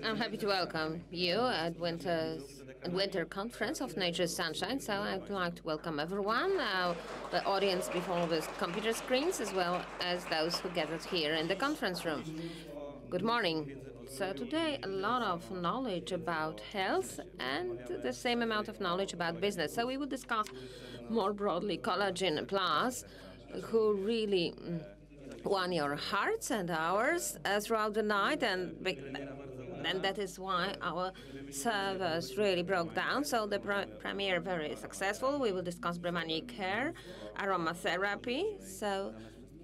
I'm happy to welcome you at Winter Conference of Nature's Sunshine. So I'd like to welcome everyone, the audience before the computer screens, as well as those who gathered here in the conference room. Good morning. So today, a lot of knowledge about health and the same amount of knowledge about business. So we will discuss more broadly Collagen Plus, who really won your hearts and ours throughout the night, and that is why our servers really broke down. So the premiere very successful. We will discuss Brahmani care, aromatherapy. So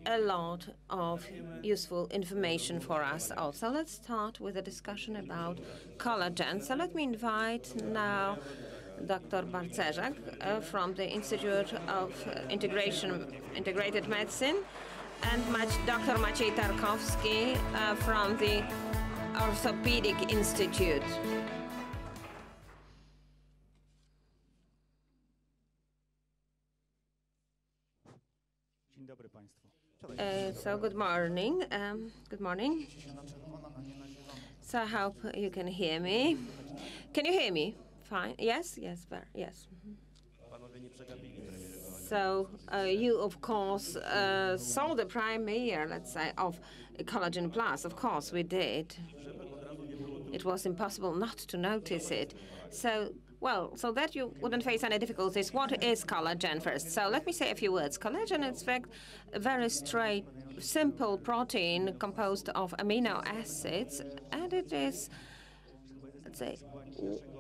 a lot of useful information for us also. Let's start with a discussion about collagen. So let me invite now Dr. Barcerzak from the Institute of Integrated Medicine and Dr. Maciej Tarkowski from the Orthopedic Institute. So good morning. Good morning. So I hope you can hear me. Can you hear me? Fine. Yes. Yes. Yes. So you, of course, saw the premiere, let's say, of Collagen Plus. Of course, we did. It was impossible not to notice it. So, well, so that you wouldn't face any difficulties, what is collagen first? So let me say a few words. Collagen is, in fact, a very simple protein composed of amino acids, and it is, let's say,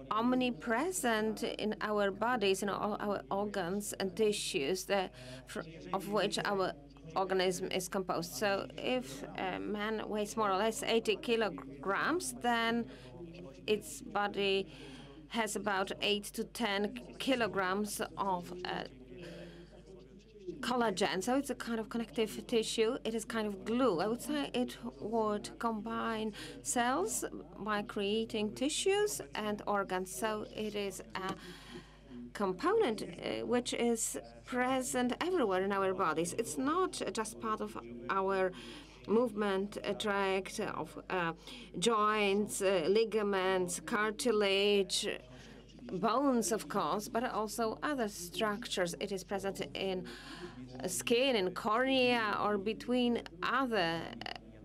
omnipresent in our bodies, in all our organs and tissues, of which our organism is composed. So if a man weighs more or less 80 kilograms, then its body has about 8 to 10 kilograms of collagen. So it's a kind of connective tissue. It is kind of glue. I would say it would combine cells by creating tissues and organs. So it is a component which is present everywhere in our bodies. It's not just part of our movement tract of joints, ligaments, cartilage, bones, of course, but also other structures. It is present in skin, in cornea, or between other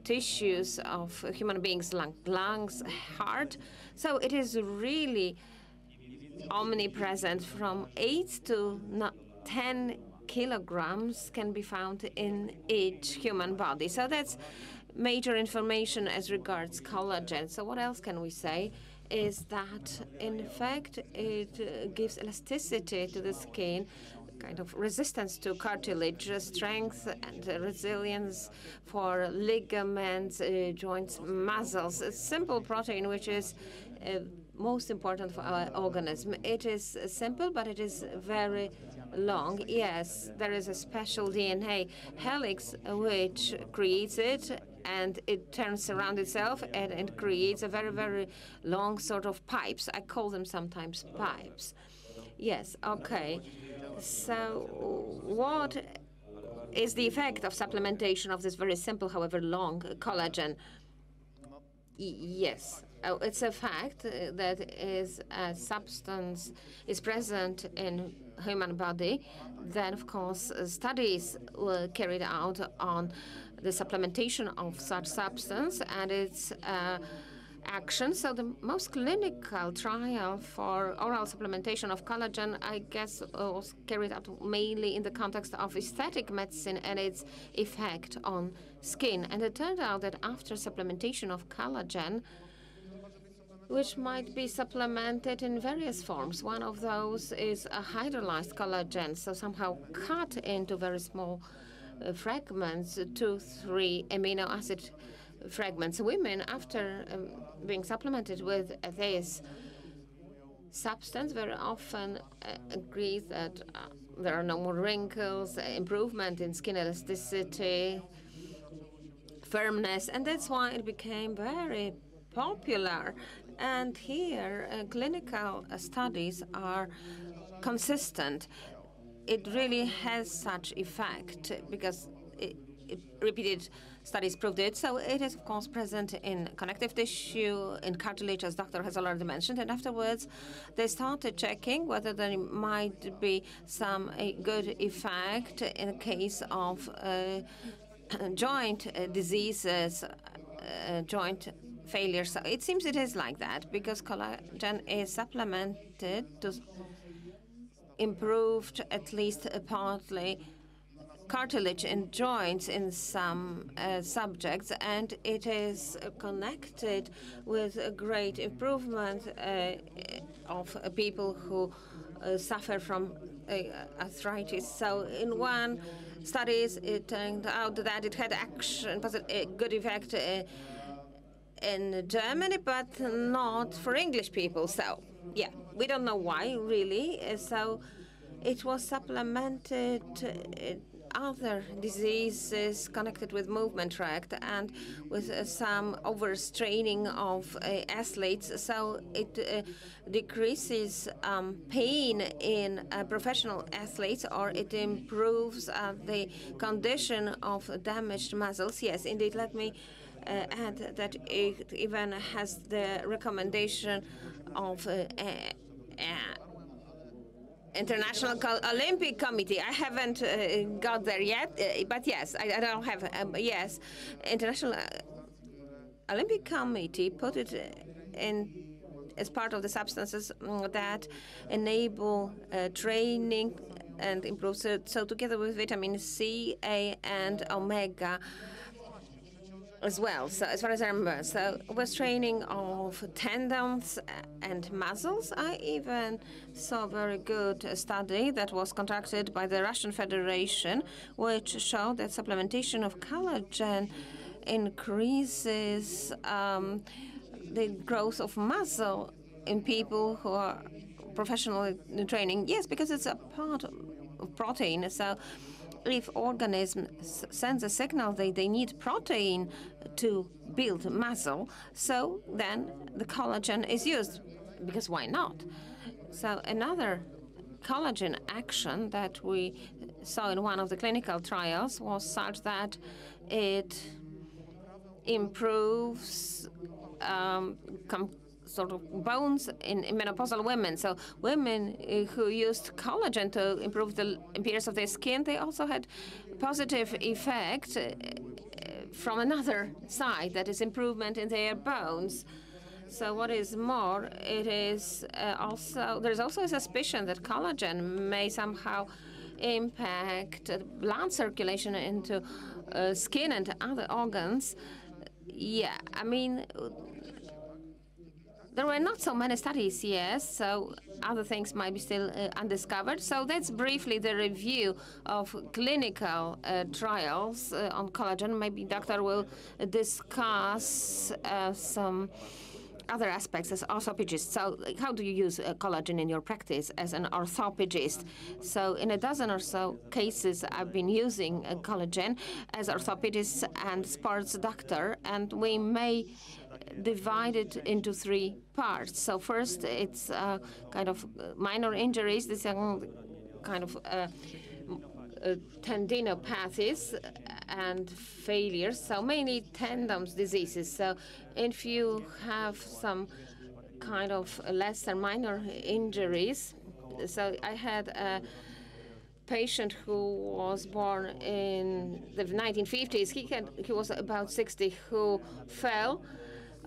tissues of human beings, like lungs, heart. So it is really omnipresent. From 8 to 10 kilograms can be found in each human body. So that's major information as regards collagen. So what else can we say? Is that, in fact, it gives elasticity to the skin, kind of resistance to cartilage, strength and resilience for ligaments, joints, muscles. A simple protein which is most important for our organism. It is simple, but it is very long. Yes, there is a special DNA helix which creates it, and it turns around itself, and it creates a very, very long sort of pipes. I call them sometimes pipes. Yes, okay. So what is the effect of supplementation of this very simple, however long, collagen? Yes. Oh, it's a fact that is a substance is present in human body. Then, of course, studies were carried out on the supplementation of such substance and its action. So the most clinical trial for oral supplementation of collagen, I guess, was carried out mainly in the context of aesthetic medicine and its effect on skin. And it turned out that after supplementation of collagen, which might be supplemented in various forms. One of those is a hydrolyzed collagen, so somehow cut into very small fragments, 2-3 amino acid fragments. Women, after being supplemented with this substance, very often agree that there are no more wrinkles, improvement in skin elasticity, firmness, and that's why it became very popular. And here, clinical studies are consistent. It really has such effect because repeated studies proved it. So it is, of course, present in connective tissue, in cartilage, as doctor has already mentioned. And afterwards, they started checking whether there might be some good effect in the case of joint diseases, joint failure. So it seems it is like that because collagen is supplemented to improved, at least partly, cartilage in joints in some subjects, and it is connected with a great improvement of people who suffer from arthritis. So in one studies, it turned out that it had a good effect in Germany, but not for English people. So, yeah, we don't know why, really. So it was supplemented other diseases connected with movement tract and with some overstraining of athletes. So it decreases pain in professional athletes, or it improves the condition of damaged muscles. Yes, indeed, let me add that it even has the recommendation of International Olympic Committee. I haven't got there yet, but yes, I don't have. Yes, International Olympic Committee put it in as part of the substances that enable training and improve. So together with vitamin C, A, and omega as well. So as far as I remember, so was training of tendons and muscles. I even saw a very good study that was conducted by the Russian Federation, which showed that supplementation of collagen increases the growth of muscle in people who are professionally training. Yes, because it's a part of protein. So if organism sends a signal they need protein to build muscle, so then the collagen is used, because why not? So another collagen action that we saw in one of the clinical trials was such that it improves sort of bones in menopausal women. So women who used collagen to improve the appearance of their skin, they also had positive effect from another side, that is improvement in their bones. So what is more, it is there's also a suspicion that collagen may somehow impact blood circulation into skin and other organs. Yeah, I mean, there were not so many studies, yes, so other things might be still undiscovered. So that's briefly the review of clinical trials on collagen. Maybe doctor will discuss some other aspects as orthopedist. So how do you use collagen in your practice as an orthopedist? So in a dozen or so cases, I've been using collagen as orthopedist and sports doctor, and we may divide it into three parts. So first, it's kind of minor injuries. This is kind of tendinopathies and failures, so mainly tendons diseases. So if you have some kind of lesser minor injuries, so I had a patient who was born in the 1950s. He was about 60, who fell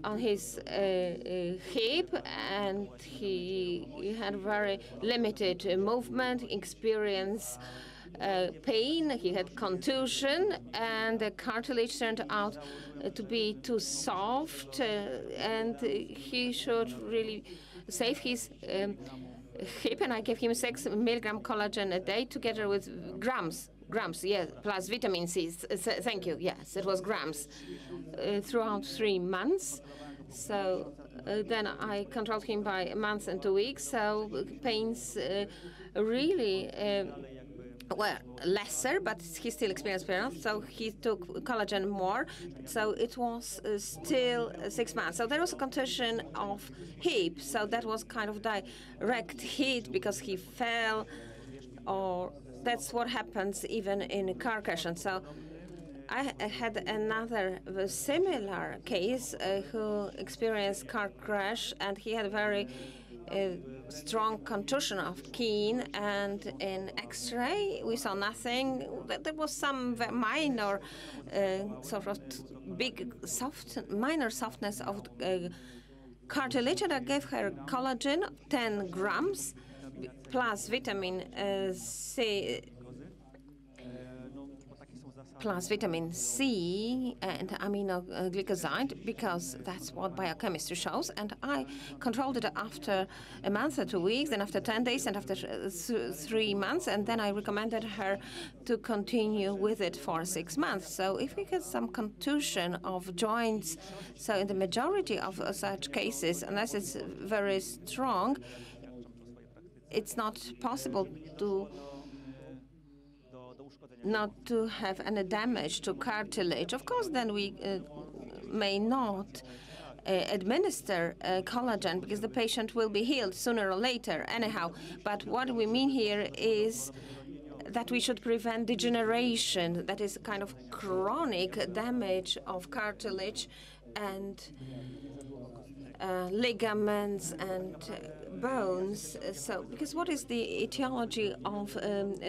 on his hip, and he had very limited movement, experience pain. He had contusion, and the cartilage turned out to be too soft, and he should really save his hip. And I gave him 6 milligram collagen a day together with grams, yes, plus vitamin C. Thank you. Yes, it was grams throughout 3 months. So then I controlled him by a month and 2 weeks. So pains really were lesser, but he still experienced pain. So he took collagen more. So it was still 6 months. So there was a contusion of hip. So that was kind of direct hit because he fell, or that's what happens even in a car crash. And so I had another similar case who experienced car crash, and he had a very strong contusion of keen, and in X-ray we saw nothing. There was some minor sort of minor softness of cartilage, and I gave her collagen 10 grams plus vitamin C and aminoglycoside, because that's what biochemistry shows. And I controlled it after a month or 2 weeks, and after 10 days, and after 3 months, and then I recommended her to continue with it for 6 months. So if we get some contusion of joints, so in the majority of such cases, unless it's very strong, it's not possible to not to have any damage to cartilage. Of course, then we may not administer collagen, because the patient will be healed sooner or later anyhow. But what we mean here is that we should prevent degeneration, that is kind of chronic damage of cartilage and ligaments and bones. So, because what is the etiology of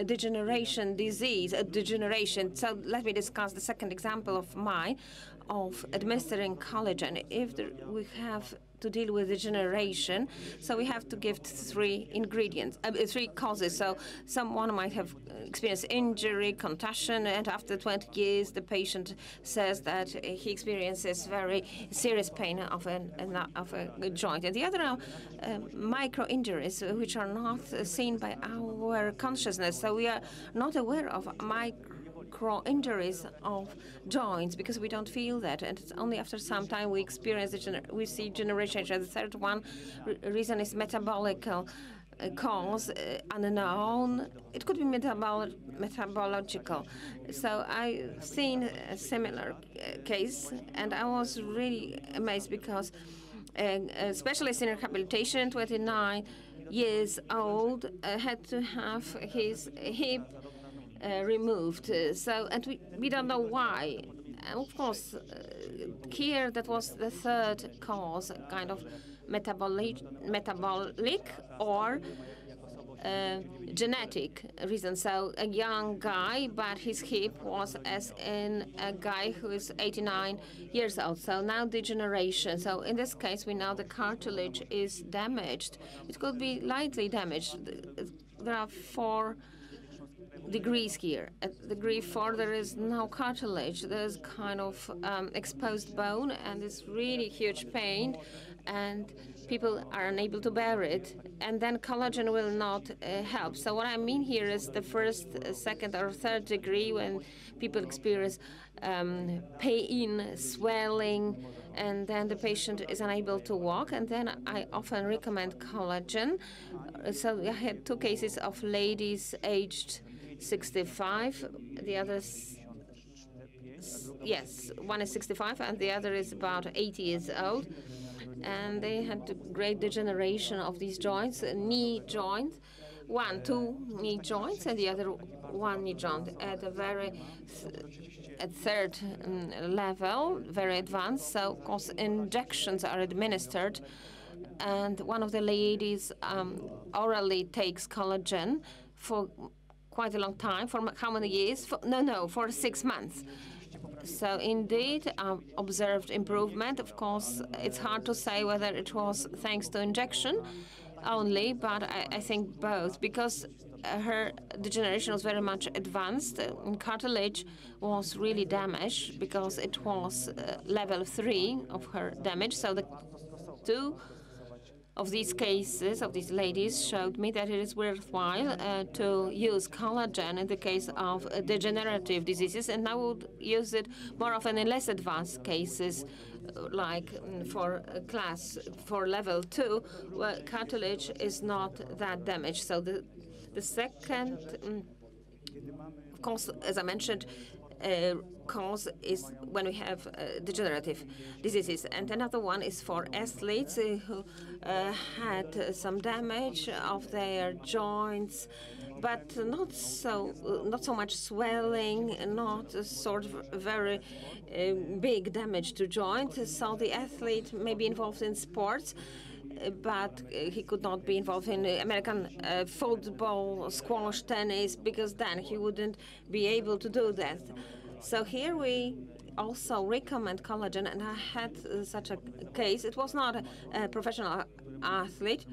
degeneration disease, degeneration? So let me discuss the second example of mine of administering collagen. If we have to deal with degeneration, so we have to give 3 ingredients, 3 causes. So someone might have experienced injury, concussion, and after 20 years, the patient says that he experiences very serious pain of a joint. And the other are micro injuries, which are not seen by our consciousness. So we are not aware of micro injuries of joints because we don't feel that, and it's only after some time we experience we see degeneration. And the third one reason is metabolic cause, unknown. It could be metabological. So I've seen a similar case, and I was really amazed because a specialist in rehabilitation, 29 years old, had to have his hip removed. And we don't know why. And of course, here that was the third cause, kind of metabolic or genetic reason. So a young guy, but his hip was as in a guy who is 89 years old. So now degeneration. So in this case, we know the cartilage is damaged. It could be lightly damaged. There are 4 degrees here. At degree 4, there is no cartilage. There's kind of exposed bone, and it's really huge pain, and people are unable to bear it. And then collagen will not help. So what I mean here is the first, second, or third degree, when people experience pain, swelling, and then the patient is unable to walk. And then I often recommend collagen. So I had 2 cases of ladies aged 65, the others, yes, one is 65 and the other is about 80 years old, and they had great degeneration of these joints, knee joint, 2 knee joints, and the other 1 knee joint at a at third level, very advanced. So of course injections are administered, and one of the ladies orally takes collagen for quite a long time. For how many years? For 6 months. So indeed, observed improvement. Of course, it's hard to say whether it was thanks to injection only, but I think both, because her degeneration was very much advanced. Cartilage was really damaged because it was level 3 of her damage. So the 2 of these cases, of these ladies, showed me that it is worthwhile to use collagen in the case of degenerative diseases, and I would use it more often in less advanced cases, like for level 2, where cartilage is not that damaged. So the second, of course, as I mentioned, cause is when we have degenerative diseases. And another one is for athletes who had some damage of their joints, but not so much swelling, not a sort of very big damage to joint. So the athlete may be involved in sports, but he could not be involved in American football, squash, tennis, because then he wouldn't be able to do that. So here we also recommend collagen, and I had such a case. It was not a professional athlete,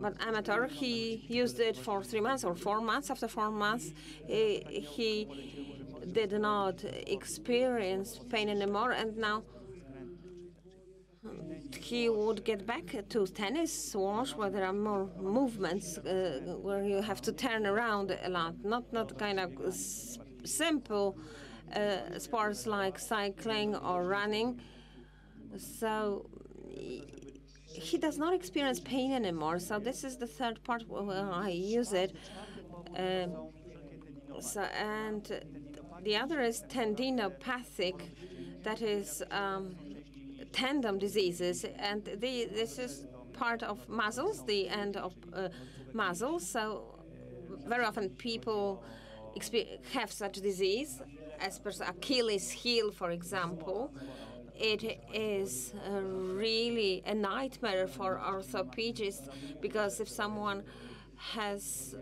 but amateur. He used it for 3 months or 4 months. After 4 months, he did not experience pain anymore, and now he would get back to tennis, squash, where there are more movements, where you have to turn around a lot, not kind of simple sports like cycling or running. So he does not experience pain anymore. So this is the third part where I use it. And the other is tendinopathic, that is tendon diseases, and this is part of muscles, the end of muscles. So very often people have such disease, as per Achilles heel, for example. It is really a nightmare for orthopedists, because if someone has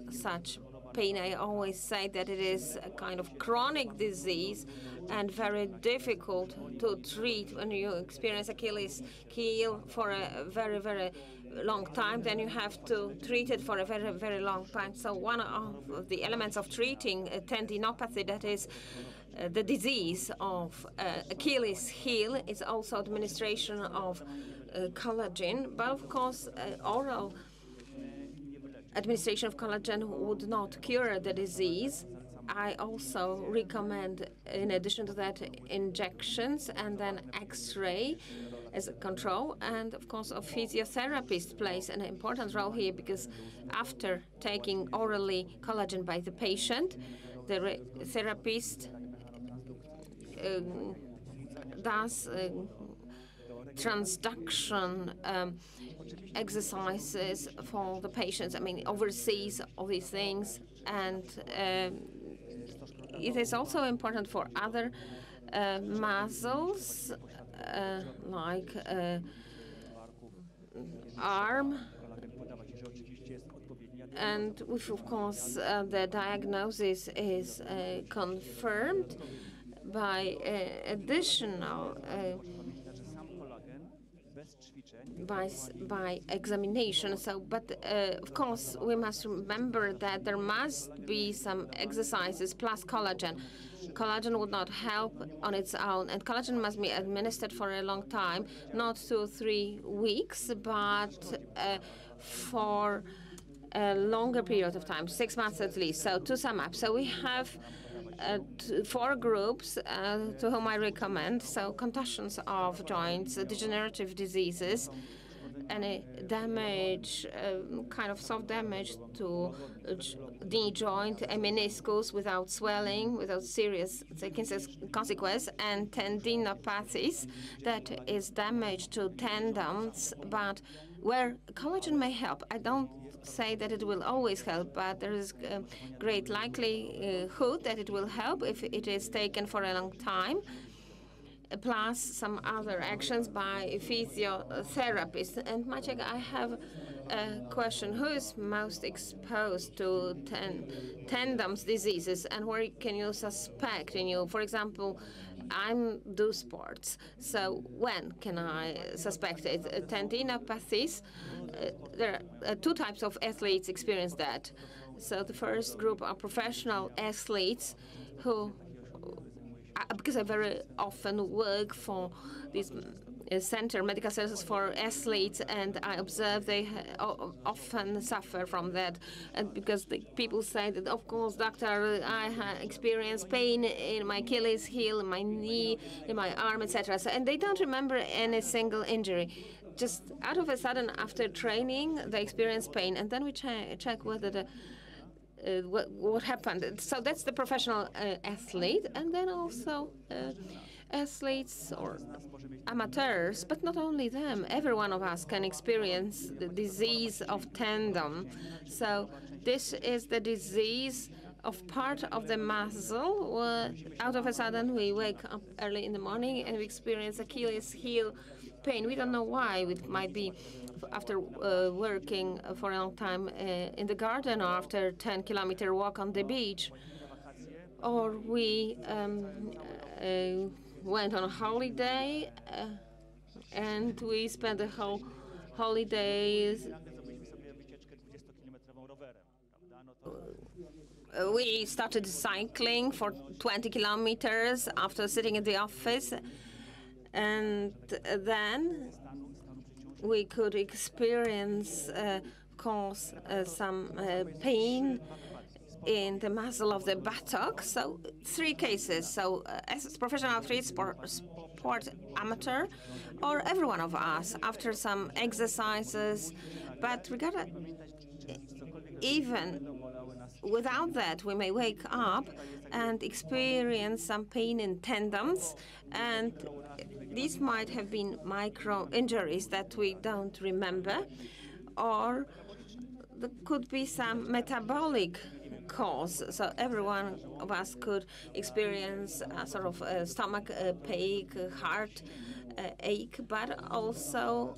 such pain, I always say that it is a kind of chronic disease and very difficult to treat. When you experience Achilles heel for a very, very long time, then you have to treat it for a very, very long time. So one of the elements of treating a tendinopathy, that is the disease of Achilles heel, is also administration of collagen. But of course, oral administration of collagen would not cure the disease. I also recommend, in addition to that, injections and then X-ray as a control. And of course, a physiotherapist plays an important role here, because after taking orally collagen by the patient, the therapist does transduction exercises for the patients. I mean, oversees all these things, and it is also important for other muscles, like arm, and which, of course, the diagnosis is confirmed by additional by examination. So, but of course, we must remember that there must be some exercises plus collagen. Collagen would not help on its own, and collagen must be administered for a long time, not 2 or 3 weeks, but for a longer period of time, 6 months at least. So to sum up, so we have 4 groups to whom I recommend. So contusions of joints, degenerative diseases, any damage, kind of soft damage to knee joint, a meniscus without swelling, without serious consequence, and tendinopathies, that is damage to tendons, but where collagen may help. I don't say that it will always help, but there is a great likelihood that it will help if it is taken for a long time, plus some other actions by physiotherapists. And Maciek, I have a question. Who is most exposed to tendons diseases, and where can you suspect in you? For example, I do sports, so when can I suspect it? Tendinopathies, there are 2 types of athletes experience that. So the first group are professional athletes who, because I very often work for this medical centers for athletes, and I observe they often suffer from that. And because the people say that, of course, doctor, I experienced pain in my Achilles heel, in my knee, in my arm, etc. So, and they don't remember any single injury. Just out of a sudden, after training, they experience pain, and then we check whether what happened. So that's the professional athlete, and then also athletes or amateurs, but not only them. Every one of us can experience the disease of tendon. So this is the disease of part of the muscle. Out of a sudden, we wake up early in the morning and we experience Achilles heel pain. We don't know why. It might be after working for a long time in the garden, or after 10-kilometer walk on the beach, or we went on a holiday and we spent the whole holidays. We started cycling for 20 kilometers after sitting in the office, and then we could experience, some pain in the muscle of the buttock. So 3 cases. So as professional athletes, sport amateur, or every one of us after some exercises. But even without that, we may wake up and experience some pain in tendons, and these might have been micro injuries that we don't remember, or there could be some metabolic cause. So every one of us could experience a sort of stomach ache, heart ache, but also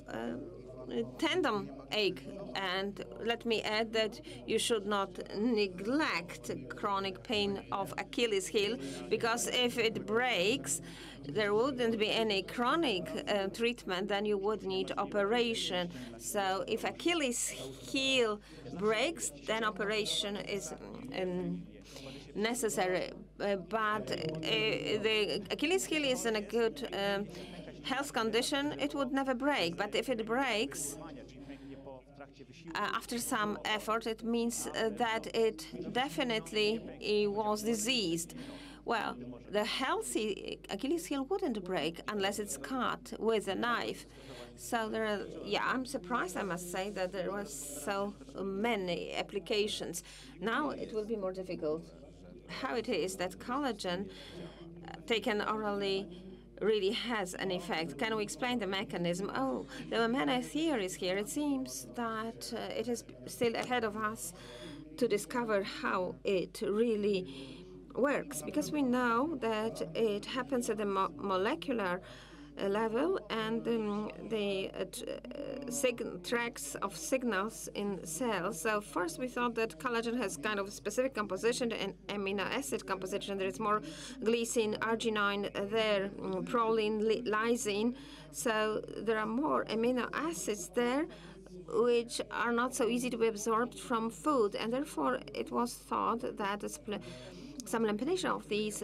tendon ache. And let me add that you should not neglect chronic pain of Achilles heel, because if it breaks, there wouldn't be any chronic treatment, then you would need operation. So if Achilles heel breaks, then operation is necessary. But the Achilles heel is in a good health condition, it would never break. But if it breaks after some effort, it means that it definitely was diseased. Well, the healthy Achilles heel wouldn't break unless it's cut with a knife. So I'm surprised, I must say, that there were so many applications. Now it will be more difficult. How it is that collagen taken orally really has an effect? Can we explain the mechanism? Oh, there are many theories here. It seems that it is still ahead of us to discover how it really works, because we know that it happens at the molecular level, and the tracks of signals in cells. So first we thought that collagen has kind of specific composition and amino acid composition. There is more glycine, arginine there, proline, lysine. So there are more amino acids there which are not so easy to be absorbed from food, and therefore it was thought that some elimination of these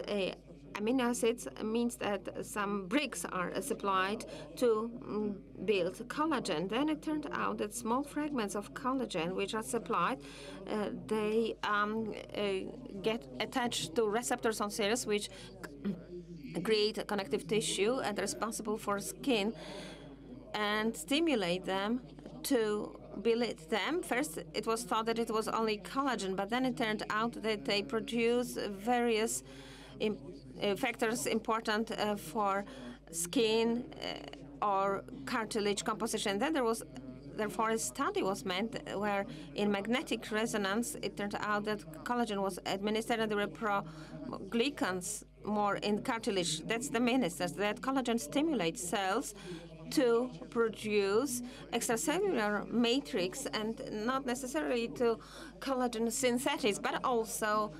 amino acids means that some bricks are supplied to build collagen. Then it turned out that small fragments of collagen which are supplied, they get attached to receptors on cells which create connective tissue and are responsible for skin and stimulate them to build them. First, it was thought that it was only collagen, but then it turned out that they produce various factors important for skin or cartilage composition. Then therefore, a study was made where in magnetic resonance, it turned out that collagen was administered and there were proglycans more in cartilage. That's the ministers, that collagen stimulates cells to produce extracellular matrix, and not necessarily to collagen synthesis, but also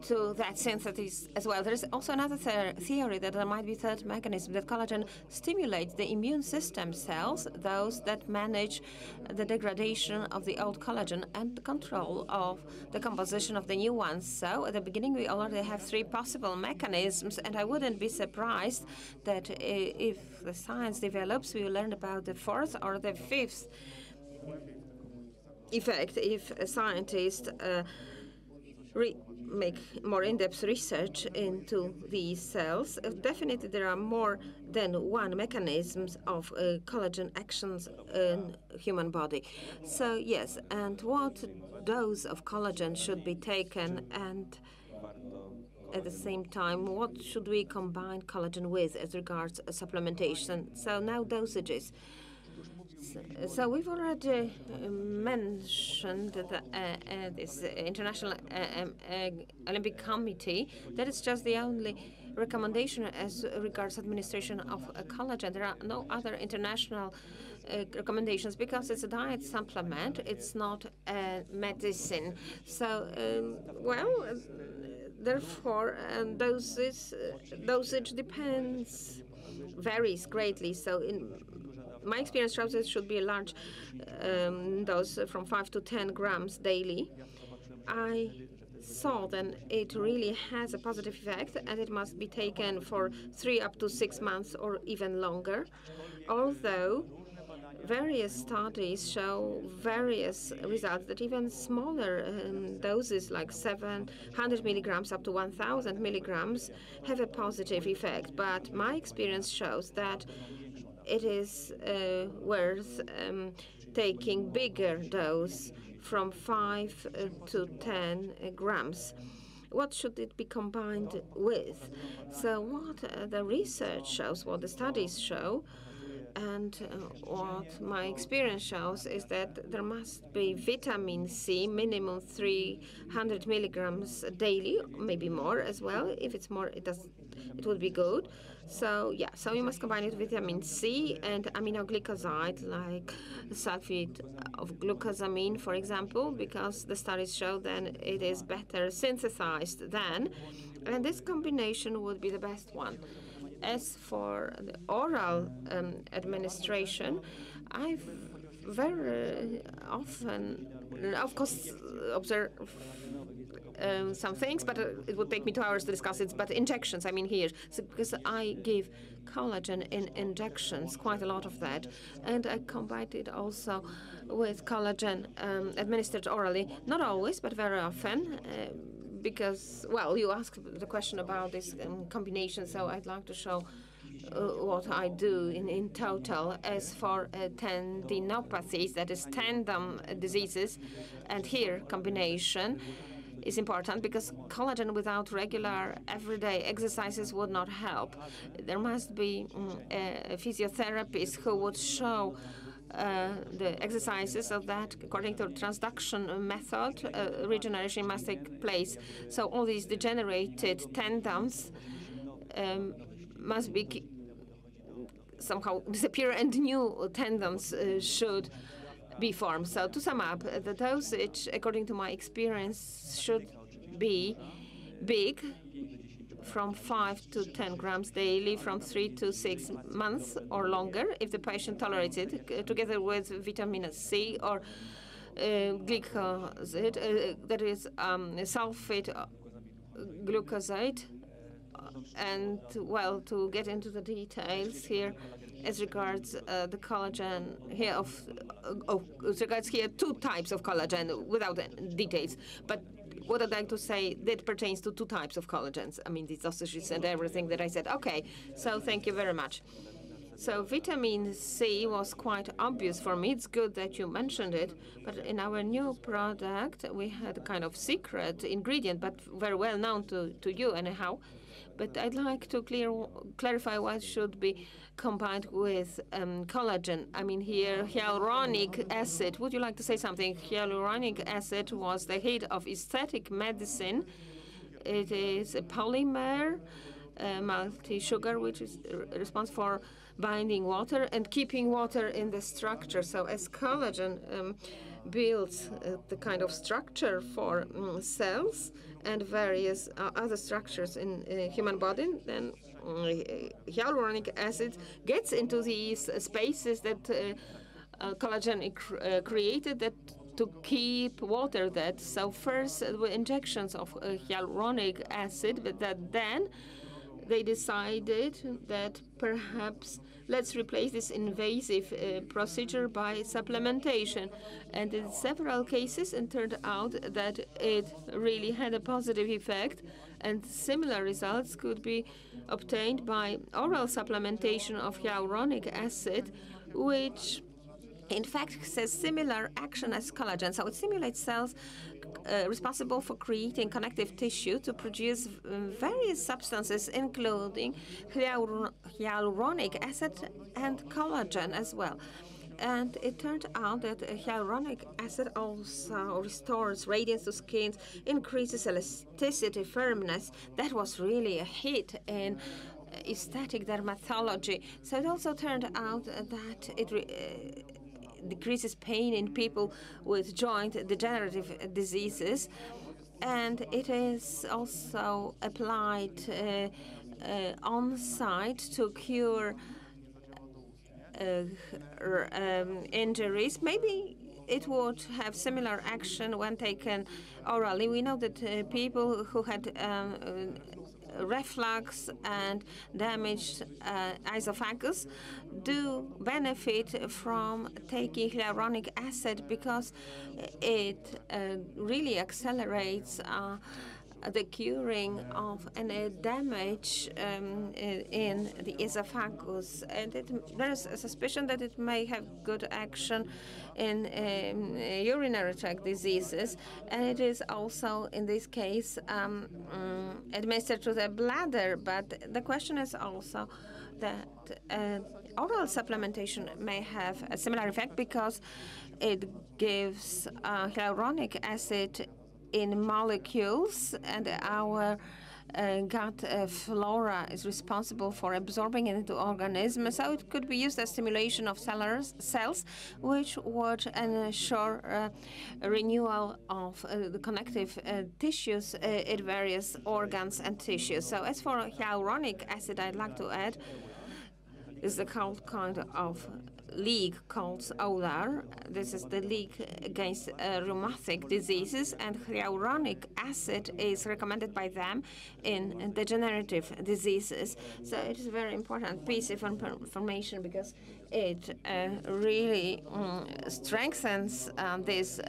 to that synthesis as well. There's also another theory that there might be third mechanism, that collagen stimulates the immune system cells, those that manage the degradation of the old collagen and the control of the composition of the new ones. So at the beginning we already have 3 possible mechanisms, and I wouldn't be surprised that if the science develops, we will learn about the 4th or the 5th effect if a scientist make more in-depth research into these cells. Definitely there are more than one mechanisms of collagen actions in human body. So yes, and what dose of collagen should be taken, and at the same time, what should we combine collagen with as regards supplementation? So now dosages. So we've already mentioned this International Olympic Committee that it's just the only recommendation as regards administration of collagen. There are no other international recommendations because it's a diet supplement. It's not a medicine. So, therefore, dosage varies greatly. So in my experience shows it should be a large dose from 5 to 10 grams daily. I saw that it really has a positive effect, and it must be taken for 3 up to 6 months or even longer. Although various studies show various results that even smaller doses, like 700 milligrams up to 1,000 milligrams, have a positive effect. But my experience shows that it is worth taking bigger dose from 5 to 10 grams. What should it be combined with? So what the research shows, what the studies show, and what my experience shows is that there must be vitamin C, minimum 300 milligrams daily, maybe more as well. If it's more, it would be good. So yeah, so you must combine it with vitamin C and aminoglycoside, like sulfate of glucosamine, for example, because the studies show then it is better synthesized then, and this combination would be the best one. As for the oral administration, I've very often, of course, observe some things, but it would take me 2 hours to discuss it. But injections, I mean here, so because I give collagen in injections, quite a lot of that, and I combined it also with collagen administered orally, not always, but very often. Because, well, you asked the question about this combination, so I'd like to show what I do in total. As for tendinopathies, that is tendon diseases, and here combination is important because collagen without regular everyday exercises would not help. There must be physiotherapists who would show the exercises so that according to transduction method, regeneration must take place. So all these degenerated tendons must be somehow disappear and new tendons should be formed. So to sum up, the dosage, according to my experience, should be big, from 5 to 10 grams daily, from 3 to 6 months or longer, if the patient tolerates it, together with vitamin C or glycoside, that is sulfate glucoside. And, well, to get into the details here, as regards the collagen here as regards here 2 types of collagen without details, but what I'd like to say, that pertains to 2 types of collagens. I mean, these dosages and everything that I said. Okay, so thank you very much. So vitamin C was quite obvious for me. It's good that you mentioned it, but in our new product, we had a kind of secret ingredient, but very well known to you anyhow. But I'd like to clarify what should be combined with collagen. I mean here, hyaluronic acid. Would you like to say something? Hyaluronic acid was the head of aesthetic medicine. It is a polymer, multi-sugar, which is responsible for binding water and keeping water in the structure. So as collagen builds the kind of structure for cells and various other structures in human body, then hyaluronic acid gets into these spaces that collagen created that to keep water that. So first injections of hyaluronic acid, but that then they decided that perhaps let's replace this invasive procedure by supplementation. And in several cases, it turned out that it really had a positive effect, and similar results could be obtained by oral supplementation of hyaluronic acid, which in fact has similar action as collagen. So it stimulates cells responsible for creating connective tissue to produce various substances, including hyaluronic acid and collagen as well. And it turned out that hyaluronic acid also restores radiance to skin, increases elasticity, firmness. That was really a hit in aesthetic dermatology. So it also turned out that it decreases pain in people with joint degenerative diseases, and it is also applied on site to cure injuries. Maybe it would have similar action when taken orally. We know that people who had reflux and damaged esophagus do benefit from taking hyaluronic acid because it really accelerates the curing of any damage in the esophagus, and there is a suspicion that it may have good action in urinary tract diseases, and it is also in this case administered to the bladder. But the question is also that oral supplementation may have a similar effect because it gives hyaluronic acid in molecules, and our gut flora is responsible for absorbing it into organisms. So it could be used as stimulation of cells, which would ensure a renewal of the connective tissues in various organs and tissues. So as for hyaluronic acid, I'd like to add is the kind of league called OLAR. This is the League Against Rheumatic Diseases, and hyaluronic acid is recommended by them in degenerative diseases. So it is a very important piece of information because it really strengthens this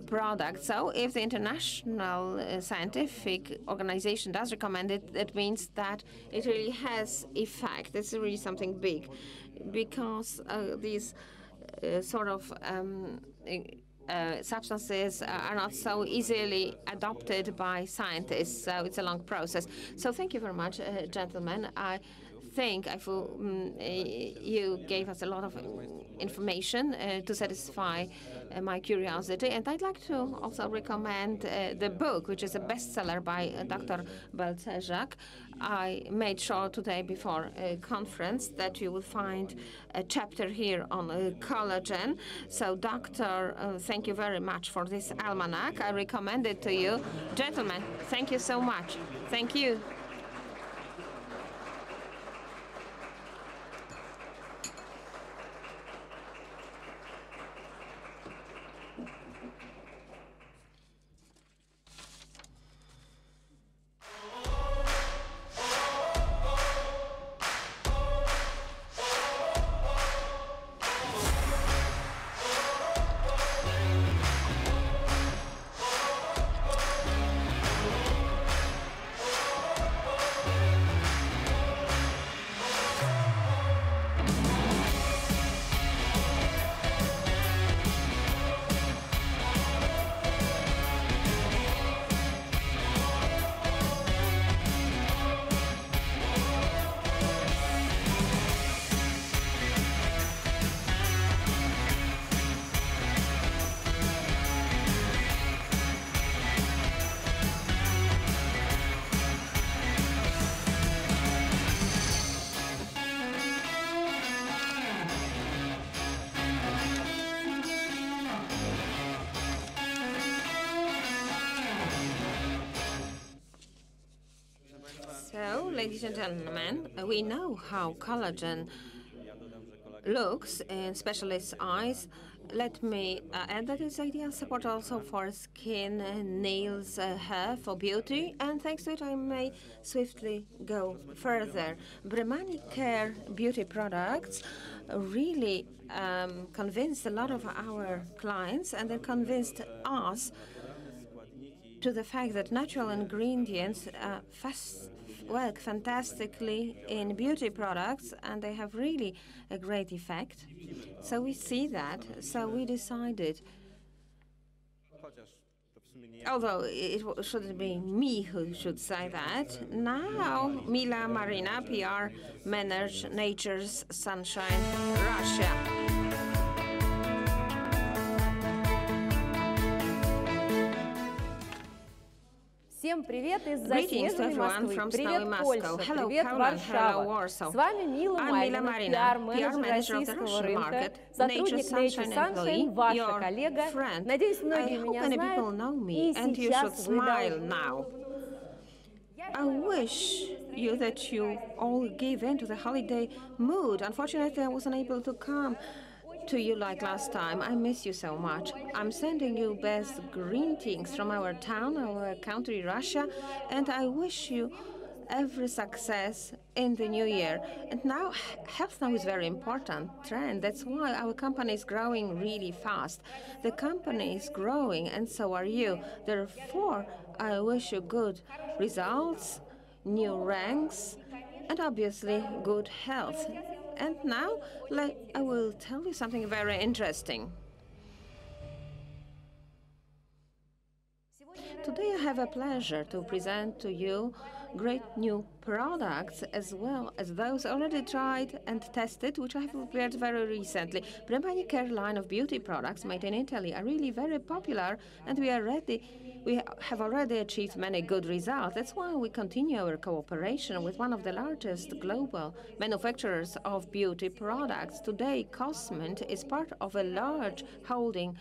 product. So if the International Scientific Organization does recommend it, that means that it really has effect. It's really something big, because these sort of substances are not so easily adopted by scientists, so it's a long process. So thank you very much, gentlemen. I think you gave us a lot of information to satisfy my curiosity, and I'd like to also recommend the book, which is a bestseller by Dr. Balcerzak. I made sure today before a conference that you will find a chapter here on collagen. So, Doctor, thank you very much for this almanac. I recommend it to you. Gentlemen, thank you so much. Thank you. So, ladies and gentlemen, we know how collagen looks in specialists' eyes. let me add that this idea support also for skin, nails, hair, for beauty, and thanks to it I may swiftly go further. Bremani Care beauty products really convinced a lot of our clients, and they convinced us to the fact that natural ingredients work fantastically in beauty products, and they have really a great effect. So we see that. So we decided, although shouldn't be me who should say that, now Mila Marina, PR Manager, Nature's Sunshine Russia. Всем привет из Greetings to заснеженной everyone Москвы. from Привет, snowy Польша. Moscow. Hello, Привет, Poland. Hello, Варшава. Warsaw. С вами Мила I'm Mila Марина, Marina, пиар-менеджер PR manager of the российского Russian рынка, market, сотрудник Nature Nature Sunshine Sunshine, employee, ваша your коллега. friend. Надеюсь, I многие hope меня many знают. people know И me, and you should сейчас вы smile должны... now. I wish you that you all give in to the holiday mood. Unfortunately, I wasn't able to come to you like last time. I miss you so much. I'm sending you best greetings from our town, our country, Russia, and I wish you every success in the new year. And now, health now is very important trend. That's why our company is growing really fast. The company is growing, and so are you. Therefore, I wish you good results, new ranks, and obviously good health. And now, I will tell you something very interesting. Today I have a pleasure to present to you great new products as well as those already tried and tested, which I have prepared very recently. Bremani Care line of beauty products made in Italy are really very popular, and we have already achieved many good results. That's why we continue our cooperation with one of the largest global manufacturers of beauty products. Today, Cosmint is part of a large holding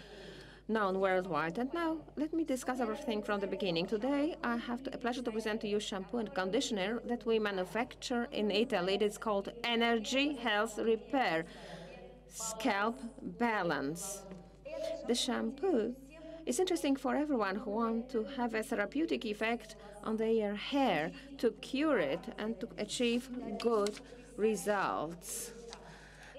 known worldwide. And now, let me discuss everything from the beginning. Today, I have a pleasure to present to you shampoo and conditioner that we manufacture in Italy. It is called Energy Health Repair Scalp Balance. The shampoo is interesting for everyone who wants to have a therapeutic effect on their hair, to cure it and to achieve good results.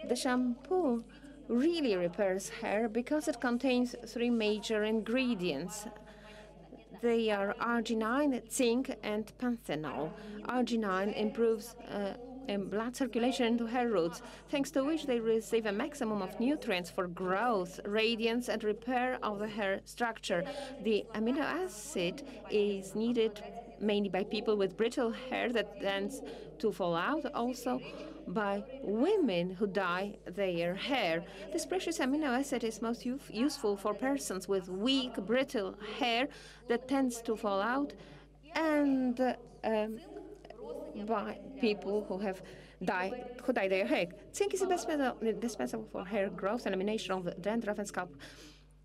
The shampoo really repairs hair because it contains three major ingredients. They are arginine, zinc, and panthenol. Arginine improves blood circulation into hair roots, thanks to which they receive a maximum of nutrients for growth, radiance, and repair of the hair structure. The amino acid is needed mainly by people with brittle hair that tends to fall out, also by women who dye their hair. This precious amino acid is most useful for persons with weak, brittle hair that tends to fall out, and by people who dye their hair. Zinc is indispensable for hair growth and elimination of dandruff and scalp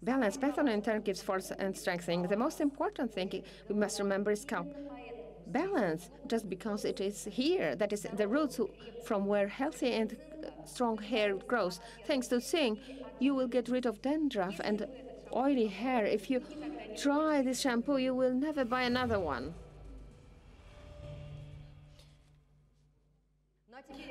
balance. Panthenol in turn gives force and strengthening. The most important thing we must remember is scalp balance, just because it is here, that is the roots from where healthy and strong hair grows. Thanks to zinc, you will get rid of dandruff and oily hair. If you try this shampoo, you will never buy another one.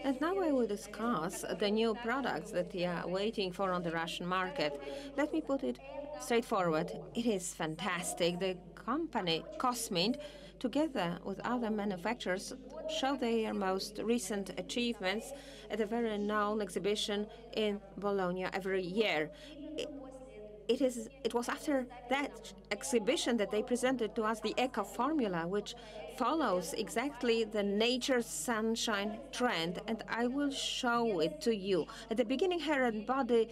And now I will discuss the new products that we are waiting for on the Russian market. Let me put it straightforward. It is fantastic. The company Cosmint, together with other manufacturers, show their most recent achievements at a very known exhibition in Bologna every year. It was after that exhibition that they presented to us the Eco Formula, which follows exactly the Nature's Sunshine trend, and I will show it to you. At the beginning, hair and body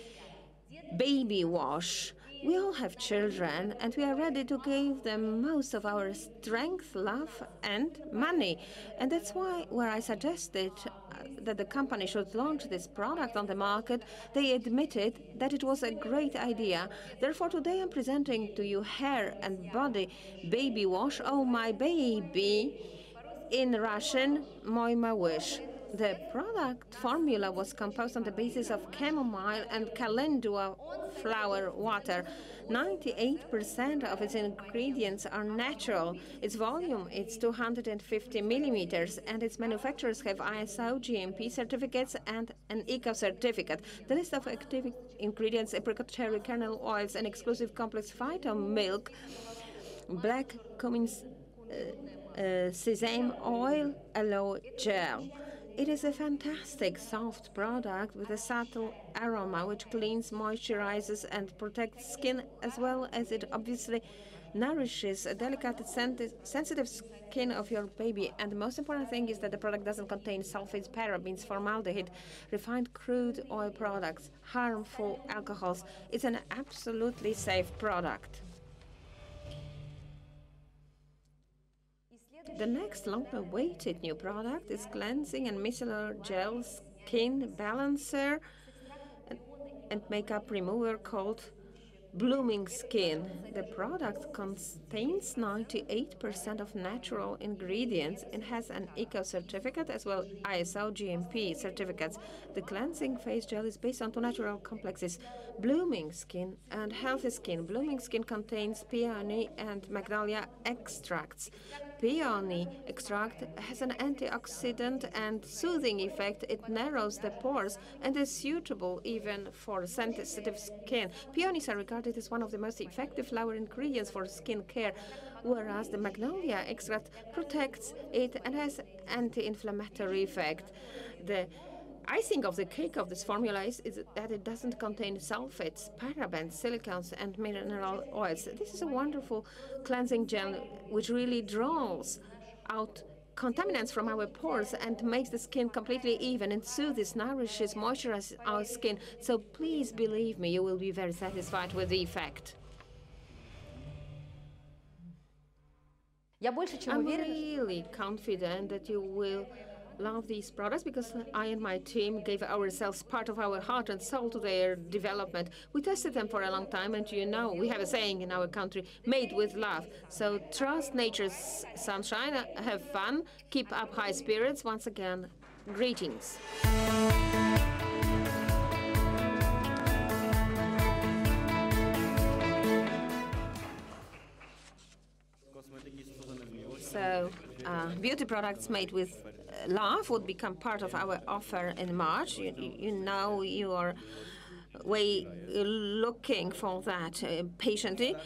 baby wash. We all have children, and we are ready to give them most of our strength, love, and money. And that's why, where I suggested that the company should launch this product on the market, they admitted that it was a great idea. Therefore, today I'm presenting to you hair and body baby wash, Oh My Baby, in Russian, Moi Małysz. The product formula was composed on the basis of chamomile and calendula flower water. 98% of its ingredients are natural. Its volume is 250 millimeters, and its manufacturers have ISO GMP certificates and an ECO certificate. The list of active ingredients: apricot cherry kernel oils, and exclusive complex phyto milk, black cumin sesame oil, aloe gel. It is a fantastic soft product with a subtle aroma which cleans, moisturizes, and protects skin, as well as it obviously nourishes a delicate, sensitive skin of your baby. And the most important thing is that the product doesn't contain sulfates, parabens, formaldehyde, refined crude oil products, harmful alcohols. It's an absolutely safe product. The next long-awaited new product is cleansing and micellar gel skin balancer and makeup remover called Blooming Skin. The product contains 98% of natural ingredients and has an ECO certificate as well as ISO GMP certificates. The cleansing face gel is based on two natural complexes: Blooming Skin and Healthy Skin. Blooming Skin contains peony and magnolia extracts. Peony extract has an antioxidant and soothing effect. It narrows the pores and is suitable even for sensitive skin. Peonies are regarded as one of the most effective flower ingredients for skin care, whereas the magnolia extract protects it and has anti-inflammatory effect. The icing of the cake of this formula is that it doesn't contain sulfates, parabens, silicones, and mineral oils. This is a wonderful cleansing gel which really draws out contaminants from our pores and makes the skin completely even and soothes, nourishes, moisturizes our skin. So please believe me, you will be very satisfied with the effect. I'm really confident that you will love these products because I and my team gave ourselves part of our heart and soul to their development. We tested them for a long time, and you know, we have a saying in our country, made with love. So trust nature's sunshine, have fun, keep up high spirits. Once again, greetings. So, beauty products made with love would become part of our offer in March. You know, you are looking for that patiently.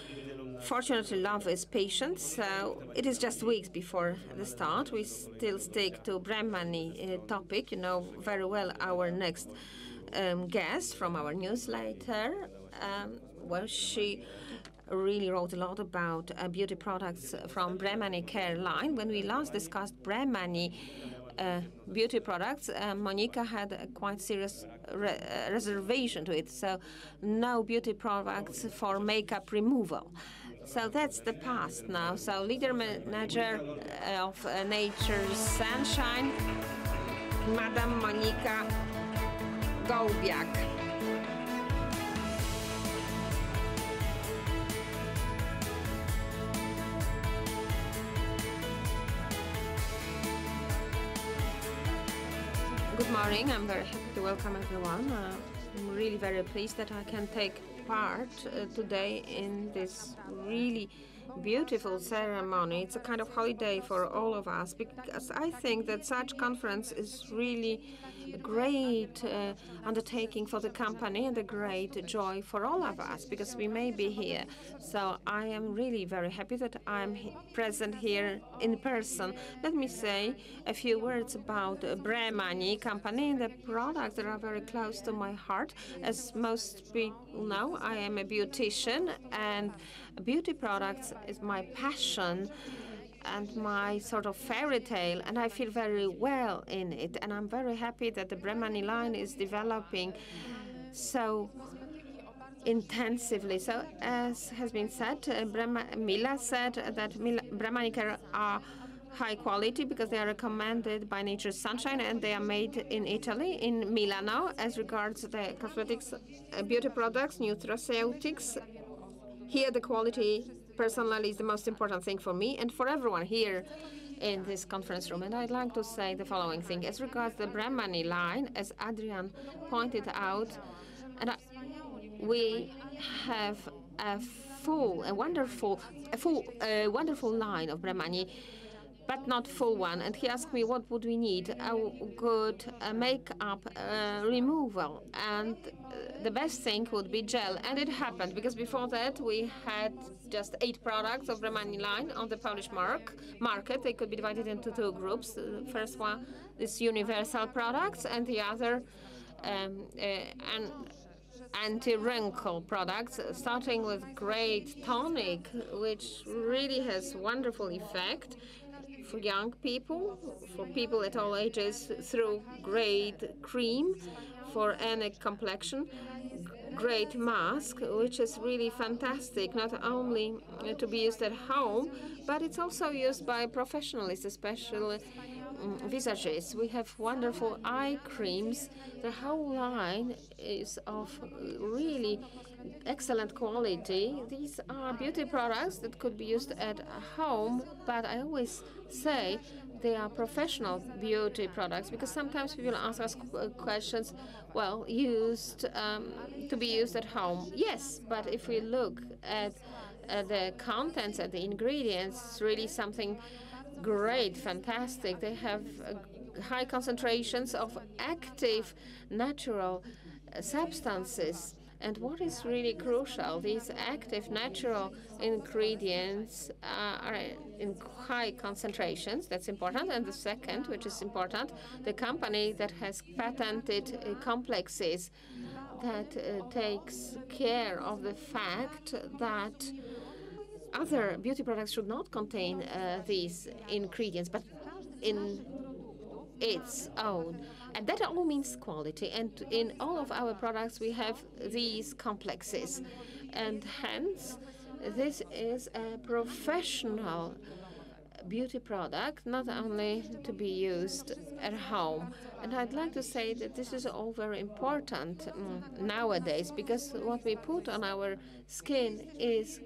Fortunately, love is patient, so it is just weeks before the start. We still stick to Bremani topic. You know very well our next guest from our newsletter. Well, she really wrote a lot about beauty products from Bremani Care line. When we last discussed Bremani beauty products, Monica had a quite serious reservation to it. So no beauty products for makeup removal. So that's the past now. So leader manager of Nature's Sunshine, Madam Monika Gołbiak. Good morning. I'm very happy to welcome everyone. I'm really very pleased that I can take part today in this really beautiful ceremony. It's a kind of holiday for all of us because I think that such conference is really a great undertaking for the company and a great joy for all of us because we may be here. So I am really very happy that I'm present here in person. Let me say a few words about Bremani company. The products that are very close to my heart. As most people know, I am a beautician and beauty products is my passion and my sort of fairy tale, and I feel very well in it. And I'm very happy that the Bremani line is developing so intensively. So, as has been said, Mila said that Bremani Care are high quality because they are recommended by Nature's Sunshine and they are made in Italy, in Milano. As regards the cosmetics, beauty products, nutraceutics, here the quality personally is the most important thing for me and for everyone here in this conference room. And I'd like to say the following thing. As regards the Bremani line, as Adrian pointed out, and we have a wonderful line of Bremani, but not full one. And he asked me what would we need. A good makeup removal, and the best thing would be gel. And it happened, because before that we had just 8 products of Bremani line on the Polish market. They could be divided into 2 groups. The first one is universal products, and the other anti-wrinkle products, starting with Great Tonic, which really has wonderful effect for young people, for people at all ages, through Great Cream for any complexion, Great Mask, which is really fantastic, not only to be used at home, but it's also used by professionals, especially visagists. We have wonderful eye creams. The whole line is of really excellent quality. These are beauty products that could be used at home, but I always say they are professional beauty products, because sometimes people ask us questions, well, to be used at home. Yes, but if we look at the contents and the ingredients, it's really something great, fantastic. They have high concentrations of active natural substances. And what is really crucial, these active natural ingredients are in high concentrations. That's important. And the second, which is important, the company that has patented complexes that takes care of the fact that other beauty products should not contain these ingredients, but in its own. And that all means quality. And in all of our products, we have these complexes. And hence, this is a professional beauty product, not only to be used at home. And I'd like to say that this is all very important nowadays, because what we put on our skin is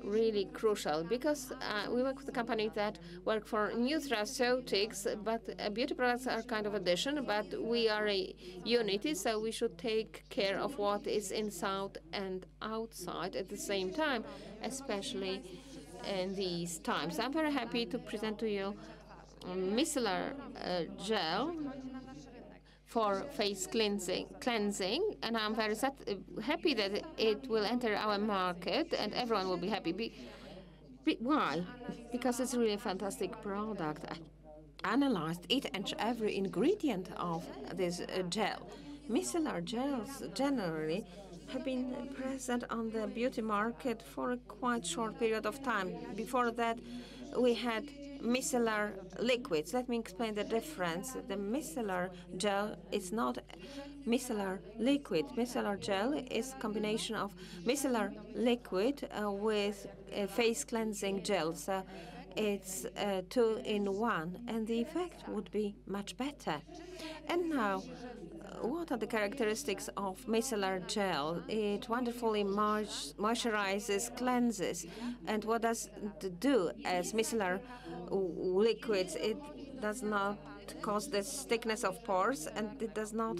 really crucial, because we work with a company that work for nutraceutics, but beauty products are kind of addition, but we are a unity, so we should take care of what is inside and outside at the same time, especially in these times. I'm very happy to present to you micellar gel for face cleansing, and I'm very happy that it will enter our market and everyone will be happy. Why? Because it's really a fantastic product. I analyzed each and every ingredient of this gel. Micellar gels generally have been present on the beauty market for a quite short period of time. Before that, we had micellar liquids. Let me explain the difference. The micellar gel is not micellar liquid. Micellar gel is a combination of micellar liquid with face cleansing gel. So it's 2 in 1, and the effect would be much better. And now, what are the characteristics of micellar gel? It wonderfully moisturizes, cleanses. And what does it do as micellar liquids? It does not cause the thickness of pores, and it does not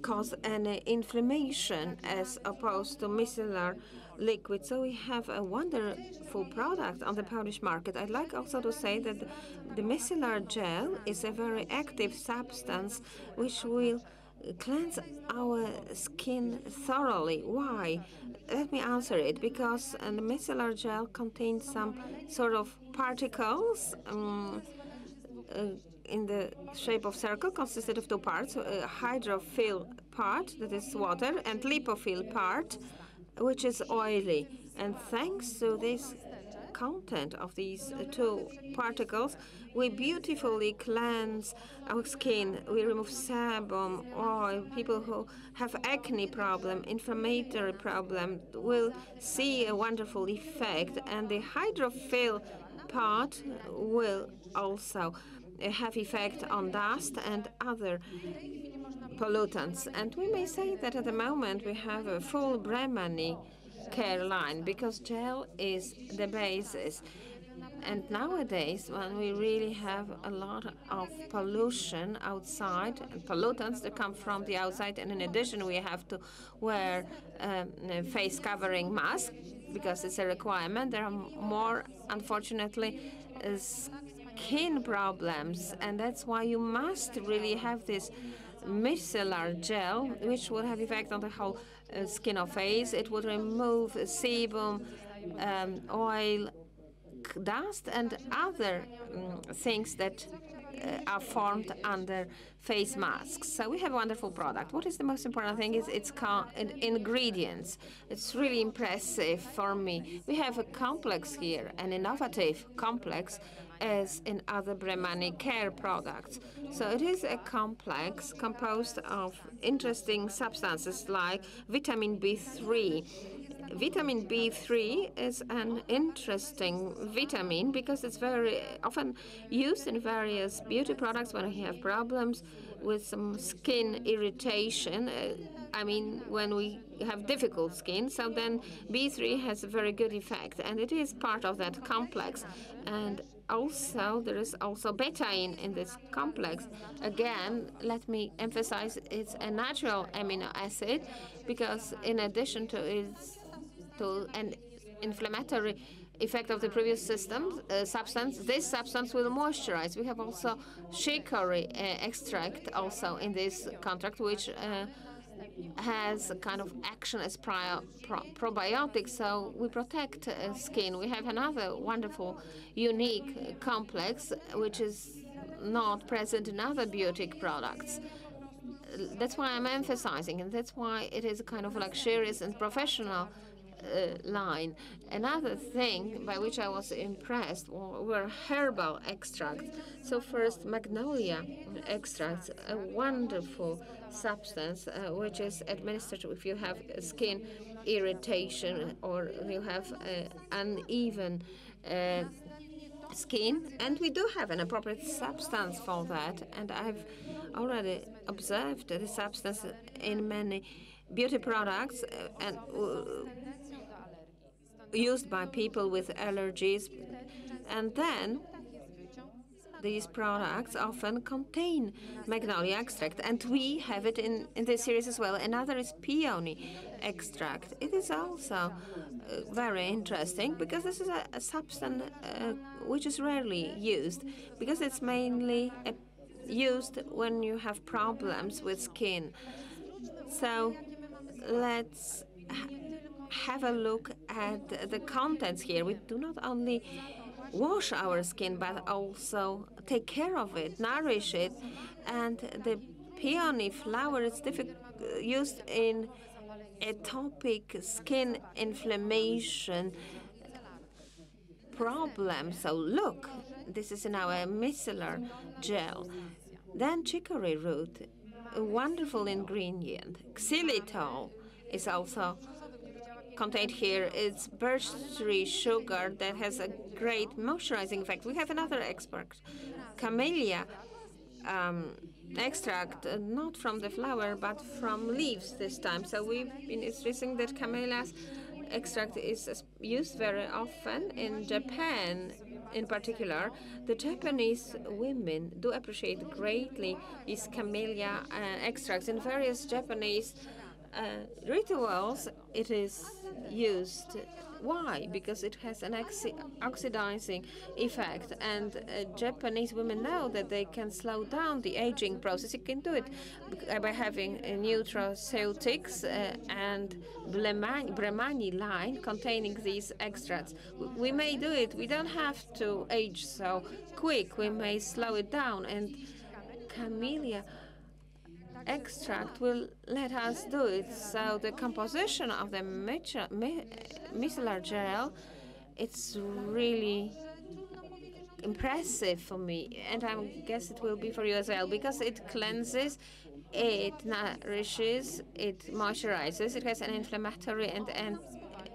cause any inflammation as opposed to micellar liquid. So we have a wonderful product on the Polish market. I'd like also to say that the micellar gel is a very active substance which will cleanse our skin thoroughly. Why? Let me answer it. Because the micellar gel contains some sort of particles in the shape of circle, consisted of 2 parts, a hydrophil part, that is water, and lipophil part, which is oily. And thanks to this content of these 2 particles, we beautifully cleanse our skin. We remove sebum, oil. People who have acne problem, inflammatory problem, will see a wonderful effect. And the hydrophil part will also have effect on dust and other pollutants. And we may say that at the moment we have a full Bremani care line, because gel is the basis. And nowadays, when we really have a lot of pollution outside, and pollutants that come from the outside, and in addition, we have to wear a face covering mask because it's a requirement. There are more, unfortunately, skin problems, and that's why you must really have this micellar gel, which will have effect on the whole skin or face. It would remove sebum, oil, dust, and other things that are formed under face masks. So we have a wonderful product. What is the most important thing is its ingredients. It's really impressive for me. We have a complex here, an innovative complex, as in other Bremani care products. So it is a complex composed of interesting substances like vitamin B3. Vitamin B3 is an interesting vitamin because it's very often used in various beauty products when you have problems with some skin irritation. I mean, when we have difficult skin, so then B3 has a very good effect, and it is part of that complex. And also, there is also betaine in this complex. Again, let me emphasize it's a natural amino acid because in addition to its an inflammatory effect of the previous substance, this substance will moisturize. We have also chicory extract also in this contract, which has a kind of action as probiotic, so we protect skin. We have another wonderful, unique complex, which is not present in other beauty products. That's why I'm emphasizing, and that's why it is a kind of luxurious and professional line. Another thing by which I was impressed were herbal extracts. So first, magnolia extracts, a wonderful substance which is administered if you have skin irritation or you have uneven skin, and we do have an appropriate substance for that, and I've already observed the substance in many beauty products and used by people with allergies. And then these products often contain magnolia extract, and we have it in this series as well. Another is peony extract. It is also very interesting because this is a substance which is rarely used because it's mainly used when you have problems with skin. So let's have a look at the contents here. We do not only wash our skin, but also take care of it, nourish it. And the peony flower is used in atopic skin inflammation problem. So look, this is in our micellar gel. Then chicory root, a wonderful ingredient. Xylitol is also contained here. It's birch tree sugar that has a great moisturizing effect. We have another extract, camellia extract, not from the flower but from leaves this time. So we've been stressing that camellia extract is used very often in Japan. In particular, the Japanese women do appreciate greatly these camellia extracts. In various Japanese rituals, it is used. Why? Because it has an oxidizing effect, and Japanese women know that they can slow down the aging process. You can do it by having nutraceutics and Bremani line containing these extracts. We may do it. We don't have to age so quick. We may slow it down, and camellia extract will let us do it. So the composition of the micellar gel, it's really impressive for me, and I guess it will be for you as well, because it cleanses, it nourishes, it moisturizes, it has an inflammatory and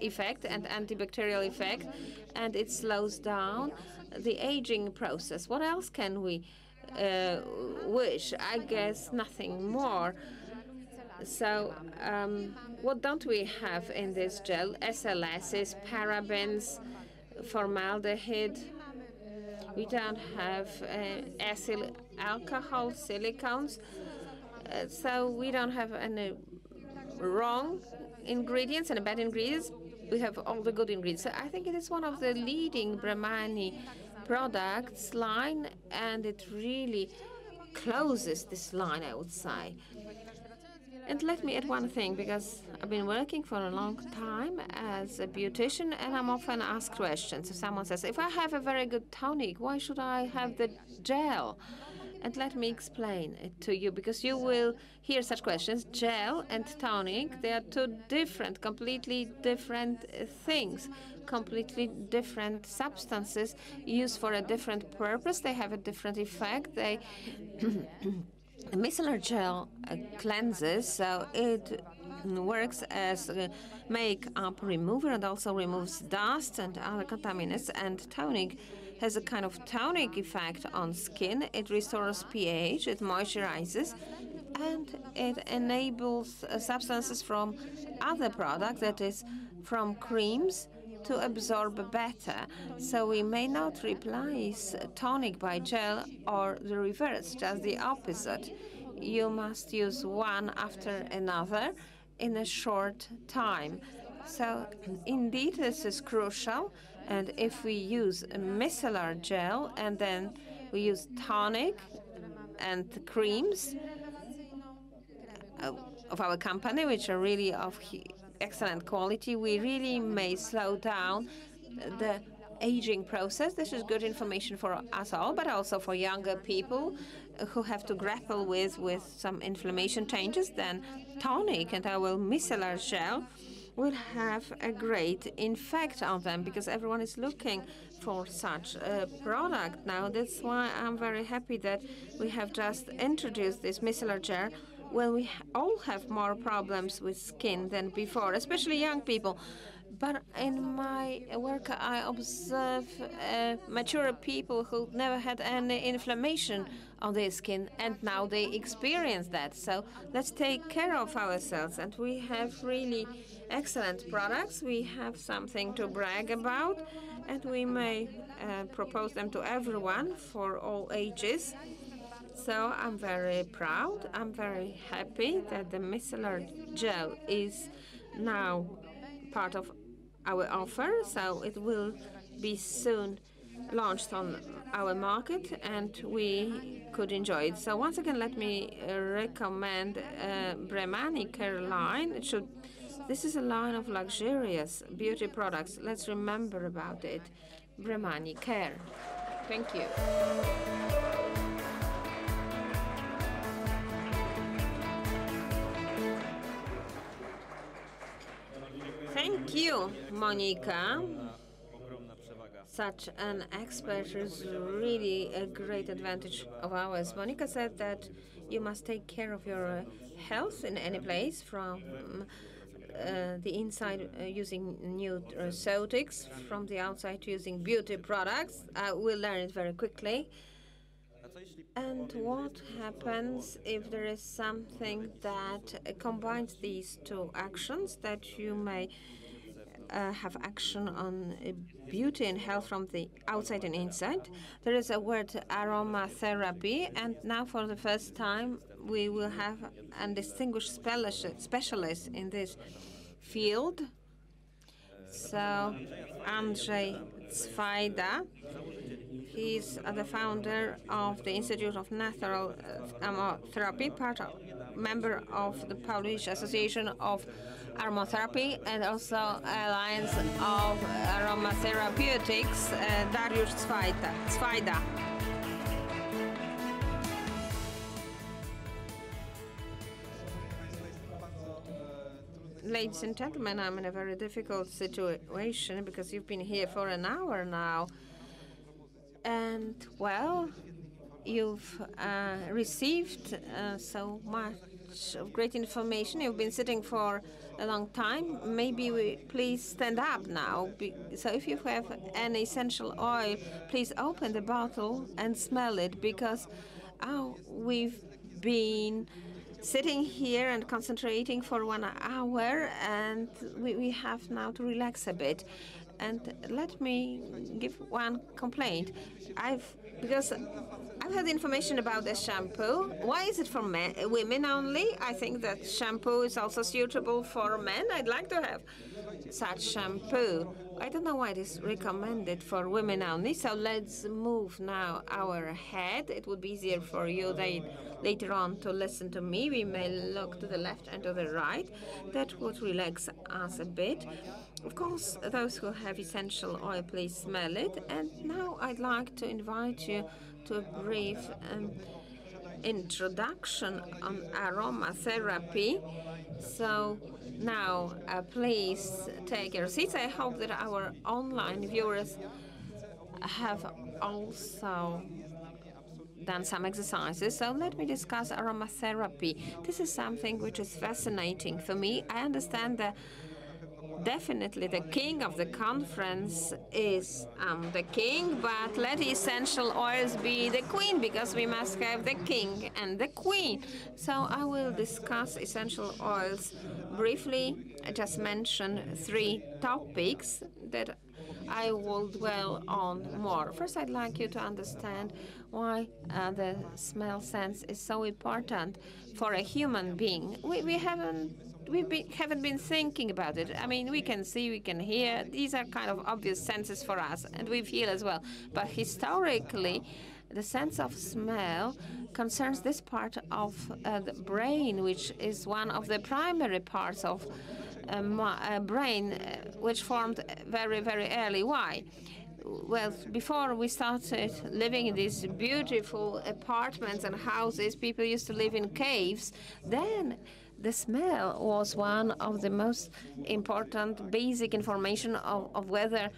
effect and antibacterial effect, and it slows down the aging process. What else can we wish? I guess nothing more. So what don't we have in this gel? SLSs, parabens, formaldehyde, We don't have ethyl alcohol, silicones. So we don't have any wrong ingredients and bad ingredients. We have all the good ingredients. So I think it is one of the leading Brahmani products line, and it really closes this line, I would say. And let me add one thing, because I've been working for a long time as a beautician, and I'm often asked questions. If someone says, if I have a very good tonic, why should I have the gel? And let me explain it to you, because you will hear such questions. Gel and tonic, they are two different, completely different things, completely different substances used for a different purpose. They have a different effect. They micellar gel cleanses, so it works as a makeup remover and also removes dust and other contaminants. And tonic has a kind of tonic effect on skin. It restores pH, it moisturizes, and it enables substances from other products, that is, from creams, to absorb better. So we may not replace tonic by gel or the reverse, just the opposite. You must use one after another in a short time. So indeed, this is crucial. And if we use a micellar gel and then we use tonic and creams of our company, which are really of excellent quality, we really may slow down the aging process. This is good information for us all, but also for younger people who have to grapple with some inflammation changes. Then tonic and our micellar gel will have a great effect on them, because everyone is looking for such a product now. That's why I'm very happy that we have just introduced this micellar gel, when we all have more problems with skin than before, especially young people. But in my work, I observe mature people who never had any inflammation on their skin, and now they experience that. So let's take care of ourselves. And we have really excellent products. We have something to brag about, and we may propose them to everyone for all ages. So I'm very proud, I'm very happy that the micellar gel is now part of our offer. So it will be soon launched on our market, and we could enjoy it. So once again, let me recommend Brahmani Care line. This is a line of luxurious beauty products. Let's remember about it. Brahmani Care. Thank you. Thank you, Monika. Such an expert is really a great advantage of ours. Monika said that you must take care of your health in any place, from the inside using nutraceutics, from the outside using beauty products. We'll learn it very quickly. And what happens if there is something that combines these two actions, that you may have action on beauty and health from the outside and inside? There is a word, aromatherapy, and now for the first time we will have a distinguished specialist in this field. So Andrzej Cwajda, he's the founder of the Institute of Natural Aromatherapy, member of the Polish Association of Aromatherapy, and also Alliance of Aromatherapeutics, Dariusz Cwajda. Ladies and gentlemen, I'm in a very difficult situation, because you've been here for an hour now. And, well, you've received so much of great information. You've been sitting for a long time. Maybe please stand up now. So if you have an essential oil, please open the bottle and smell it, because we've been sitting here and concentrating for 1 hour, and we have now to relax a bit. And let me give one complaint. Because I've had information about the shampoo. Why is it for women only? I think that shampoo is also suitable for men. I'd like to have such shampoo. I don't know why it is recommended for women only. So let's move now our head. It would be easier for you later on to listen to me. We may look to the left and to the right. That would relax us a bit. Of course, those who have essential oil, please smell it. And now I'd like to invite you to a brief introduction on aromatherapy. So now, please take your seats. I hope that our online viewers have also done some exercises. So let me discuss aromatherapy. This is something which is fascinating for me. I understand that definitely the king of the conference is the king, but let essential oils be the queen, because we must have the king and the queen. So I will discuss essential oils briefly. I just mention 3 topics that I will dwell on more. First, I'd like you to understand why the smell sense is so important for a human being. We haven't been thinking about it. I mean, we can see, we can hear. These are kind of obvious senses for us, and we feel as well. But historically, the sense of smell concerns this part of the brain, which is one of the primary parts of brain, which formed very, very early. Why? Well, before we started living in these beautiful apartments and houses, people used to live in caves. Then the smell was one of the most important basic information of whether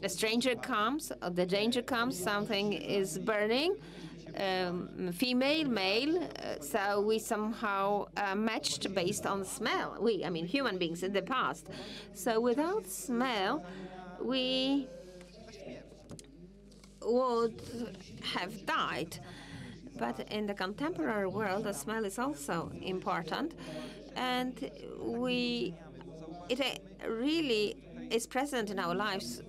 a stranger comes, or the danger comes, something is burning, female, male. So we somehow matched based on smell. I mean, human beings in the past. So without smell, we would have died. But in the contemporary world, the smell is also important, and it really is present in our lives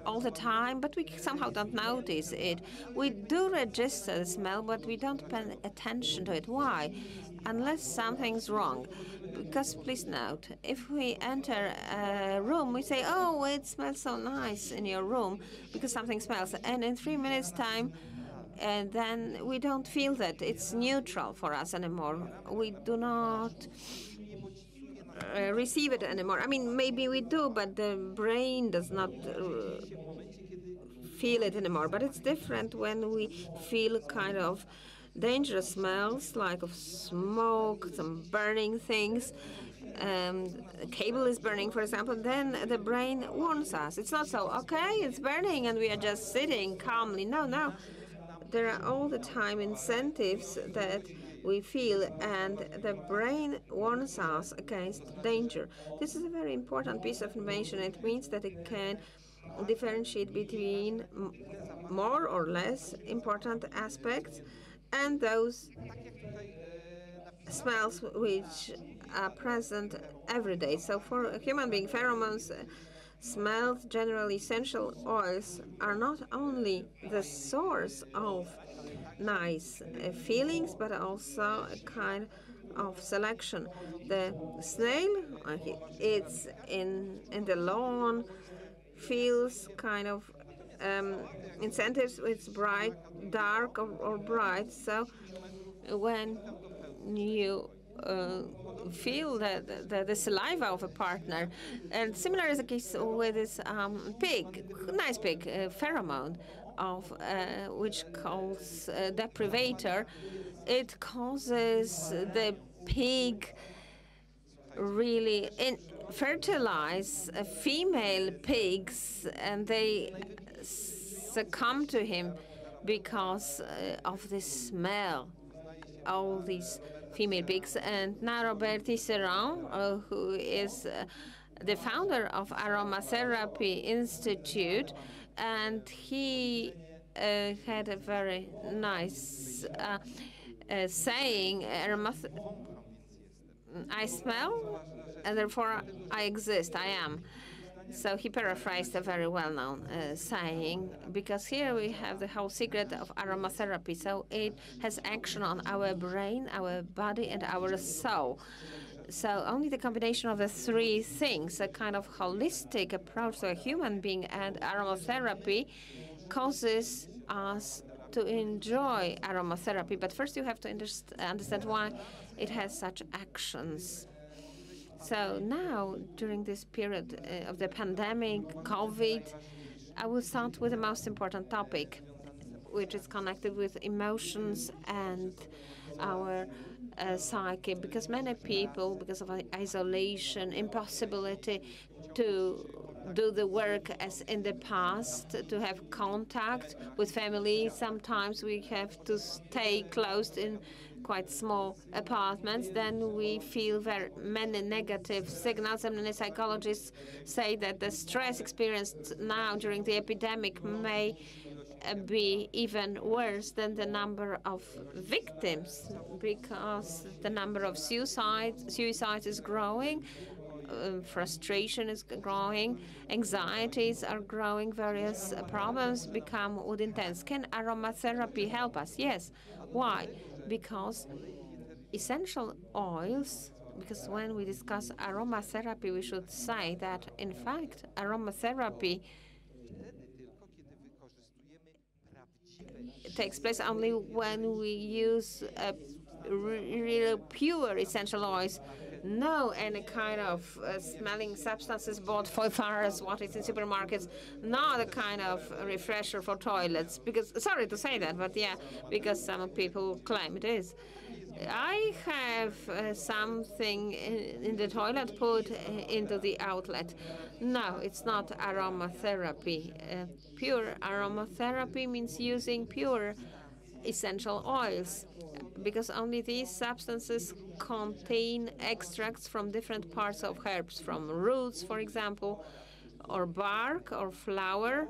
all the time, but we somehow don't notice it. We do register the smell, but we don't pay attention to it. Why? Unless something's wrong. Because please note, if we enter a room, we say, "Oh, it smells so nice in your room," because something smells, and in 3 minutes' time, and then we don't feel that it's neutral for us anymore. We do not receive it anymore. I mean, maybe we do, but the brain does not feel it anymore. But it's different when we feel kind of dangerous smells, like of smoke, some burning things. A cable is burning, for example. Then the brain warns us. It's not so, okay, it's burning, and we are just sitting calmly. No. There are all the time incentives that we feel, and the brain warns us against danger. This is a very important piece of information. It means that it can differentiate between more or less important aspects and those smells which are present every day. So for a human being, pheromones, smells, generally essential oils, are not only the source of nice feelings, but also a kind of selection. The snail, it's in the lawn, feels kind of incentives. It's bright, dark, or bright. So when you feel the saliva of a partner. And similar is the case with this pig, nice pig, pheromone, of which calls deprivator. It causes the pig really fertilize female pigs, and they succumb to him because of the smell. All these female pigs. And now Robert Tisserand, who is the founder of Aromatherapy Institute, and he had a very nice saying, I smell, and therefore I exist, I am. So he paraphrased a very well-known saying, because here we have the whole secret of aromatherapy. So it has action on our brain, our body, and our soul. So only the combination of the three things, a kind of holistic approach to a human being and aromatherapy, causes us to enjoy aromatherapy. But first you have to understand why it has such actions. So now, during this period of the pandemic, COVID, I will start with the most important topic, which is connected with emotions and our psyche, because many people, because of isolation, impossibility to do the work as in the past, to have contact with family. Sometimes we have to stay closed in quite small apartments. Then we feel very many negative signals, and many psychologists say that the stress experienced now during the epidemic may be even worse than the number of victims, because the number of suicides is growing, frustration is growing, anxieties are growing, various problems become more intense. Can aromatherapy help us? Yes. Why? Because essential oils, because when we discuss aromatherapy, we should say that, in fact, aromatherapy takes place only when we use really pure essential oils. No any kind of smelling substances bought for far as what is in supermarkets. Not a kind of refresher for toilets. Because, sorry to say that, but yeah, because some people claim it is. I have something in the toilet put into the outlet. No, it's not aromatherapy. Pure aromatherapy means using pure essential oils, because only these substances contain extracts from different parts of herbs, from roots, for example, or bark or flower.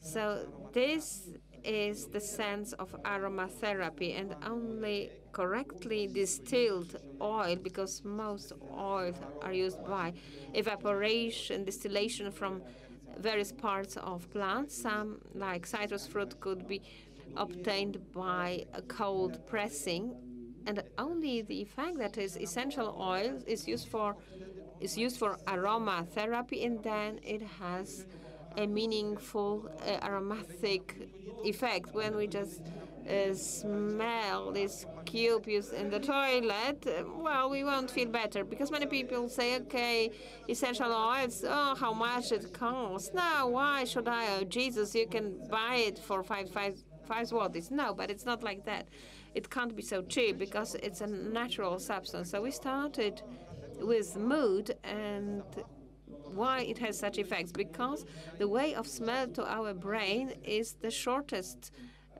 So this is the sense of aromatherapy, and only correctly distilled oil, because most oils are used by evaporation, distillation from various parts of plants. Some, like citrus fruit, could be obtained by a cold pressing, and only the fact that is essential oil is used for aromatherapy, and then it has a meaningful aromatic effect. When we just smell this cube used in the toilet, well, we won't feel better, because many people say, okay, essential oils, oh, how much it costs. No, why should I? Oh, Jesus, you can buy it for five zlotys. No, but it's not like that. It can't be so cheap, because it's a natural substance. So we started with mood, and why it has such effects, because the way of smell to our brain is the shortest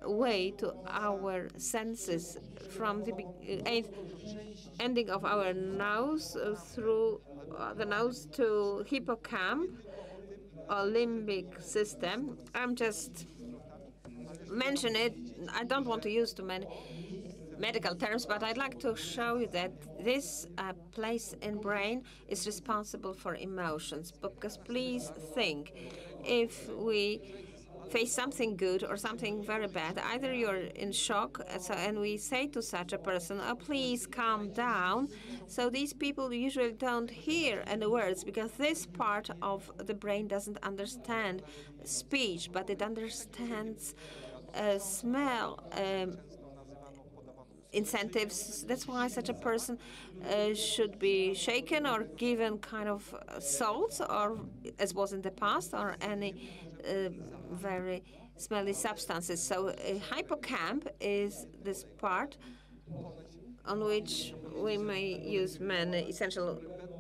way to our senses, from the ending of our nose through the nose to hippocamp or limbic system. I'm just mention it. I don't want to use too many medical terms, but I'd like to show you that this place in brain is responsible for emotions. Because please think, if we face something good or something very bad, either you're in shock, and we say to such a person, oh, please calm down. So these people usually don't hear any words, because this part of the brain doesn't understand speech, but it understands smell, incentives. That's why such a person should be shaken or given kind of salts, or as was in the past, or any very smelly substances. So hippocamp is this part on which we may use many essential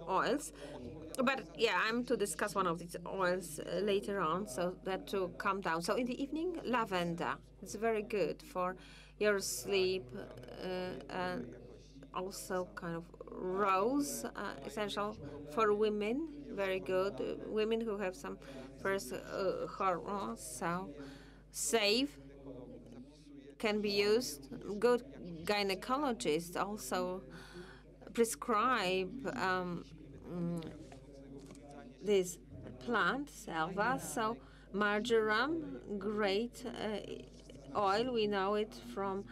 oils. But yeah, I'm to discuss one of these oils later on, so that to calm down. So in the evening, lavender. It's very good for your sleep, and also kind of rose, essential for women, very good. Women who have some first hormones, so save can be used. Good gynecologists also prescribe this plant, selva. So marjoram, great oil. We know it from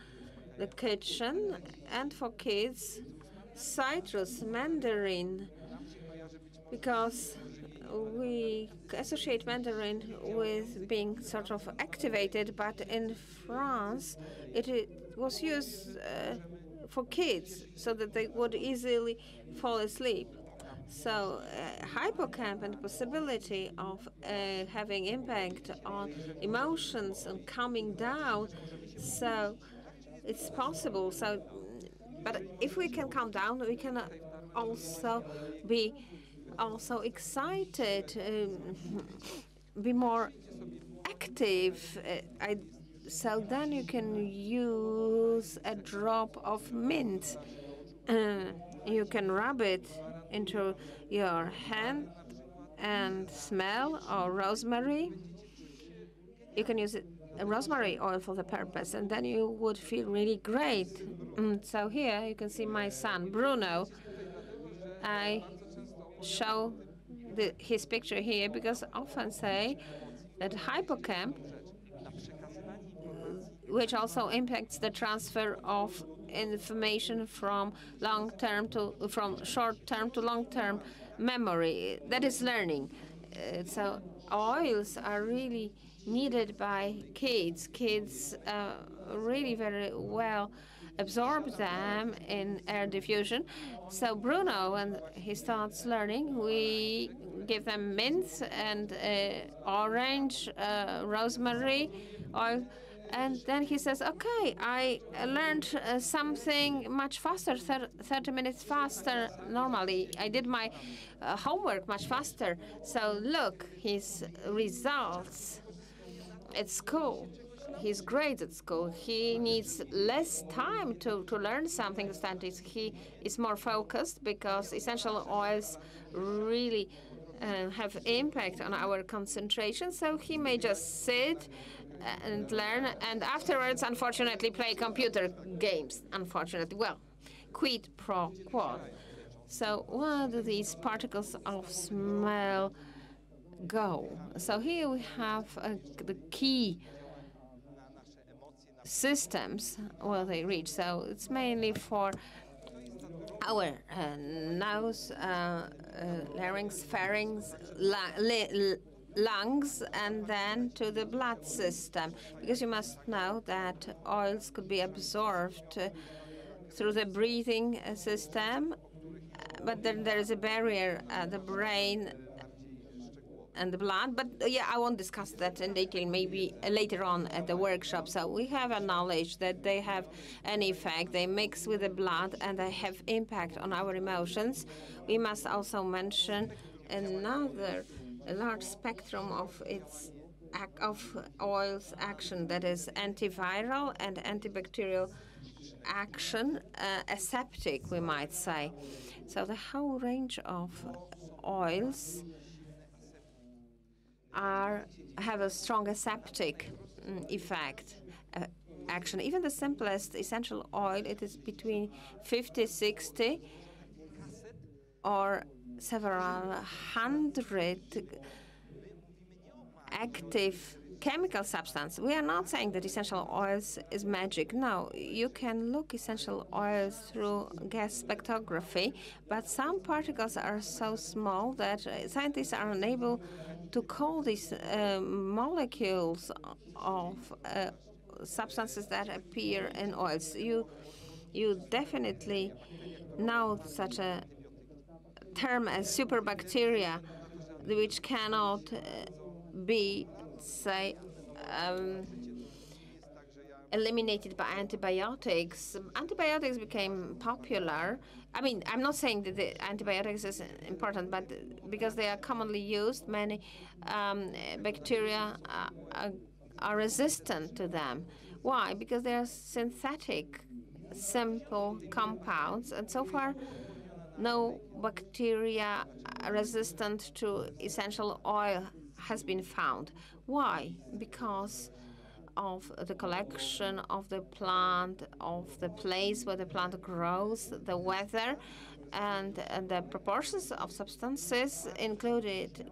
the kitchen. And for kids, citrus, mandarin, because we associate mandarin with being sort of activated, but in France it was used for kids so that they would easily fall asleep. So hippocamp and the possibility of having impact on emotions and calming down, so it's possible. So, but if we can calm down, we can also be excited, be more active. So then you can use a drop of mint. You can rub it into your hand and smell, or rosemary. You can use rosemary oil for the purpose, and then you would feel really great. So here you can see my son, Bruno. I show his picture here because I often say that hippocamp, which also impacts the transfer of information from short-term to long-term memory, that is learning. So oils are really needed by kids. Kids really very well absorb them in air diffusion. So Bruno, when he starts learning, we give them mint and orange, rosemary oil. And then he says, okay, I learned something much faster, 30 minutes faster normally. I did my homework much faster. So look, his results at school. He's great at school. He needs less time to learn something. He is more focused because essential oils really have impact on our concentration. So he may just sit and learn, and afterwards, unfortunately, play computer games. Unfortunately, well, quid pro quo. So where do these particles of smell go? So here we have the key systems where they reach. So it's mainly for our nose, larynx, pharynx, lungs, and then to the blood system. Because you must know that oils could be absorbed through the breathing system, but then there is a barrier, the brain and the blood. But yeah, I won't discuss that in detail, maybe later on at the workshop. So we have a knowledge that they have an effect. They mix with the blood and they have impact on our emotions. We must also mention another large spectrum of oil's action, that is antiviral and antibacterial action, aseptic, we might say. So the whole range of oils have a strong aseptic effect, action. Even the simplest essential oil, it is between 50, 60, or several hundred active chemical substance. We are not saying that essential oils is magic. No, you can look essential oils through gas spectrography, but some particles are so small that scientists are unable to call these molecules of substances that appear in oils. You definitely know such a term as superbacteria, which cannot be, say, eliminated by antibiotics. Antibiotics became popular. I mean, I'm not saying that the antibiotics is important, but because they are commonly used, many bacteria are resistant to them. Why? Because they are synthetic, simple compounds, and so far no bacteria resistant to essential oil has been found. Why? Because of the collection of the plant, of the place where the plant grows, the weather, and the proportions of substances included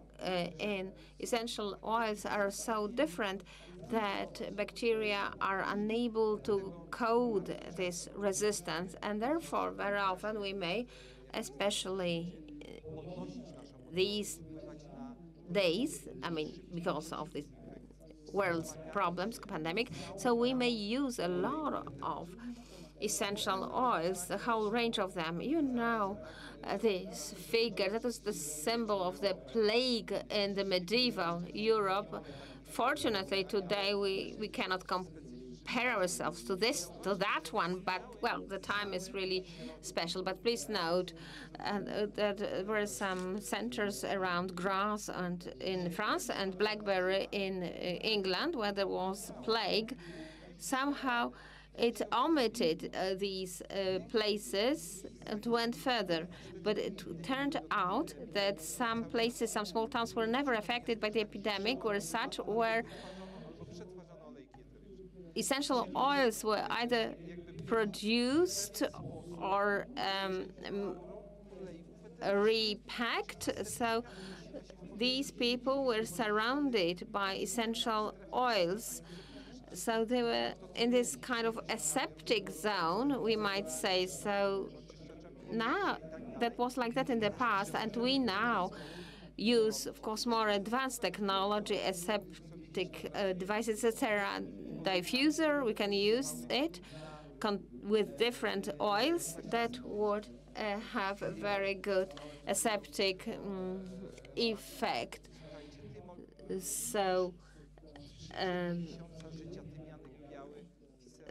in essential oils are so different that bacteria are unable to code this resistance, and therefore very often we may, especially these days, I mean, because of this world's problems, pandemic, so we may use a lot of essential oils, the whole range of them. You know, this figure, that was the symbol of the plague in the medieval Europe. Fortunately, today we cannot compare ourselves to that one, but well, the time is really special. But please note that there were some centers around Grasse and in France and Blackberry in England where there was plague. Somehow it omitted these places and went further. But it turned out that some places, some small towns were never affected by the epidemic, where essential oils were either produced or repacked. So these people were surrounded by essential oils. So they were in this kind of aseptic zone, we might say. So now that was like that in the past, and we now use, of course, more advanced technology, aseptic devices, etc. Diffuser, we can use it with different oils that would have a very good aseptic effect. So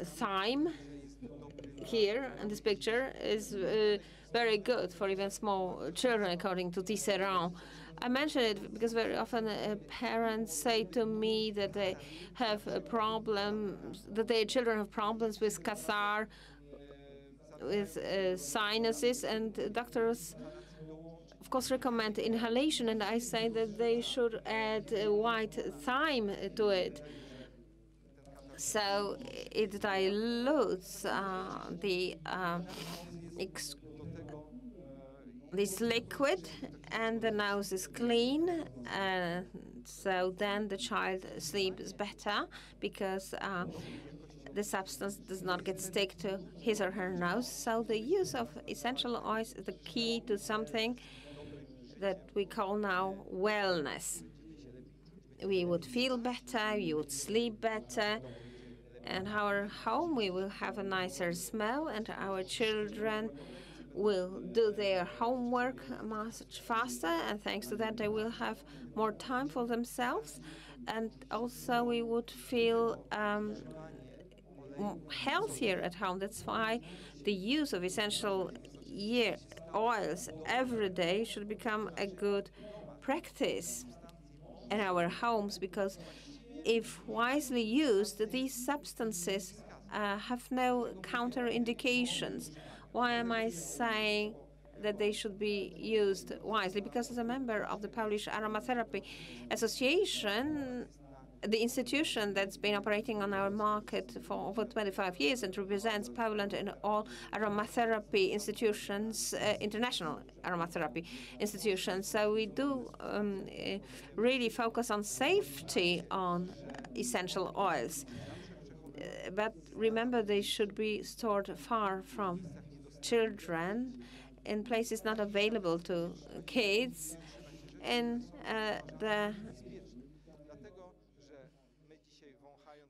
thyme here in this picture is very good for even small children, according to Tisserand. I mention it because very often parents say to me that they have a problem, that their children have problems with cathar, with sinuses, and doctors, of course, recommend inhalation, and I say that they should add white thyme to it. So it dilutes this liquid, and the nose is clean. So then the child sleeps better because the substance does not get stick to his or her nose. So the use of essential oils is the key to something that we call now wellness. We would feel better, we would sleep better, and our home, we will have a nicer smell, and our children will do their homework much faster, and thanks to that they will have more time for themselves, and also we would feel healthier at home. That's why the use of essential oils every day should become a good practice in our homes, because if wisely used, these substances have no counterindications. Why am I saying that they should be used wisely? Because as a member of the Polish Aromatherapy Association, the institution that's been operating on our market for over 25 years and represents Poland in all aromatherapy institutions, international aromatherapy institutions. So we do really focus on safety on essential oils. But remember, they should be stored far from children, in places not available to kids, in the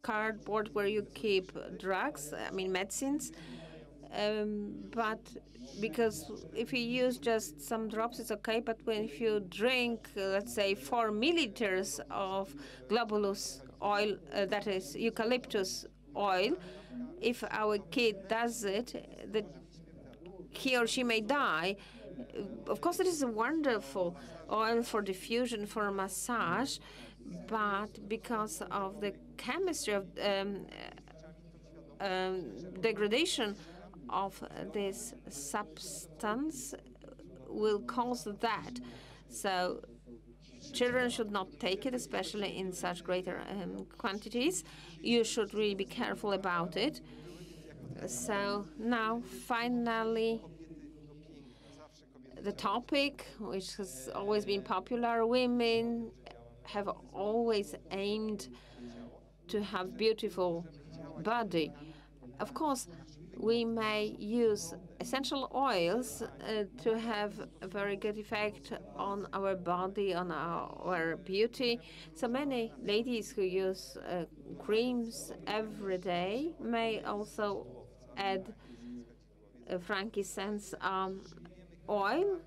cardboard where you keep drugs, I mean medicines. But because if you use just some drops, it's okay. But if you drink, let's say, 4 milliliters of globulus oil, that is eucalyptus oil, if our kid does it, he or she may die. Of course, it is a wonderful oil for diffusion, for massage, but because of the chemistry of degradation of this substance will cause that. So children should not take it, especially in such greater quantities. You should really be careful about it. So now, finally, the topic, which has always been popular. Women have always aimed to have beautiful body. Of course, we may use essential oils to have a very good effect on our body, on our beauty. So many ladies who use creams every day may also add frankincense oil.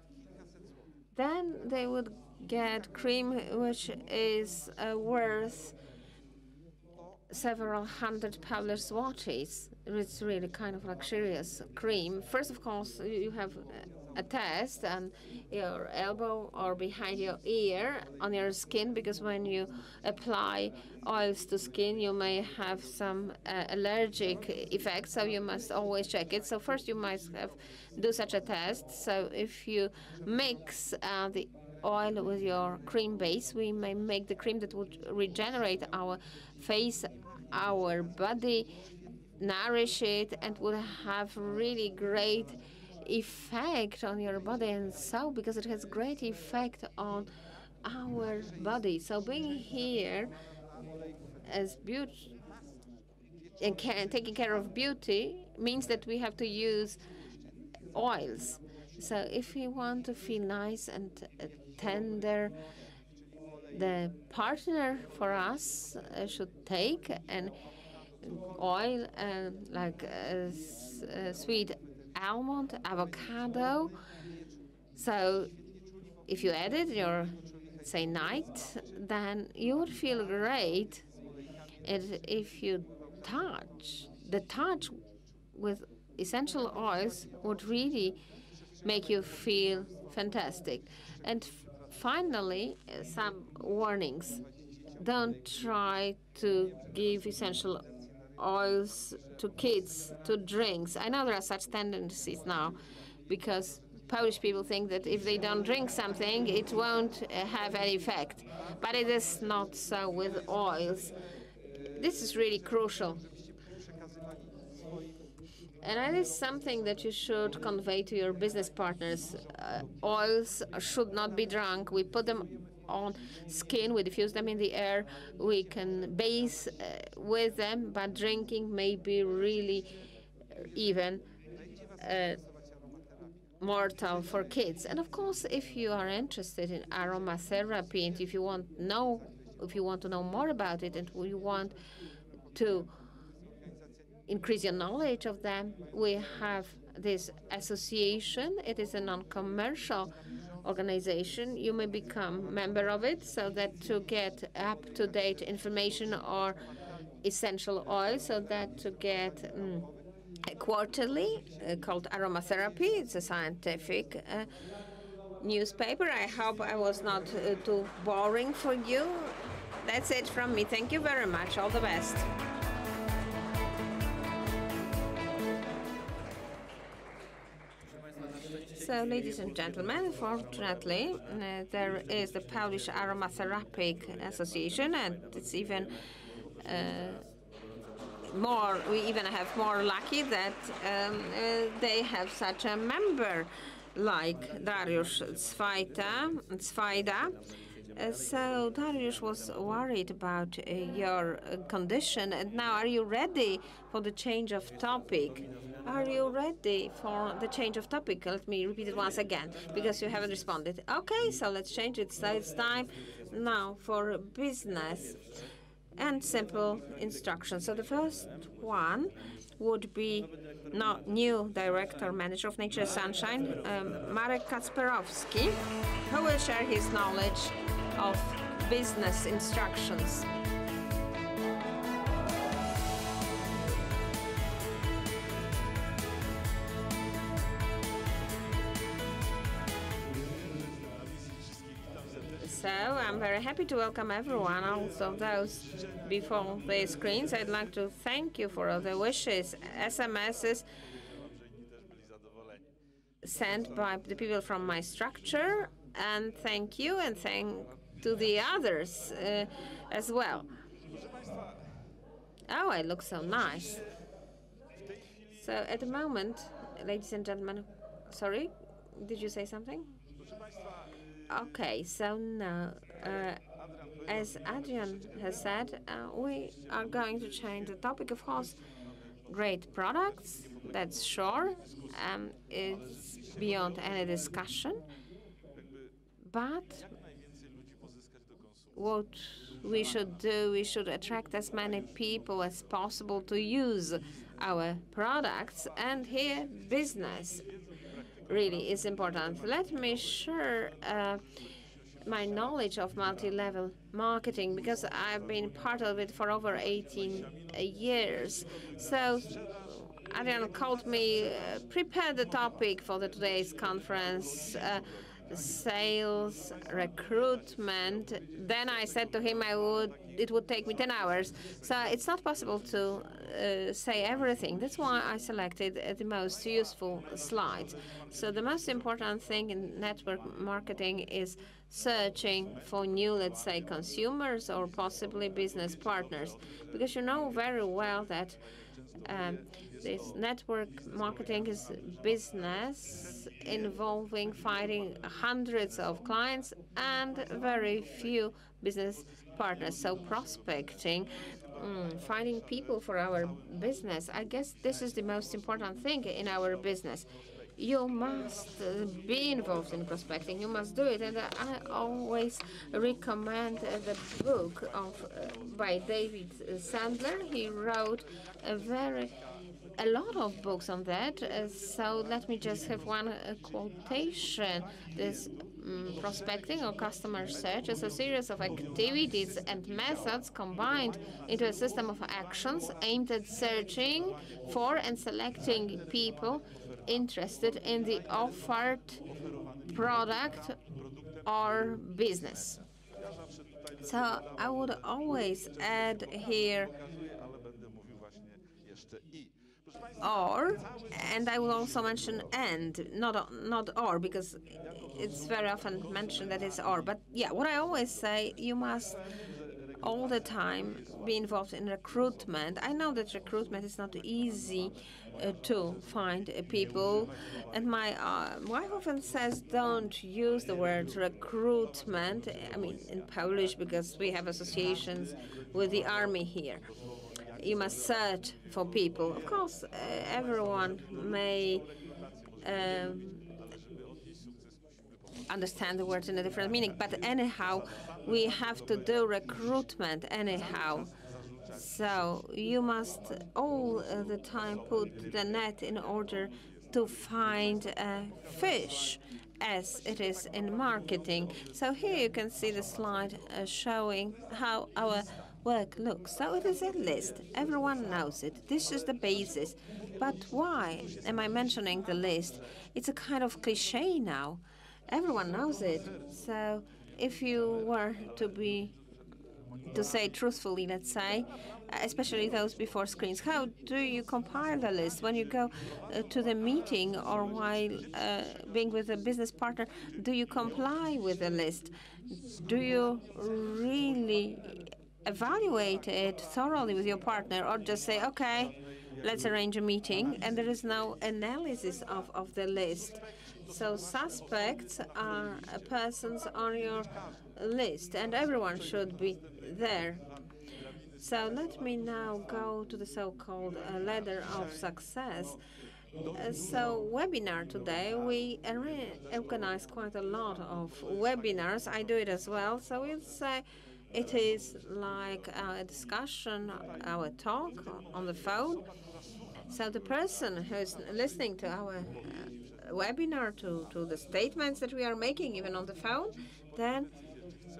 Then they would get cream which is worth several hundred Polish zlotys. It's really kind of luxurious cream. First, of course, you have a test on your elbow or behind your ear on your skin, because when you apply oils to skin, you may have some allergic effects, so you must always check it. So first you must do such a test. So if you mix the oil with your cream base, we may make the cream that would regenerate our face, our body, nourish it, and would have really great effect on your body. And so because it has great effect on our body, so being here as beauty and taking care of beauty means that we have to use oils. So if we want to feel nice and tender, the partner for us should take an oil like sweet almond, avocado. So if you add it your, say, night, then you would feel great. And if you the touch with essential oils would really make you feel fantastic. And finally, some warnings. Don't try to give essential oils to kids, to drinks. I know there are such tendencies now, because Polish people think that if they don't drink something, it won't have any effect. But it is not so with oils. This is really crucial. And that is something that you should convey to your business partners. Oils should not be drunk. We put them on skin, we diffuse them in the air, we can bathe with them, but drinking may be really even mortal for kids. And of course, if you are interested in aromatherapy, and if you want to know more about it, and you want to increase your knowledge of them, we have this association. It is a non-commercial organization. You may become member of it, so that to get up-to-date information or essential oil, so that to get a quarterly called Aromatherapy. It's a scientific newspaper. I hope I was not too boring for you. That's it from me. Thank you very much. All the best. So, ladies and gentlemen, fortunately, there is the Polish Aromatherapy Association, and it's even more. We even have more lucky that they have such a member like Dariusz Swajda. So Dariusz was worried about your condition, and now are you ready for the change of topic? Are you ready for the change of topic? Let me repeat it once again, because you haven't responded. Okay, so let's change it. So it's time now for business and simple instructions. So the first one would be new director manager of Nature Sunshine, Marek Kacperowski, who will share his knowledge of business instructions. So I'm very happy to welcome everyone, also those before the screens. I'd like to thank you for all the wishes, SMSs sent by the people from my structure, and thank you, and thank to the others as well. Oh, I look so nice. So at the moment, ladies and gentlemen, sorry, Did you say something? Okay, so now, as Adrian has said, we are going to change the topic. Of course, great products, that's sure. It's beyond any discussion. But what we should do, we should attract as many people as possible to use our products. And here, business really is important. Let me share my knowledge of multi-level marketing, because I've been part of it for over 18 years. So Adrian called me, prepare the topic for today's conference, sales, recruitment. Then I said to him it would take me 10 hours. So it's not possible to say everything. That's why I selected the most useful slides. So the most important thing in network marketing is searching for new, let's say, consumers or possibly business partners. Because you know very well that this network marketing is business involving finding hundreds of clients and very few business partners. So prospecting, finding people for our business, I guess this is the most important thing in our business. You must be involved in prospecting. You must do it. And I always recommend the book by David Sandler. He wrote a lot of books on that. So let me just have one quotation. This prospecting or customer search is a series of activities and methods combined into a system of actions aimed at searching for and selecting people interested in the offered product or business. So I would always add here or, and I will also mention and, not or, because it's very often mentioned that it's or. But yeah, what I always say, you must all the time be involved in recruitment. I know that recruitment is not easy to find people, and my wife often says don't use the word recruitment, I mean in Polish, because we have associations with the army here. You must search for people. Of course, everyone may understand the word in a different meaning, but anyhow, we have to do recruitment anyhow. So you must all the time put the net in order to find fish, as it is in marketing. So here you can see the slide showing how our work looks. So it is a list. Everyone knows it. This is the basis. But why am I mentioning the list? It's a kind of cliche now. Everyone knows it. So if you were to say truthfully, let's say, especially those before screens, how do you compile the list? When you go to the meeting or while being with a business partner, do you comply with the list? Do you really evaluate it thoroughly with your partner, or just say, okay, let's arrange a meeting, and there is no analysis of the list? So suspects are persons on your list, and everyone should be there. So let me now go to the so-called ladder of success. So webinar today, we organize quite a lot of webinars. I do it as well. So it is like a discussion, our talk on the phone. So the person who's listening to our webinar, to the statements that we are making, even on the phone, then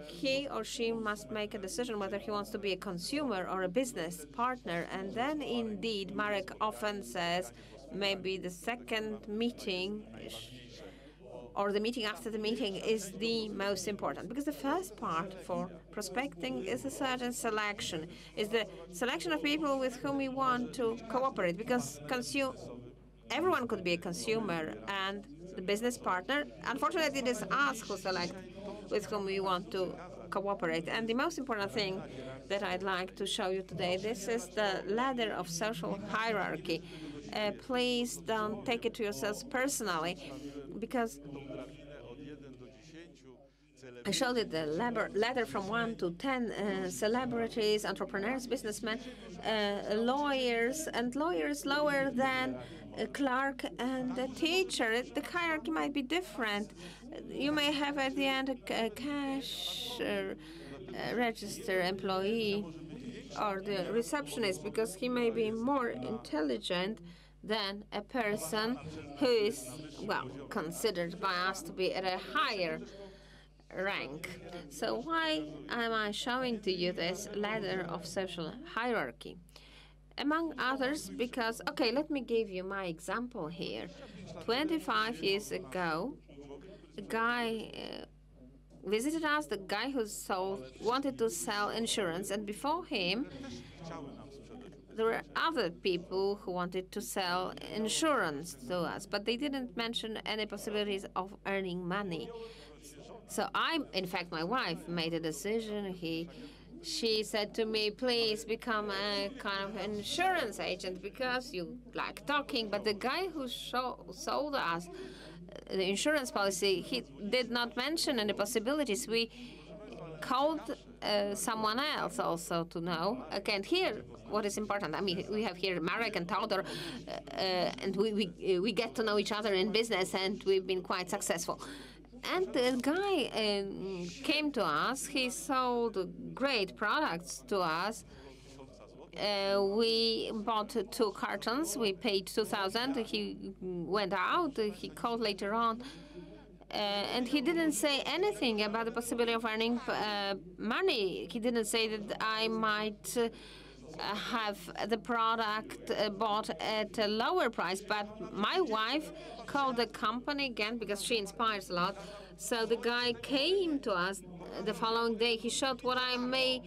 he or she must make a decision whether he wants to be a consumer or a business partner. And then, indeed, Marek often says maybe the second meeting or the meeting after the meeting is the most important, because the first part for prospecting is a certain selection, is the selection of people with whom we want to cooperate, because everyone could be a consumer and the business partner. Unfortunately, it is us who select with whom we want to cooperate. And the most important thing that I'd like to show you today, this is the ladder of social hierarchy. Please don't take it to yourselves personally. because I showed it the ladder from 1 to 10 celebrities, entrepreneurs, businessmen, lawyers, and lawyers lower than a clerk and a teacher. The hierarchy might be different. You may have at the end a cash register employee or the receptionist, because he may be more intelligent than a person who is, well, considered by us to be at a higher rank. So why am I showing to you this ladder of social hierarchy? Among others, because, okay, let me give you my example here. 25 years ago, a guy visited us, the guy who wanted to sell insurance, and before him, there were other people who wanted to sell insurance to us, but they didn't mention any possibilities of earning money. So in fact, my wife made a decision. She said to me, please become a kind of insurance agent because you like talking. But the guy who sold us the insurance policy, he did not mention any possibilities. We called someone else also to know. Again, here, what is important, I mean, we have here Marek and Todor, and we get to know each other in business, and we've been quite successful. And the guy came to us. He sold great products to us. We bought 2 cartons. We paid 2,000. He went out. He called later on. And he didn't say anything about the possibility of earning money. He didn't say that I might have the product bought at a lower price. But my wife called the company again because she inspires a lot. So the guy came to us the following day. He showed what I may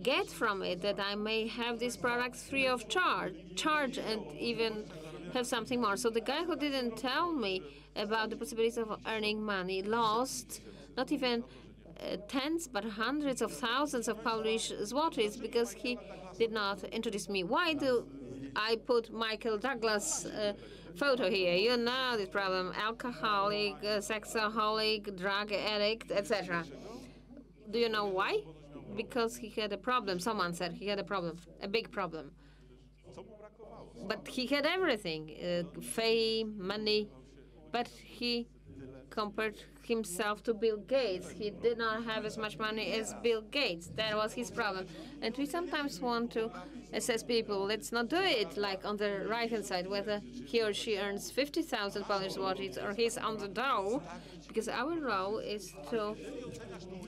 get from it, that I may have these products free of charge and even have something more. So the guy who didn't tell me about the possibilities of earning money lost not even tens but hundreds of thousands of Polish zlotys because he did not introduce me. Why do I put Michael Douglas photo here? You know this problem: alcoholic, sexaholic, drug addict, etc. Do you know why? Because he had a problem. Someone said he had a problem, a big problem. But he had everything, fame, money, but he compared himself to Bill Gates. He did not have as much money as Bill Gates. That was his problem. And we sometimes want to assess people. Let's not do it like on the right-hand side, whether he or she earns 50,000 Polish zlotys or he's on the dole, because our role is to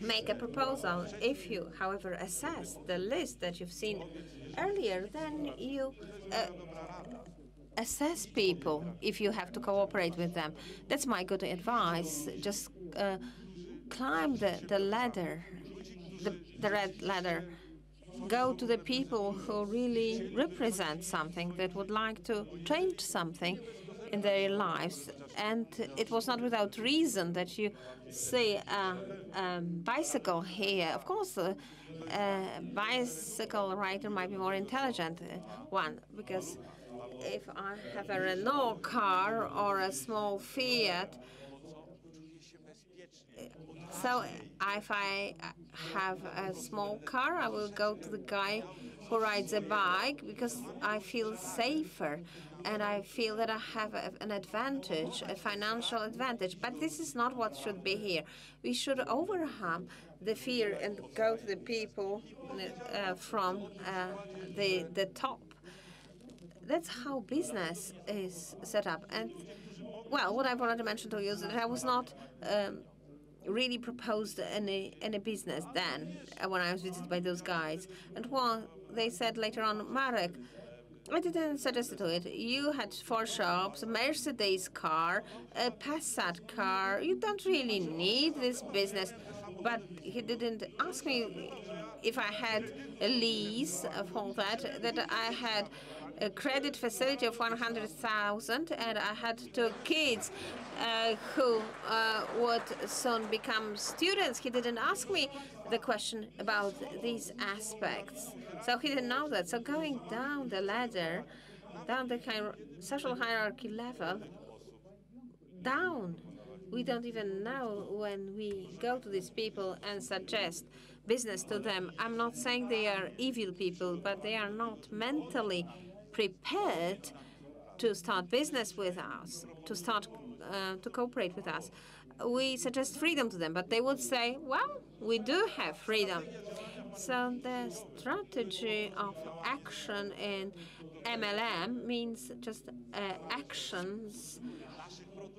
make a proposal. If you, however, assess the list that you've seen earlier, then you assess people if you have to cooperate with them. That's my good advice. Just climb the ladder, the red ladder. Go to the people who really represent something, that would like to change something in their lives. And it was not without reason that you see a bicycle here. Of course, a bicycle rider might be more intelligent one, because if I have a Renault car or a small Fiat, so if I have a small car, I will go to the guy who rides a bike because I feel safer and I feel that I have an advantage, a financial advantage. But this is not what should be here. We should overcome the fear and go to the people from the top. That's how business is set up. And, well, what I've already mentioned to you is that I was not really proposed any business then when I was visited by those guys. And they said later on, Marek, I didn't suggest to it. You had 4 shops, a Mercedes car, a Passat car. You don't really need this business. But he didn't ask me if I had a lease for that I had a credit facility of 100,000, and I had 2 kids who would soon become students. He didn't ask me the question about these aspects. So he didn't know that. So going down the ladder, down the social hierarchy level, down We don't even know when we go to these people and suggest business to them. I'm not saying they are evil people, but they are not mentally prepared to start business with us, to cooperate with us. We suggest freedom to them, but they would say, well, we do have freedom. So the strategy of action in MLM means just actions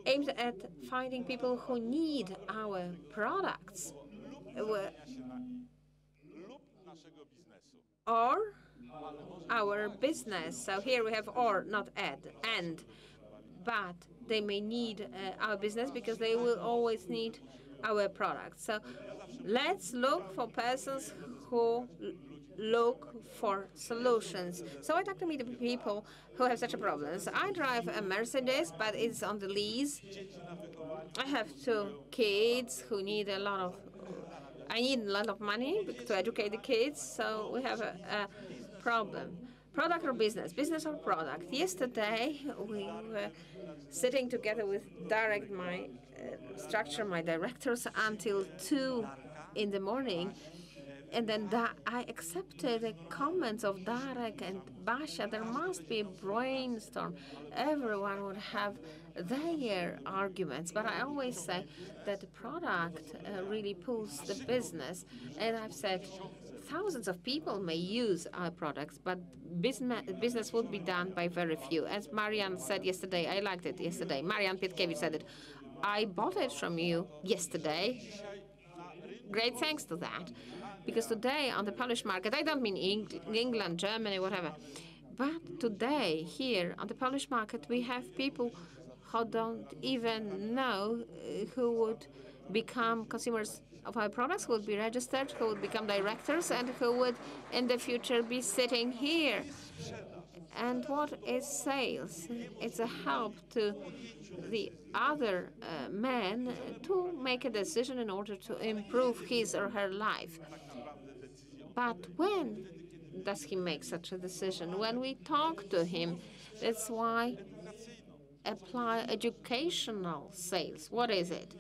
aimed at finding people who need our products or our business. So here we have or, not and. But they may need our business because they will always need our products. So let's look for persons who look for solutions. So I talk to meet the people who have such a problems. I drive a Mercedes, but it's on the lease. I have 2 kids who need a lot of. I need a lot of money to educate the kids, so we have a problem. Product or business? Business or product? Yesterday we were sitting together with my directors until 2 in the morning. And then I accepted the comments of Darek and Basha. There must be a brainstorm. Everyone would have their arguments. But I always say that the product really pulls the business. And I've said thousands of people may use our products, but business would be done by very few. As Marian said yesterday, I liked it yesterday. Marian Pietkiewicz said it. I bought it from you yesterday. Great thanks to that. Because today on the Polish market, I don't mean England, Germany, whatever, but today here on the Polish market, we have people who don't even know who would become consumers of our products, who would be registered, who would become directors, and who would in the future be sitting here. And what is sales? It's a help to the other man to make a decision in order to improve his or her life. But when does he make such a decision? When we talk to him. That's why apply educational sales. What is it?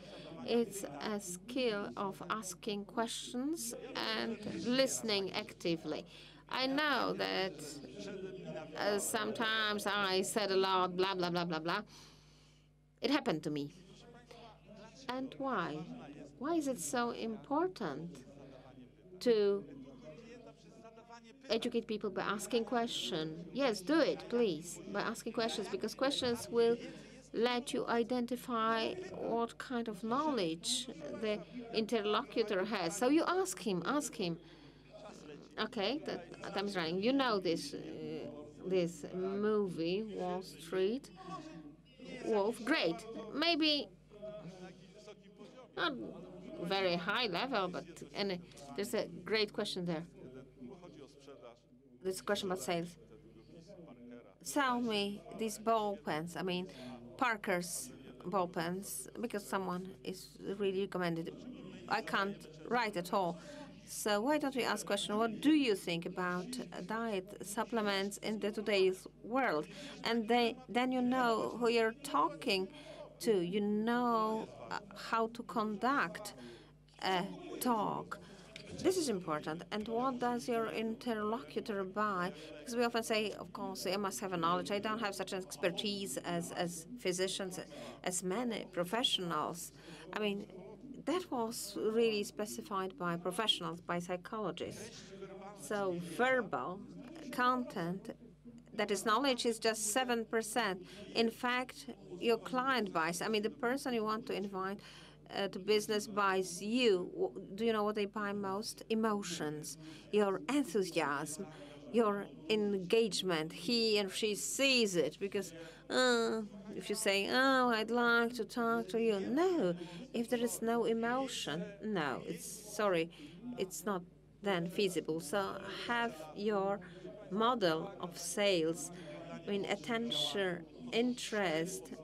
It's a skill of asking questions and listening actively. I know that sometimes I said a lot, blah, blah, blah, blah, blah. It happened to me. And why? Why is it so important to educate people by asking questions? Yes, do it, please, by asking questions, because questions will let you identify what kind of knowledge the interlocutor has. So you ask him. Okay, that time is running. You know this movie, Wall Street Wolf. Great. Maybe not very high level, but there's a great question there. This question about sales. Sell me these ball pens. I mean, Parker's ball pens, because someone is really recommended. I can't write at all. So why don't we ask a question? What do you think about diet supplements in today's world? And then you know who you're talking to. You know how to conduct a talk. This is important. And what does your interlocutor buy? Because we often say, of course, I must have a knowledge. I don't have such an expertise as physicians, as many professionals. I mean, that was really specified by professionals, by psychologists. So verbal content, that is knowledge, is just 7%. In fact, your client buys. I mean, the person you want to invite to business buys you. Do you know what they buy most? Emotions, your enthusiasm, your engagement. He and she sees it, because if you say, oh, I'd like to talk to you. No, if there is no emotion, no, it's not then feasible. So have your model of sales. I mean, attention, interest,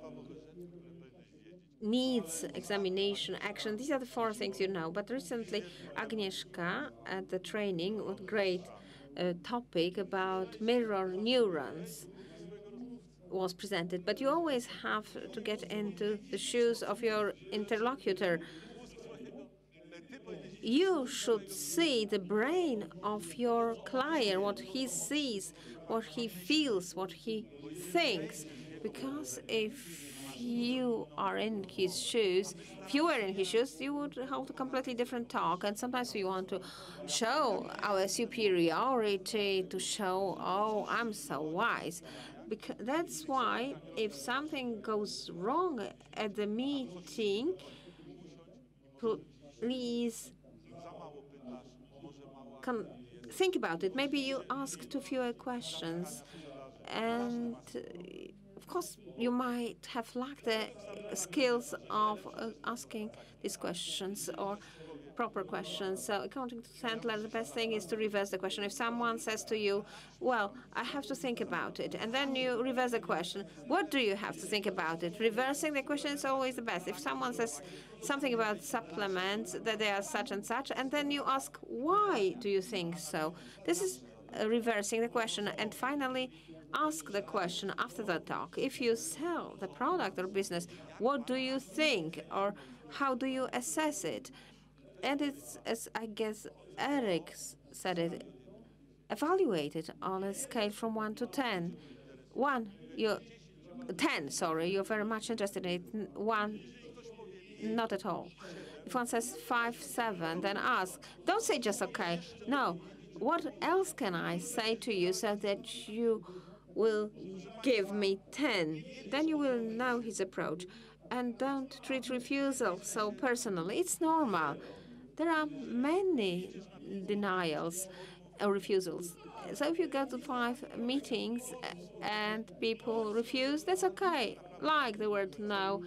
needs, examination, action. These are the 4 things you know. But recently, Agnieszka at the training, what great topic about mirror neurons. was presented, but you always have to get into the shoes of your interlocutor. You should see the brain of your client, what he sees, what he feels, what he thinks. Because if you are in his shoes, if you were in his shoes, you would hold a completely different talk. And sometimes we want to show our superiority, to show, oh, I'm so wise. Because that's why if something goes wrong at the meeting, please think about it. Maybe you ask too few questions, and of course you might have lacked the skills of asking these questions or proper questions. So according to Sandler, the best thing is to reverse the question. If someone says to you, well, I have to think about it, and then you reverse the question, what do you have to think about it? Reversing the question is always the best. If someone says something about supplements, that they are such and such, and then you ask, why do you think so? This is reversing the question. And finally, ask the question after the talk. If you sell the product or business, what do you think, or how do you assess it? And it's, as I guess Eric said it, evaluate it on a scale from 1 to 10. 1, you're 10, sorry, you're very much interested in it. 1, not at all. If one says 5, 7, then ask. Don't say just okay. No, what else can I say to you so that you will give me 10? Then you will know his approach. And don't treat refusal so personally. It's normal. There are many denials or refusals. So if you go to 5 meetings and people refuse, that's okay. Like the word no.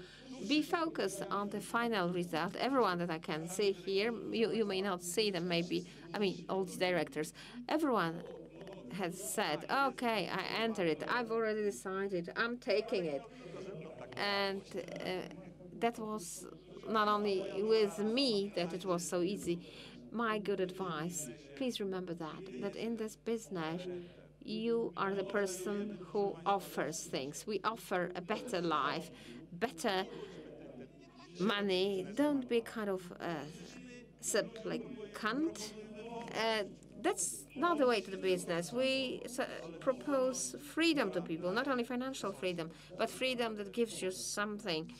Be focused on the final result. Everyone that I can see here, you may not see them, maybe, I mean, all these directors, everyone has said, okay, I enter it. I've already decided. I'm taking it. And that was not only with me that it was so easy. My good advice, please remember that in this business, you are the person who offers things. We offer a better life, better money. Don't be kind of supplicant. That's not the way to the business. We propose freedom to people, not only financial freedom, but freedom that gives you something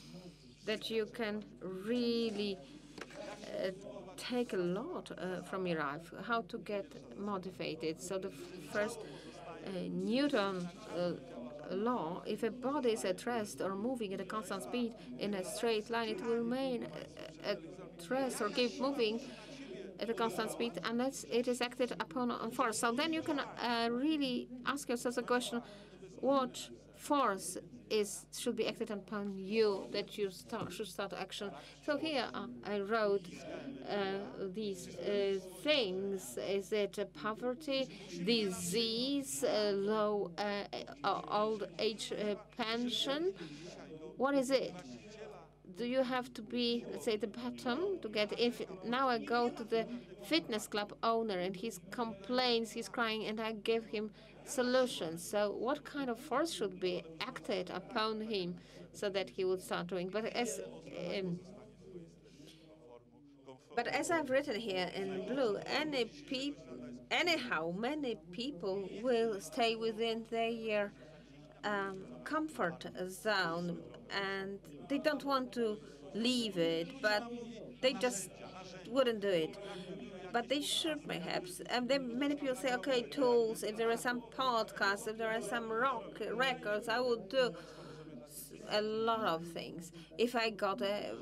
that you can really take a lot from your life, how to get motivated. So the first Newton law, if a body is at rest or moving at a constant speed in a straight line, it will remain at rest or keep moving at a constant speed unless it is acted upon on force. So then you can really ask yourself the question, what force should be acted upon you that you should start action. So here I wrote these things. Is it poverty, disease, low old age pension? What is it? Do you have to be, let's say, the bottom to get? If now I go to the fitness club owner and he complains, he's crying, and I give him solutions. So what kind of force should be acted upon him so that he would start doing? But as I've written here in blue, many people will stay within their comfort zone, and they don't want to leave it, but they just wouldn't do it. But they should, perhaps. And then many people say, okay, tools, if there are some podcasts, if there are some rock records, I would do a lot of things if I got a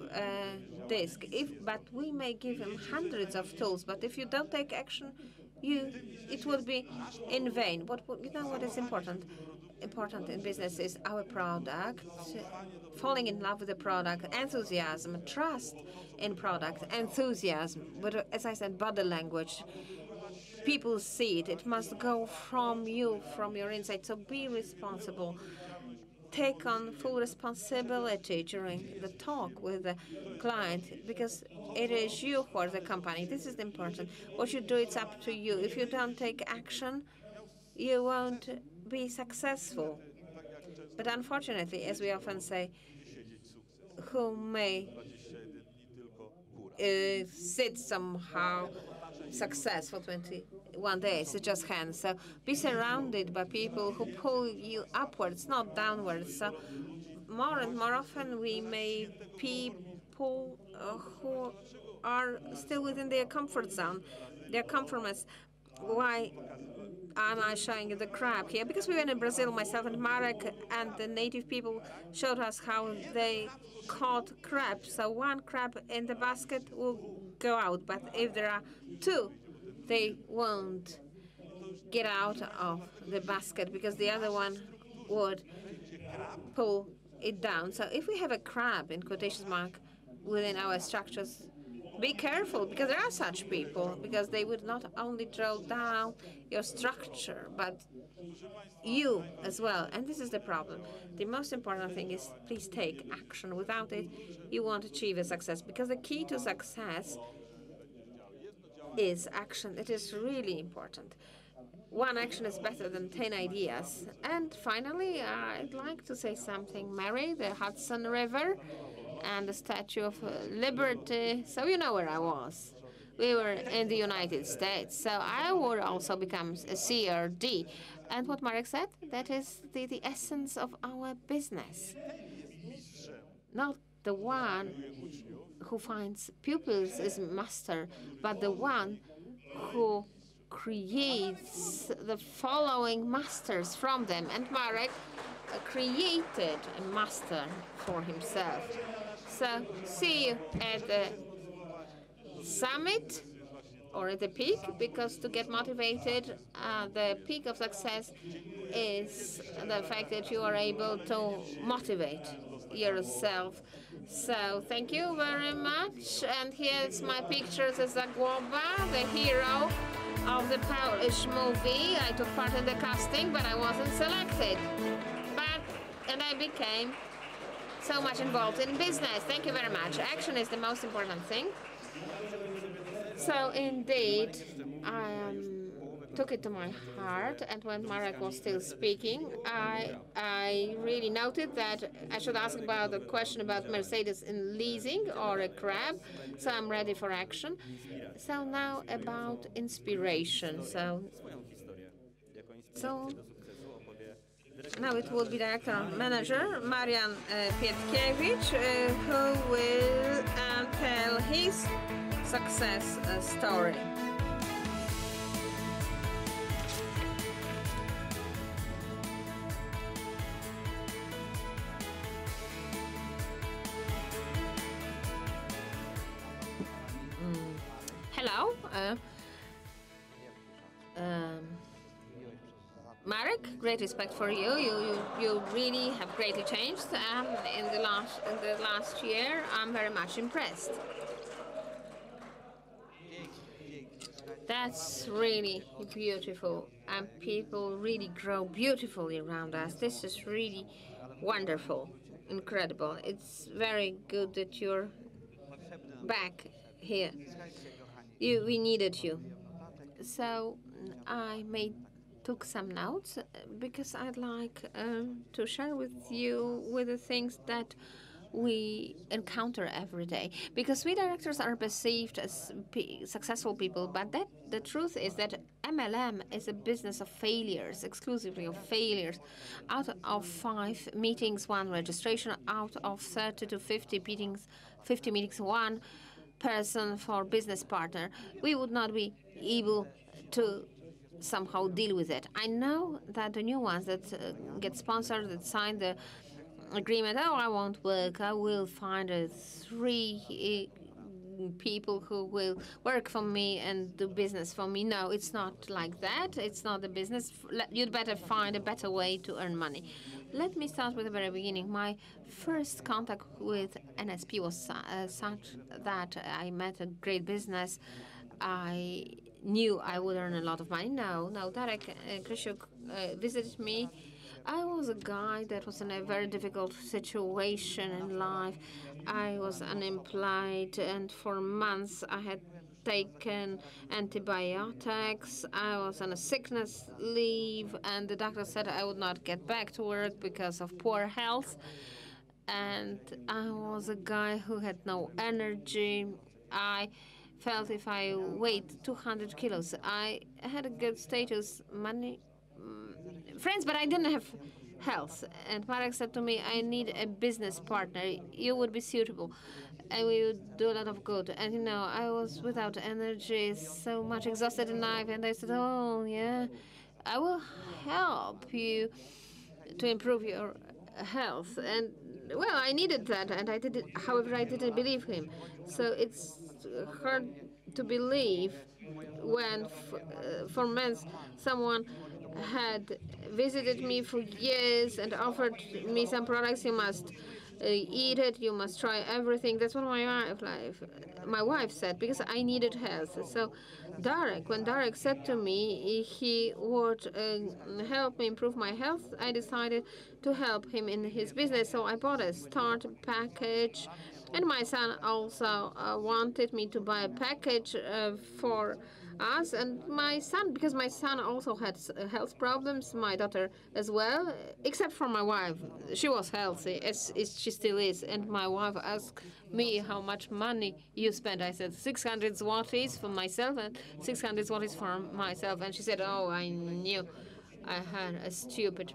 disc. But we may give them hundreds of tools, but if you don't take action, it would be in vain. But you know what is important? Important in business is our product, falling in love with the product, enthusiasm, trust in product, enthusiasm. But as I said, body language. People see it. It must go from you, from your inside. So be responsible. Take on full responsibility during the talk with the client, because it is you who are the company. This is important. What you do, it's up to you. If you don't take action, you won't be successful. But unfortunately, as we often say, who may sit somehow success for 21 days, it's just hands. So be surrounded by people who pull you upwards, not downwards. So more and more often we may people who are still within their comfort zone, their compromise. Why am I showing you the crab here? Because we went in Brazil, myself and Marek, and the native people showed us how they caught crab. So one crab in the basket will go out, but if there are two, they won't get out of the basket because the other one would pull it down. So if we have a crab, in quotation mark, within our structures, be careful, because there are such people, because they would not only draw down your structure, but you as well. And this is the problem. The most important thing is please take action. Without it, you won't achieve a success, because the key to success is action. It is really important. One action is better than 10 ideas. And finally, I'd like to say something. Mary, the Hudson River, and the Statue of Liberty. So you know where I was. We were in the United States. So I would also become a CRD. And what Marek said, that is the essence of our business. Not the one who finds pupils is master, but the one who creates the following masters from them. And Marek created a master for himself. So see you at the summit or at the peak, because to get motivated, the peak of success is the fact that you are able to motivate yourself. So thank you very much. And here's my pictures as Zagłoba, the hero of the Polish movie. I took part in the casting, but I wasn't selected. And I became so much involved in business. Thank you very much. Action is the most important thing. So indeed, I took it to my heart, and when Marek was still speaking, I really noted that I should ask about the question about Mercedes in leasing or a crab. So I'm ready for action. So now about inspiration. So now it will be director manager Marian Pietkiewicz, who will tell his success story. Hello. Marek, great respect for you. You really have greatly changed in the last year. I'm very much impressed. That's really beautiful, and people really grow beautifully around us. This is really wonderful, incredible. It's very good that you're back here. We needed you. So I took some notes because I'd like to share with you the things that we encounter every day. Because we directors are perceived as successful people, but the truth is that MLM is a business of failures, exclusively of failures. Out of 5 meetings, 1 registration. Out of 30 to 50 meetings, 1 person for business partner. We would not be able to somehow deal with it. I know that the new ones that get sponsored, that sign the agreement, oh, I won't work, I will find 3 people who will work for me and do business for me. No, it's not like that. It's not a business. You'd better find a better way to earn money. Let me start with the very beginning. My first contact with NSP was such that I met a great business. I knew I would earn a lot of money. No, Darek Krysiuk visited me. I was a guy that was in a very difficult situation in life. I was unemployed, and for months I had taken antibiotics. I was on a sickness leave, and the doctor said I would not get back to work because of poor health. And I was a guy who had no energy. I felt if I weighed 200 kilos, I had a good status, money, friends, but I didn't have health. And Marek said to me, I need a business partner. You would be suitable. And we would do a lot of good. And I was without energy, so much exhausted in life. And I said, oh, yeah, I will help you to improve your health. And well, I needed that, and I did it. However, I didn't believe him. So it's hard to believe when, for months, someone had visited me for years and offered me some products. You must eat it. You must try everything. That's what my wife said, because I needed health. So when Darek said to me he would help me improve my health, I decided to help him in his business. So I bought a start package, and my son also wanted me to buy a package for us and my son, because my son also had health problems, my daughter as well, except for my wife. She was healthy, as she still is. And my wife asked me how much money you spent. I said 600 zlotys for myself and 600 zlotys for myself. And she said, oh, I knew I had a stupid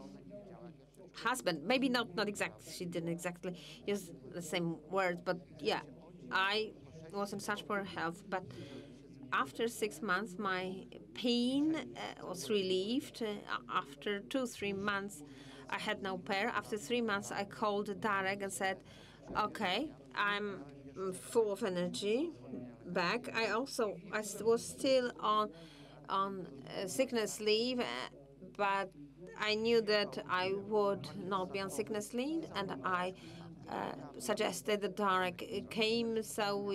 husband. Maybe not exactly, she didn't exactly use the same words, but yeah, I was in such poor health. But after 6 months, my pain was relieved. After 3 months, I had no pain. After 3 months, I called Darek and said, okay, I'm full of energy back. I was still on sickness leave, but I knew that I would not be on sickness leave, and I suggested that Darek came, so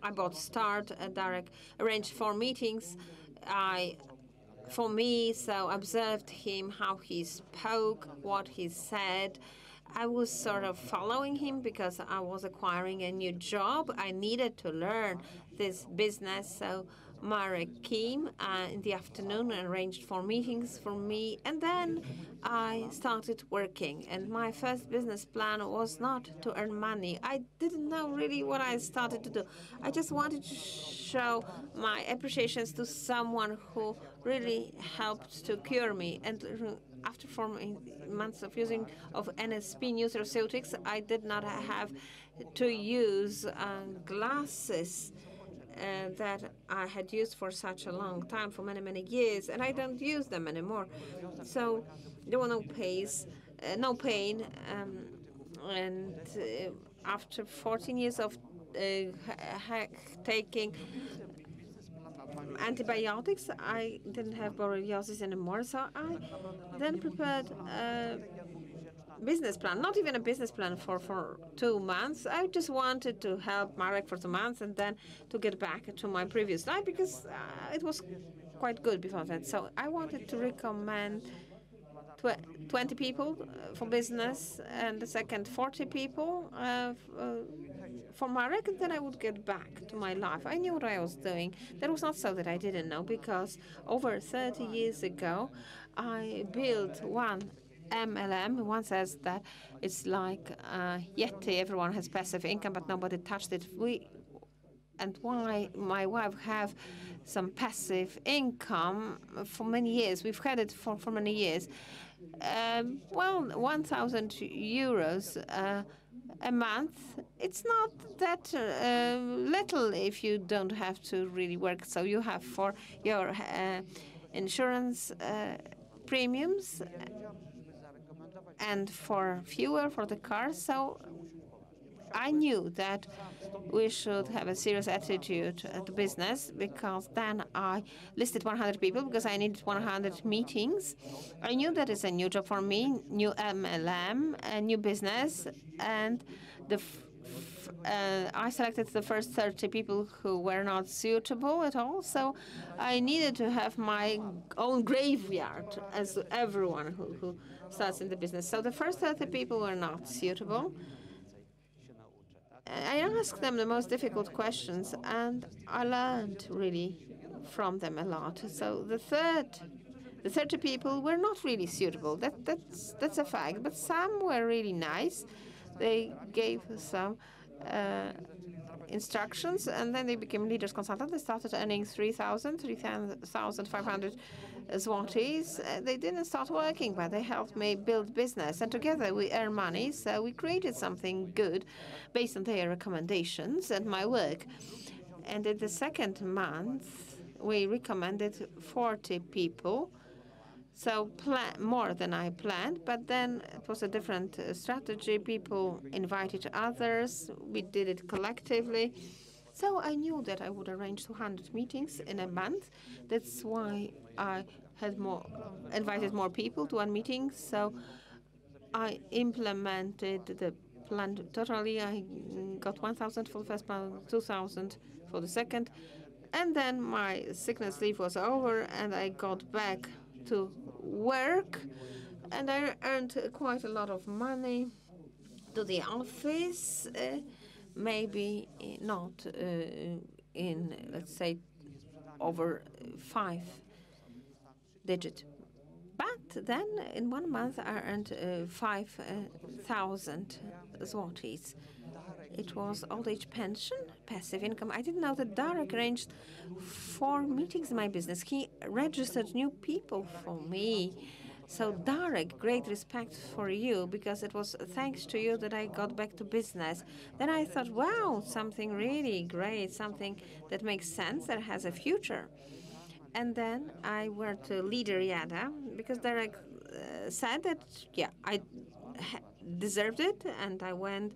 I bought Start. Darek arranged 4 meetings for me, so observed him, how he spoke, what he said. I was sort of following him because I was acquiring a new job. I needed to learn this business, so Marek came in the afternoon and arranged 4 meetings for me, and then I started working. And my first business plan was not to earn money. I didn't know really what I started to do. I just wanted to show my appreciations to someone who really helped to cure me. And after 4 months of using of NSP nutraceutics, I did not have to use glasses that I had used for such a long time, for many, many years, and I don't use them anymore. So there were no pain, and after 14 years of taking antibiotics, I didn't have borreliosis anymore. So I then prepared a business plan, not even a business plan for 2 months. I just wanted to help Marek for 2 months and then to get back to my previous life, because it was quite good before that. So I wanted to recommend 20 people for business, and the second 40 people for Marek, and then I would get back to my life. I knew what I was doing. That was not so that I didn't know, because over 30 years ago, I built one MLM. One says that it's like Yeti. Everyone has passive income, but nobody touched it. And why my wife have some passive income for many years. We've had it for many years. 1,000 euros a month. It's not that little if you don't have to really work. So you have for your insurance premiums and for fuel for the car. So I knew that we should have a serious attitude to business, because then I listed 100 people, because I needed 100 meetings. I knew that it's a new job for me, new MLM, a new business, and I selected the first 30 people who were not suitable at all. So I needed to have my own graveyard, as everyone who starts in the business. So the first 30 people were not suitable. I asked them the most difficult questions, and I learned really from them a lot. So the 30 people were not really suitable. That's a fact. But some were really nice. They gave some uh, instructions, and then they became leaders consultant. They started earning 3,500 zlotys. They didn't start working, but they helped me build business, and together we earn money. So we created something good based on their recommendations and my work. And in the second month, we recommended 40 people. So more than I planned, but then it was a different strategy. People invited others. We did it collectively. So I knew that I would arrange 200 meetings in a month. That's why I had invited more people to one meeting. So I implemented the plan totally. I got 1,000 for the first month, 2,000 for the second. And then my sickness leave was over, and I got back to work, and I earned quite a lot of money to the office, maybe not in, let's say, over 5-digit. But then in 1 month I earned 5,000 zlotys. It was old age pension, passive income. I didn't know that Darek arranged 4 meetings in my business. He registered new people for me. So Darek, great respect for you, because it was thanks to you that I got back to business. Then I thought, wow, something really great, something that makes sense, that has a future. And then I went to Leader Yada, because Darek said that, yeah, I deserved it, and I went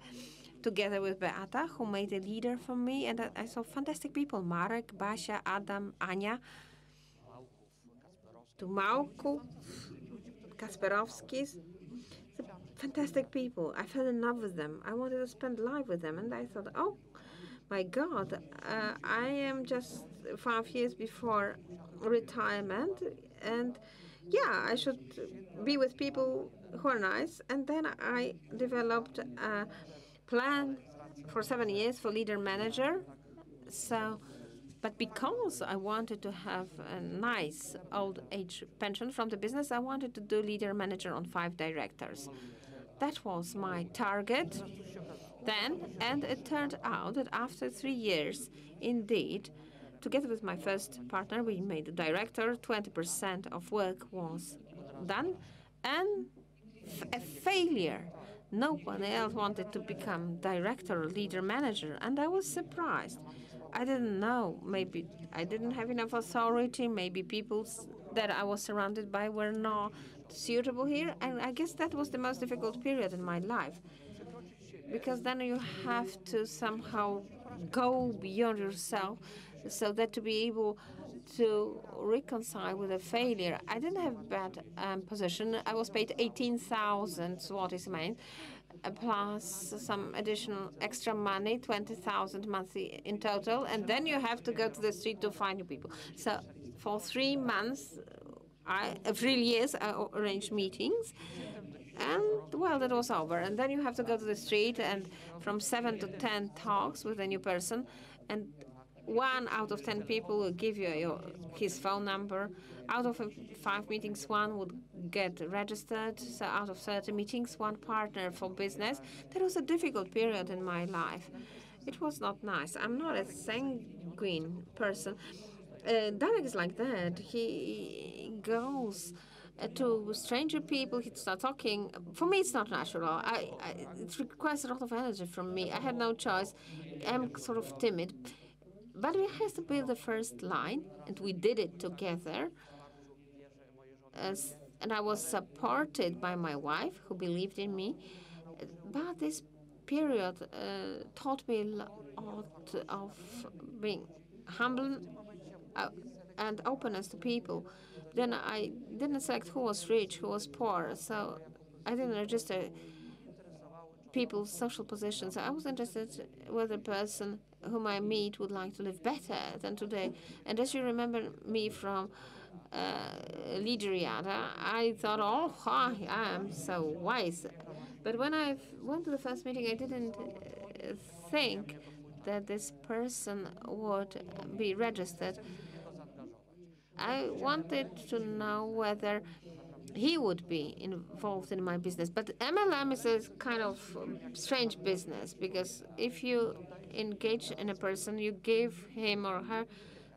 together with Beata, who made a leader for me, and I saw fantastic people: Marek, Basia, Adam, Ania, to Małków, Kasperowskis. Fantastic people. I fell in love with them. I wanted to spend life with them, and I thought, oh my God, I am just 5 years before retirement, and yeah, I should be with people who are nice. And then I developed a plan for 7 years for leader manager. So, but because I wanted to have a nice old age pension from the business, I wanted to do leader manager on 5 directors. That was my target then, and it turned out that after 3 years, indeed, together with my first partner, we made a director. 20% of work was done, and a failure. No one else wanted to become director or leader manager, and I was surprised. I didn't know. Maybe I didn't have enough authority. Maybe people that I was surrounded by were not suitable here, and I guess that was the most difficult period in my life, because then you have to somehow go beyond yourself, so that to be able to reconcile with a failure. I didn't have bad position. I was paid 18,000 zlotys a month, plus some additional extra money, 20,000 monthly in total, and then you have to go to the street to find new people. So for 3 months, 3 years, I arranged meetings. And well, that was over. And then you have to go to the street, and from 7 to 10 talks with a new person, and 1 out of 10 people will give you his phone number. Out of 5 meetings, 1 would get registered. So out of 30 meetings, 1 partner for business. That was a difficult period in my life. It was not nice. I'm not a sanguine person. Darek is like that. He goes to stranger people, he'd start talking. For me, it's not natural. It requires a lot of energy from me. I had no choice. I'm sort of timid. But we had to build the first line, and we did it together. And I was supported by my wife, who believed in me. But this period taught me a lot of being humble and openness to people. Then I didn't select who was rich, who was poor, so I didn't register people's social positions. I was interested whether the person whom I meet would like to live better than today. And as you remember me from Leader Yada, I thought, oh, I am so wise. But when I went to the first meeting, I didn't think that this person would be registered. I wanted to know whether he would be involved in my business. But MLM is a kind of strange business, because if you engage in a person, you give him or her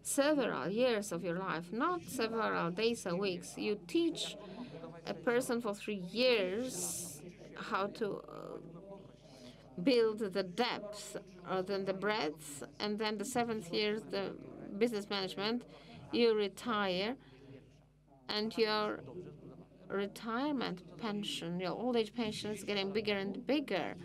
several years of your life, not several days or weeks. You teach a person for 3 years how to build the depth or then the breadth, and then the seventh year, the business management. You retire, and your retirement pension, your old age pension, is getting bigger and bigger.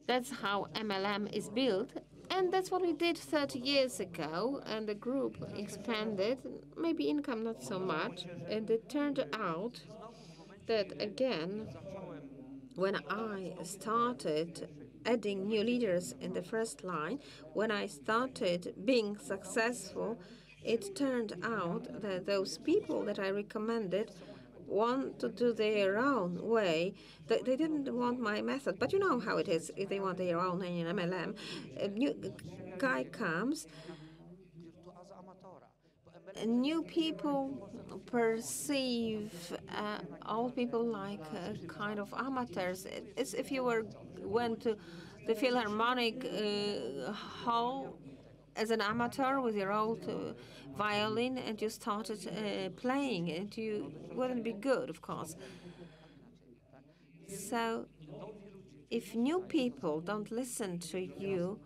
That's how MLM is built. And that's what we did 30 years ago. And the group expanded, maybe income not so much. And it turned out that, again, when I started adding new leaders in the first line, when I started being successful, it turned out that those people that I recommended want to do their own way. They didn't want my method. But you know how it is if they want their own in MLM. A new guy comes, new people perceive old people like kind of amateurs. It's if you went to the Philharmonic Hall as an amateur with your old violin, and you started playing, and you wouldn't be good, of course. So if new people don't listen to you,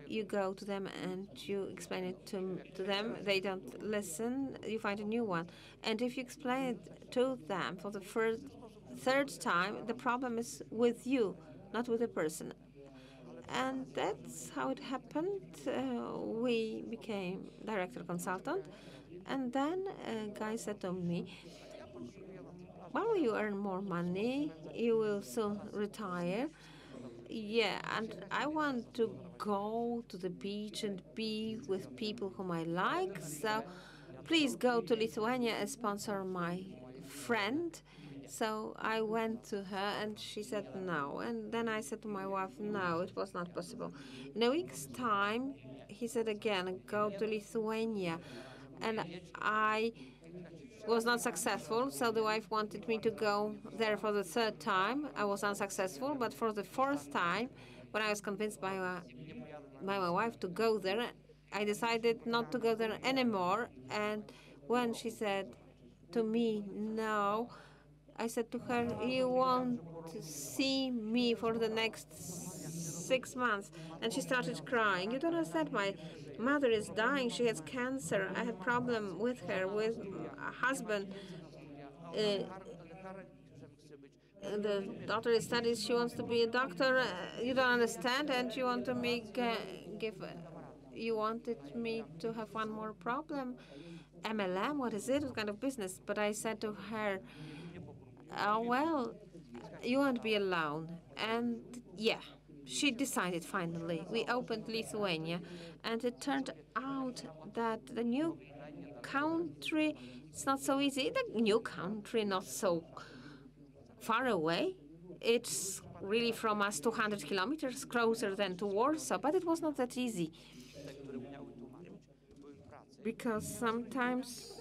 you go to them and you explain it to them. They don't listen, you find a new one. And if you explain it to them for the third time, the problem is with you, not with the person. And that's how it happened. We became director consultant. And then a guy said to me, well, you earn more money, you will soon retire. Yeah, and I want to go to the beach and be with people whom I like. So please go to Lithuania and sponsor my friend. So I went to her and she said no. And then I said to my wife, no, it was not possible. In a week's time, he said again, go to Lithuania. And I was not successful, so the wife wanted me to go there for the third time. I was unsuccessful, but for the fourth time, when I was convinced by my wife to go there, I decided not to go there anymore. And when she said to me, no, I said to her, you won't see me for the next 6 months. And she started crying. You don't understand, my mother is dying. She has cancer. I have problem with her, with a husband. The daughter studies. She wants to be a doctor. You don't understand, and you want to make give. You wanted me to have one more problem. MLM, what is it? What kind of business? But I said to her, oh, well, you won't be alone. And yeah, she decided finally. We opened Lithuania, and it turned out that the new country, it's not so easy. The new country, not so far away. It's really from us 200 kilometers closer than to Warsaw, but it was not that easy. Because sometimes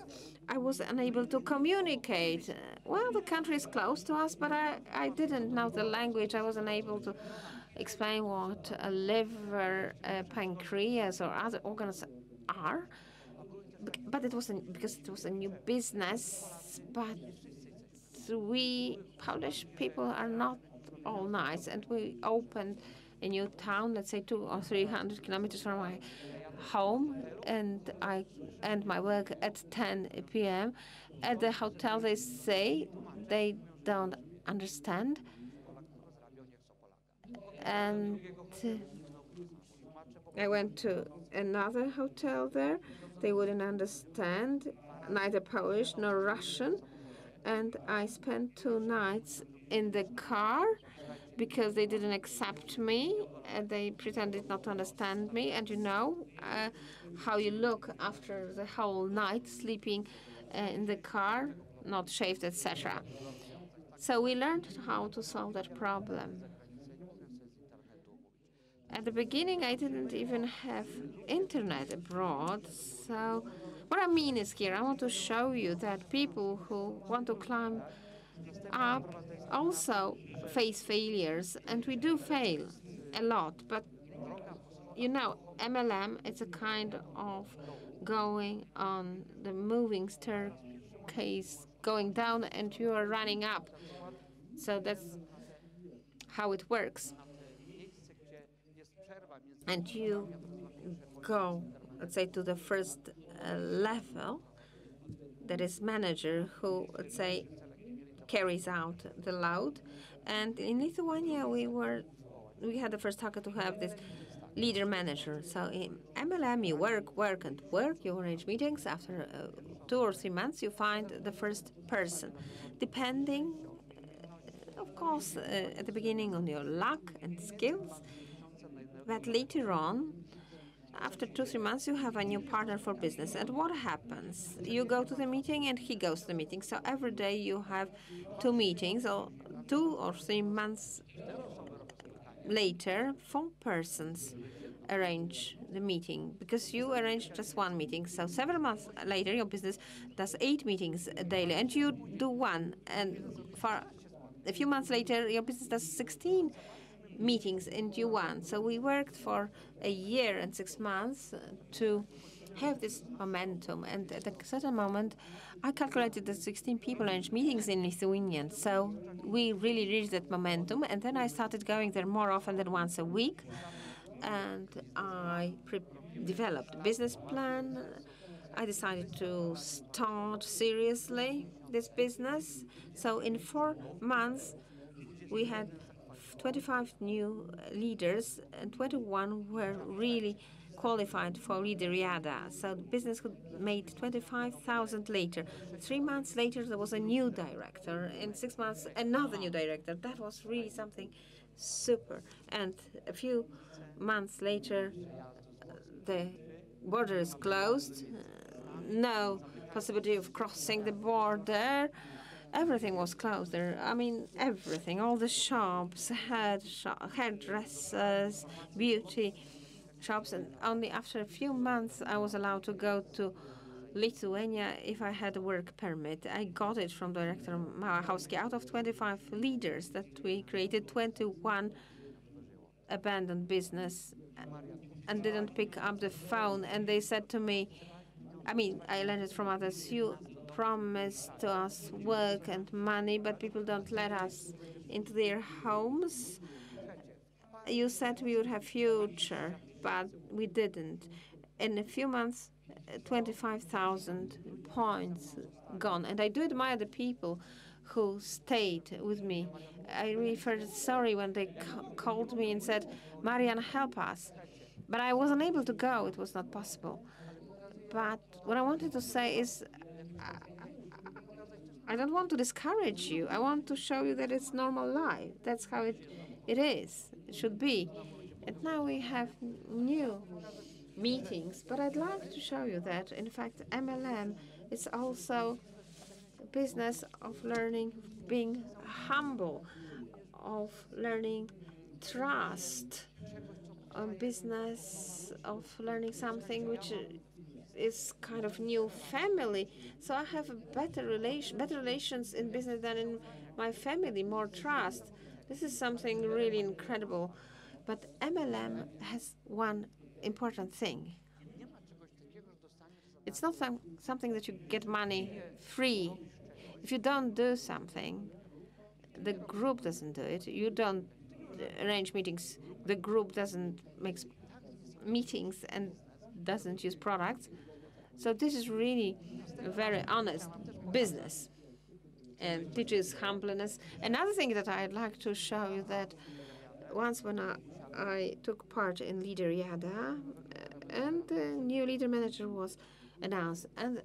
I was unable to communicate. Well, the country is close to us, but I didn't know the language. I wasn't able to explain what a liver, pancreas, or other organs are. But it wasn't because it was a new business. But we Polish people are not all nice, and we opened a new town, let's say 200 or 300 kilometers from my home, and I end my work at 10 p.m. At the hotel, they say they don't understand. And I went to another hotel there. They wouldn't understand neither Polish nor Russian. And I spent 2 nights in the car because they didn't accept me, and they pretended not to understand me. And you know how you look after the whole night sleeping in the car, not shaved, etc. So we learned how to solve that problem. At the beginning, I didn't even have internet abroad. So what I mean is here, I want to show you that people who want to climb up also face failures, and we do fail a lot. But you know, MLM, it's a kind of going on the moving staircase, going down, and you are running up. So that's how it works. And you go, let's say, to the first level, that is manager, who, let's say, carries out the load. And in Lithuania, we had the first target to have this leader manager. So in MLM, you work, and work. You arrange meetings. After 2 or 3 months, you find the first person, depending, of course, at the beginning on your luck and skills. But later on, after 2, 3 months, you have a new partner for business. And what happens? You go to the meeting and he goes to the meeting. So every day you have 2 meetings, or 2 or 3 months later, 4 persons arrange the meeting, because you arranged just 1 meeting. So several months later, your business does 8 meetings daily, and you do 1. And for a few months later, your business does 16 meetings and you won. So we worked for a year and 6 months to have this momentum. And at a certain moment, I calculated that 16 people arranged meetings in Lithuanian. So we really reached that momentum. And then I started going there more often than once a week. And I developed a business plan. I decided to start seriously this business. So in 4 months, we had 25 new leaders, and 21 were really qualified for Leader IADA. So the business made 25,000 later. 3 months later, there was a new director. In 6 months, another new director. That was really something super. And a few months later, the border is closed. No possibility of crossing the border. Everything was closed there. I mean, everything. All the shops, hairdressers, beauty shops. And only after a few months, I was allowed to go to Lithuania if I had a work permit. I got it from Director Małachowski. Out of 25 leaders that we created, 21 abandoned business and didn't pick up the phone. And they said to me, I mean, I learned it from others, you promised to us work and money, but people don't let us into their homes. You said we would have future, but we didn't. In a few months, 25,000 points gone. And I do admire the people who stayed with me. I really felt sorry when they called me and said, Marian, help us. But I wasn't able to go. It was not possible. But what I wanted to say is, I don't want to discourage you. I want to show you that it's normal life. That's how it is. It should be. And now we have new meetings. But I'd like to show you that, in fact, MLM is also a business of learning, being humble, of learning trust, a business of learning something which is kind of new family. So I have a better relations in business than in my family, more trust. This is something really incredible. But MLM has one important thing. It's not something that you get money free. If you don't do something, the group doesn't do it. You don't arrange meetings. The group doesn't make meetings and doesn't use products. So this is really a very honest business and teaches humbleness. Another thing that I'd like to show you, that once when I took part in Leader IADA, and the new leader manager was announced, and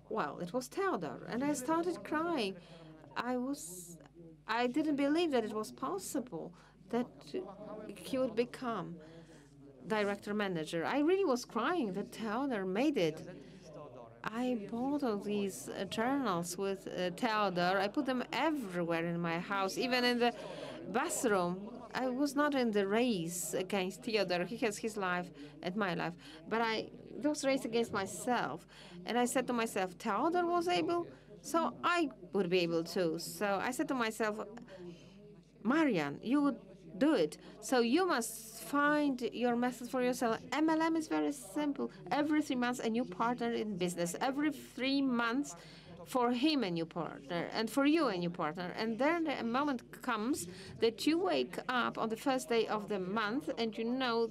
well, it was Theodor, and I started crying. I didn't believe that it was possible that he would become director manager. I really was crying that Theodor made it. I bought all these journals with Theodor. I put them everywhere in my house, even in the bathroom. I was not in the race against Theodore. He has his life and my life. But I was race against myself. And I said to myself, Theodore was able, so I would be able too. So I said to myself, Marian, you would do it. So you must find your method for yourself. MLM is very simple. Every 3 months, a new partner in business. Every 3 months, for him a new partner, and for you a new partner. And then a moment comes that you wake up on the first day of the month and you know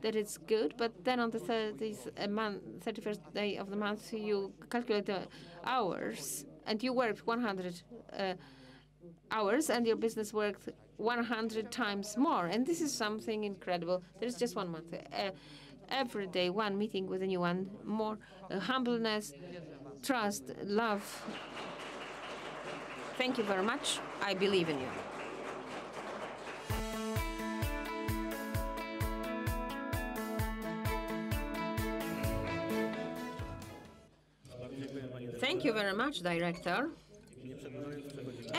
that it's good, but then on the 31st day of the month, you calculate the hours, and you worked 100 hours, and your business worked 100 times more. And this is something incredible. There's just 1 month. Every day, one meeting with a new one, more humbleness, trust, love. Thank you very much. I believe in you. Thank you very much, Director.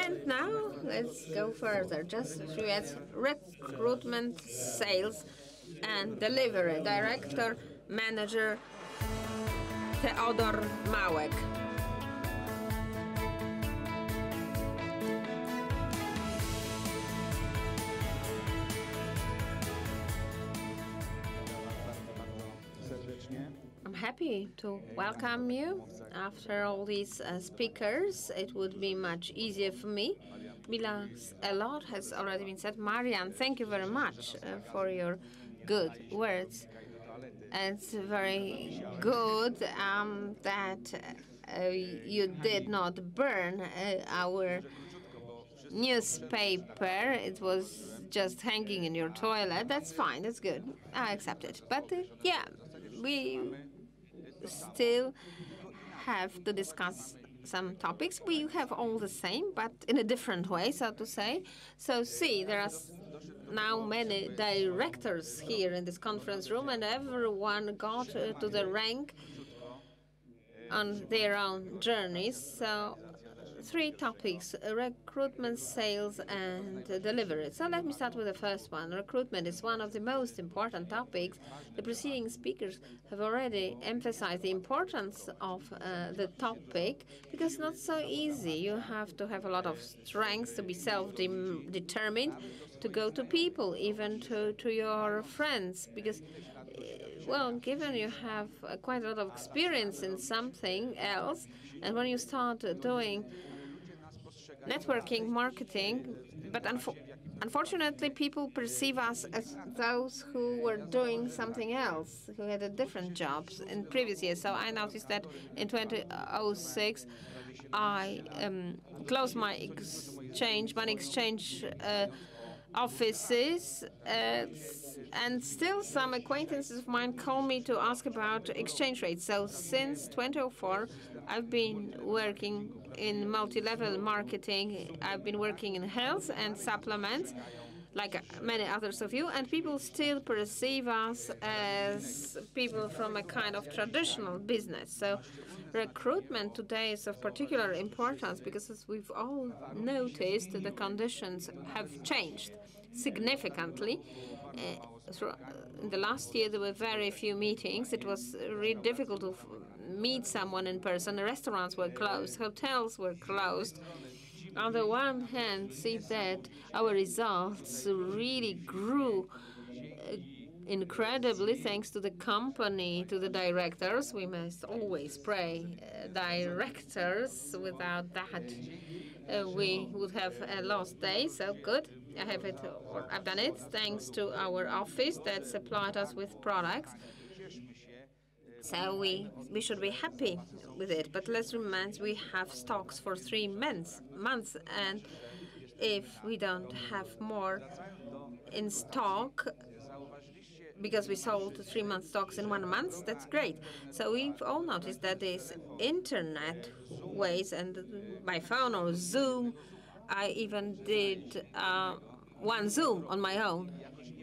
And now let's go further. Just 3 words: recruitment, sales, and delivery. Director, Manager Theodor Małek. I'm happy to welcome you. After all these speakers, it would be much easier for me. A lot has already been said. Marian, thank you very much for your good words. It's very good that you did not burn our newspaper. It was just hanging in your toilet. That's fine. That's good. I accept it. But yeah, we still have to discuss some topics. We have all the same, but in a different way, so to say. So see, there are now many directors here in this conference room, and everyone got to the rank on their own journeys. So 3 topics: recruitment, sales, and delivery. So let me start with the first one. Recruitment is one of the most important topics. The preceding speakers have already emphasized the importance of the topic, because it's not so easy. You have to have a lot of strength to be self-determined, to go to people, even to your friends, because well, given you have quite a lot of experience in something else, and when you start doing networking, marketing, but unfortunately people perceive us as those who were doing something else, who had a different jobs in previous years. So I noticed that in 2006, I closed my money exchange offices, and still some acquaintances of mine call me to ask about exchange rates. So since 2004, I've been working in multi-level marketing. I've been working in health and supplements, like many others of you, and people still perceive us as people from a kind of traditional business. So recruitment today is of particular importance, because as we've all noticed, the conditions have changed significantly. In the last year, there were very few meetings. It was really difficult to meet someone in person. The restaurants were closed, hotels were closed. On the one hand, see that our results really grew incredibly thanks to the company, to the directors. We must always pray directors. Without that, we would have a lost day. So good. I've done it thanks to our office that supplied us with products. So we should be happy with it. But let's remember, we have stocks for 3 months, and if we don't have more in stock, because we sold 3 months stocks in 1 month, that's great. So we've all noticed that these internet ways, and by phone or Zoom, I even did one Zoom on my own.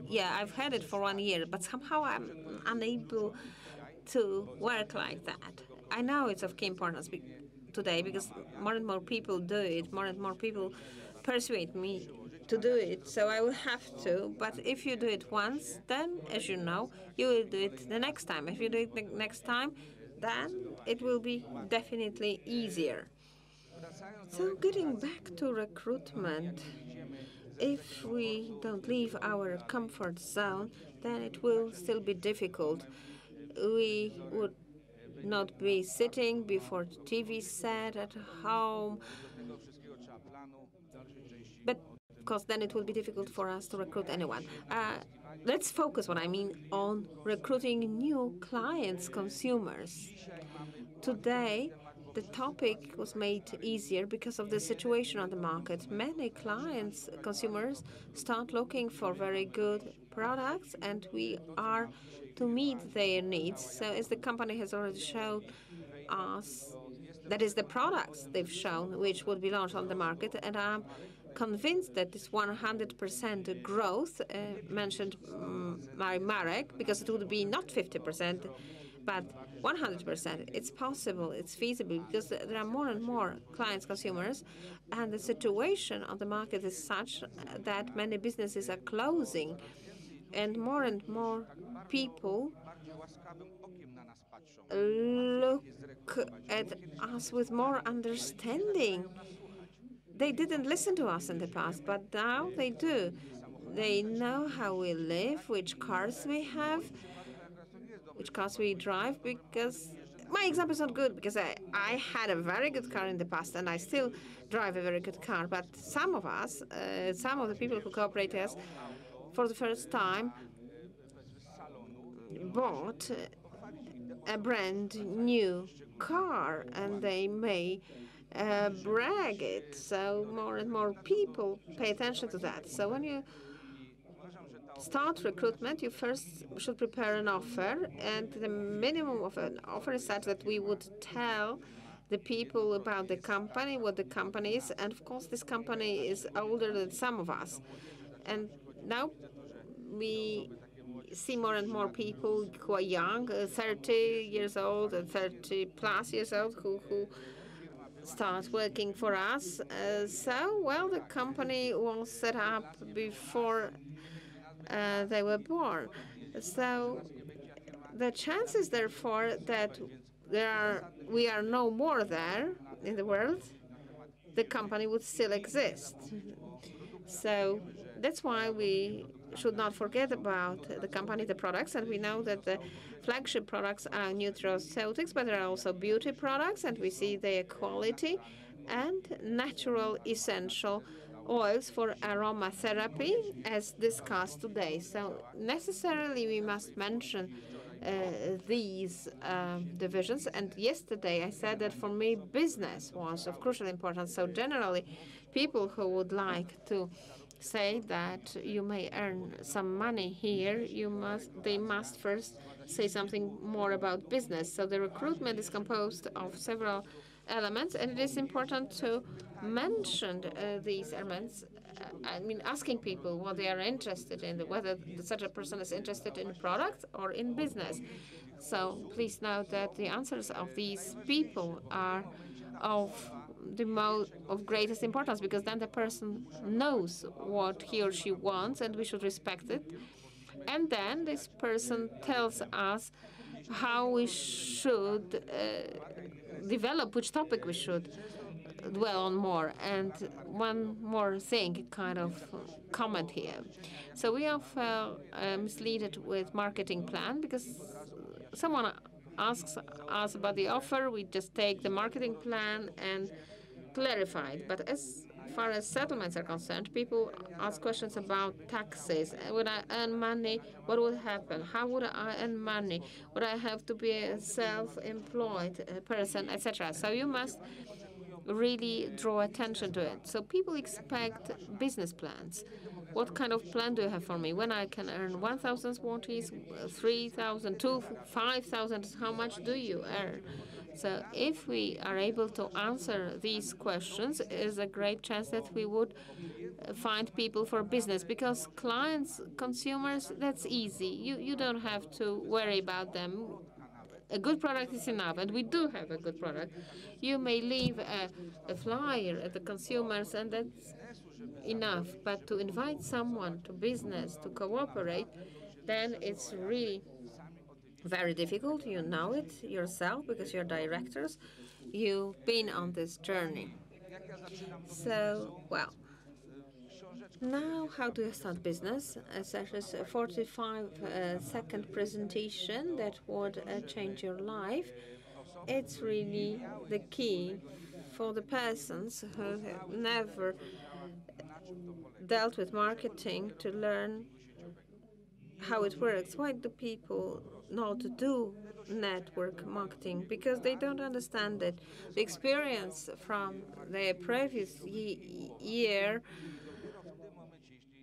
Yeah, I've had it for 1 year, but somehow I'm unable to work like that. I know it's of key importance today, because more and more people do it, more and more people persuade me to do it, so I will have to. But if you do it once, then, as you know, you will do it the next time. If you do it the next time, then it will be definitely easier. So, getting back to recruitment, if we don't leave our comfort zone, then it will still be difficult. We would not be sitting before the TV set at home, but of course, then it will be difficult for us to recruit anyone. Let's focus, what I mean, on recruiting new clients, consumers. Today, the topic was made easier because of the situation on the market. Many clients, consumers, start looking for very good products, and we are to meet their needs. So, as the company has already shown us, that is the products they've shown which would be launched on the market, and I'm convinced that this 100% growth mentioned by Marek, because it would be not 50%, but 100%. It's possible, it's feasible, because there are more and more clients, consumers, and the situation on the market is such that many businesses are closing, and more people look at us with more understanding. They didn't listen to us in the past, but now they do. They know how we live, which cars we have, which cars we drive, because my example is not good, because I had a very good car in the past and I still drive a very good car. But some of us, some of the people who cooperate with us, for the first time, bought a brand new car, and they may brag it. So more and more people pay attention to that. So when you start recruitment, you first should prepare an offer, and the minimum of an offer is such that we would tell the people about the company, what the company is, and of course this company is older than some of us. And now we see more and more people who are young, 30 years old and 30 plus years old, who start working for us. Well, the company was set up before they were born. So the chances, therefore, that we are no more there in the world, the company would still exist. So that's why we should not forget about the company, the products, and we know that the flagship products are nutraceutics, but there are also beauty products, and we see their quality, and natural essential oils for aromatherapy, as discussed today. So necessarily we must mention these divisions. And yesterday I said that for me business was of crucial importance. So generally, people who would like to say that you may earn some money here, they must first say something more about business. So the recruitment is composed of several elements, and it is important to mention these elements. I mean, asking people what they are interested in, whether such a person is interested in product or in business. So please note that the answers of these people are of greatest importance, because then the person knows what he or she wants, and we should respect it. And then this person tells us how we should develop, which topic we should dwell on more. And one more thing, kind of comment here. So we are misleaded with marketing plan, because someone asks us about the offer, we just take the marketing plan and clarify it. But as far as settlements are concerned, people ask questions about taxes. Would I earn money? What would happen? How would I earn money? Would I have to be a self-employed person, etc.? So you must really draw attention to it. So people expect business plans. What kind of plan do you have for me? When I can earn 1,000 zlotys, 3,000, 5,000, how much do you earn? So if we are able to answer these questions, is a great chance that we would find people for business, because clients, consumers, that's easy. You don't have to worry about them. A good product is enough, and we do have a good product. You may leave a flyer at the consumers, and that's enough. But to invite someone to business to cooperate, then it's really very difficult. You know it yourself because you're directors. You've been on this journey. So, well, now how do you start business? Such as a 45-second presentation that would change your life. It's really the key for the persons who have never dealt with marketing to learn how it works. Why do people not do network marketing? Because they don't understand it. The experience from the previous year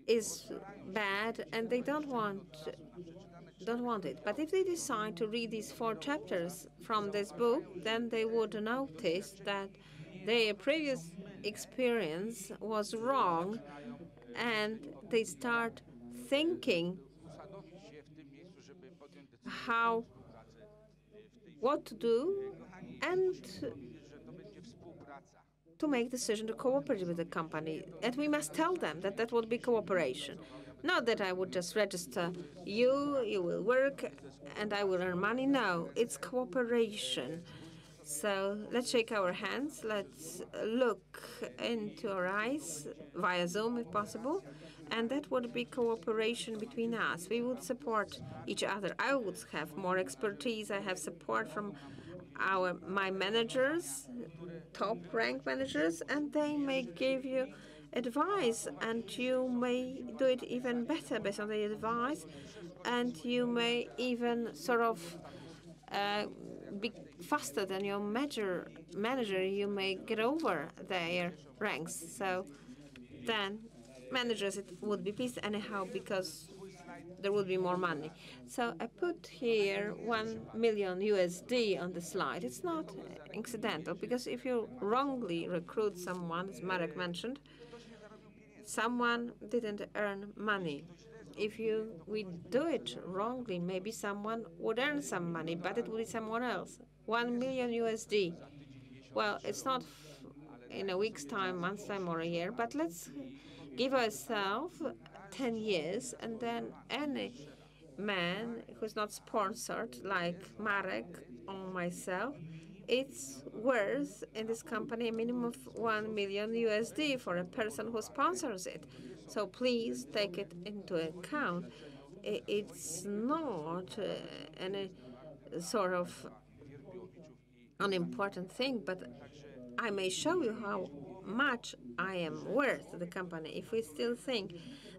is bad, and they don't want it. But if they decide to read these 4 chapters from this book, then they would notice that their previous experience was wrong, and they start thinking what to do, and to make decision to cooperate with the company. And we must tell them that that would be cooperation. Not that I would just register you will work, and I will earn money. No, it's cooperation. So let's shake our hands. Let's look into our eyes via Zoom if possible. And that would be cooperation between us. We would support each other. I would have more expertise. I have support from my managers, top rank managers, and they may give you advice, and you may do it even better based on the advice, and you may even sort of be faster than your manager. You may get over their ranks. So then managers it would be pleased anyhow because there would be more money. So I put here 1 million USD on the slide. It's not incidental because if you wrongly recruit someone, as Marek mentioned, someone didn't earn money. If we do it wrongly, maybe someone would earn some money, but it would be someone else. 1 million USD. Well, it's not in a week's time, month's time, or a year, but let's give ourselves 10 years, and then any man who's not sponsored, like Marek or myself, it's worth in this company a minimum of 1 million USD for a person who sponsors it. So please take it into account. It's not any sort of unimportant thing, but I may show you how much I am worth to the company. If we still think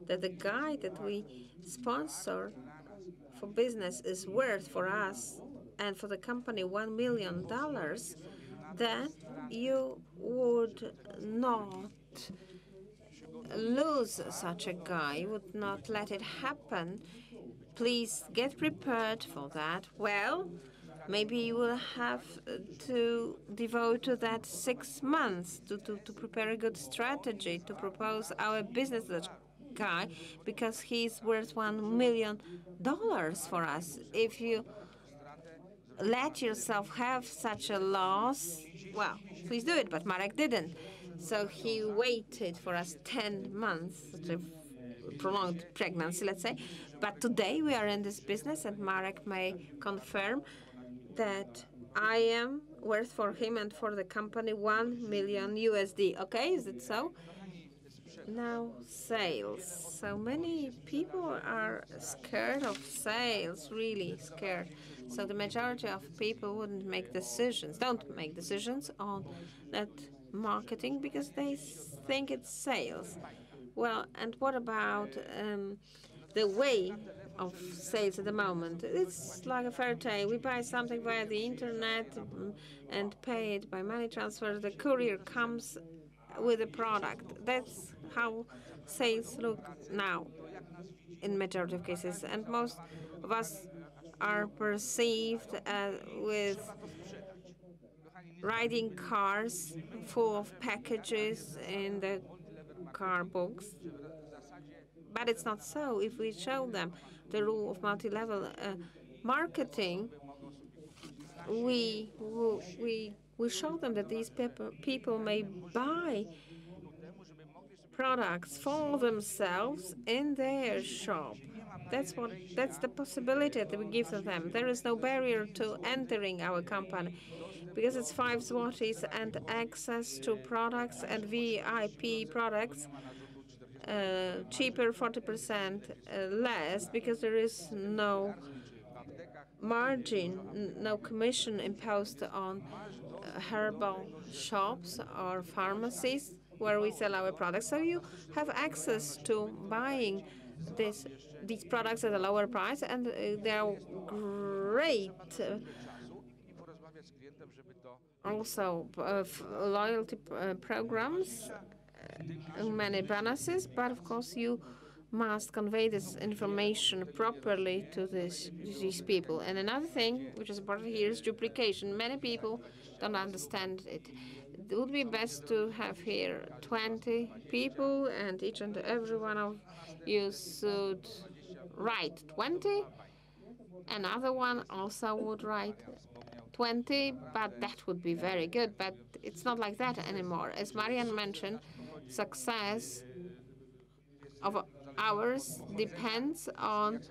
that the guy that we sponsor for business is worth for us and for the company $1 million, then you would not lose such a guy. You would not let it happen. Please get prepared for that. Well, maybe you will have to devote to that 6 months to prepare a good strategy, to propose our business to that guy, because he's worth $1 million for us. If you let yourself have such a loss, well, please do it, but Marek didn't. So he waited for us 10 months, such a prolonged pregnancy, let's say. But today we are in this business, and Marek may confirm that I am worth for him and for the company 1 million USD. Okay, is it so? Now, sales. So many people are scared of sales, really scared. So the majority of people don't make decisions on that marketing because they think it's sales. Well, and what about the way of sales at the moment? It's like a fairy tale. We buy something via the internet and pay it by money transfer. The courier comes with a product. That's how sales look now in majority of cases. And most of us are perceived with riding cars full of packages in the car books. But it's not so. If we show them the rule of multi-level marketing, we show them that these people may buy products for themselves in their shop. That's the possibility that we give to them. There is no barrier to entering our company because it's 5 zlotys and access to products and VIP products cheaper 40% less because there is no margin, no commission imposed on herbal shops or pharmacies where we sell our products. So you have access to buying these products at a lower price, and they are great. Also, loyalty programs, many bonuses, but of course you must convey this information properly to these people. And another thing which is important here is duplication. Many people don't understand it. It would be best to have here 20 people, and each and every one of you should write 20. Another one also would write 20, but that would be very good. But it's not like that anymore. As Marian mentioned, success of ours depends on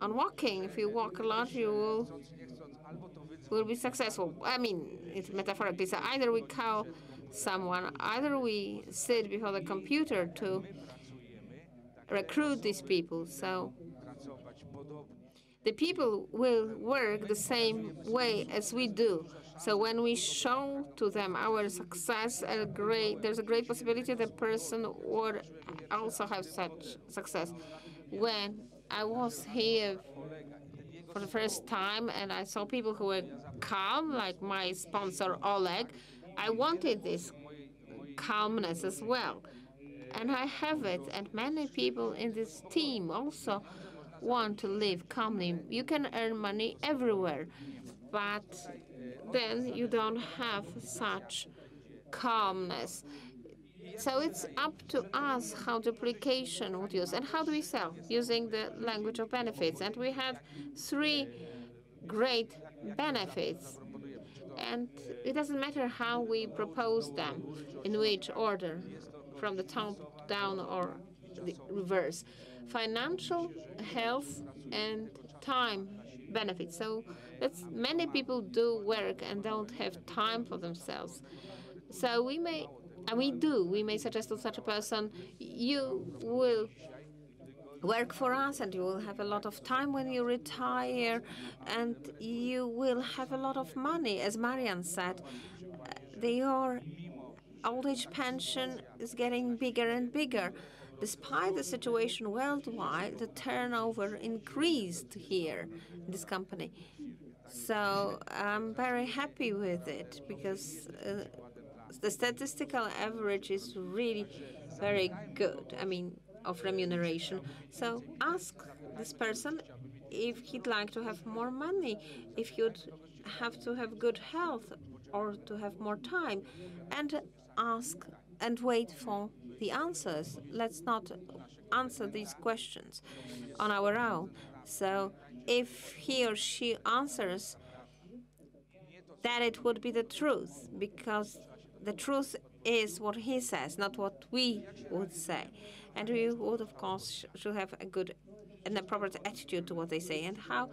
walking. If you walk a lot, you will be successful. I mean, it's metaphorically. So either we call someone, either we sit before the computer to recruit these people. So the people will work the same way as we do. So when we show to them our success, there's a great possibility the person would also have such success. When I was here for the first time and I saw people who were calm, like my sponsor Oleg, I wanted this calmness as well. And I have it, and many people in this team also want to live calmly. You can earn money everywhere, but then you don't have such calmness. So it's up to us how duplication would use. And how do we sell? Using the language of benefits. And we have 3 great benefits. And it doesn't matter how we propose them, in which order, from the top down or the reverse. Financial, health, and time benefits. So many people do work and don't have time for themselves. So we may suggest to such a person, you will work for us and you will have a lot of time when you retire and you will have a lot of money. As Marian said, your old age pension is getting bigger and bigger. Despite the situation worldwide, the turnover increased here in this company. So I'm very happy with it because the statistical average is really very good, I mean, of remuneration. So ask this person if he'd like to have more money, if he'd have to have good health or to have more time, and ask and wait for the answers. Let's not answer these questions on our own. So if he or she answers that, it would be the truth, because the truth is what he says, not what we would say. And we would, of course, should have a good and appropriate attitude to what they say. And how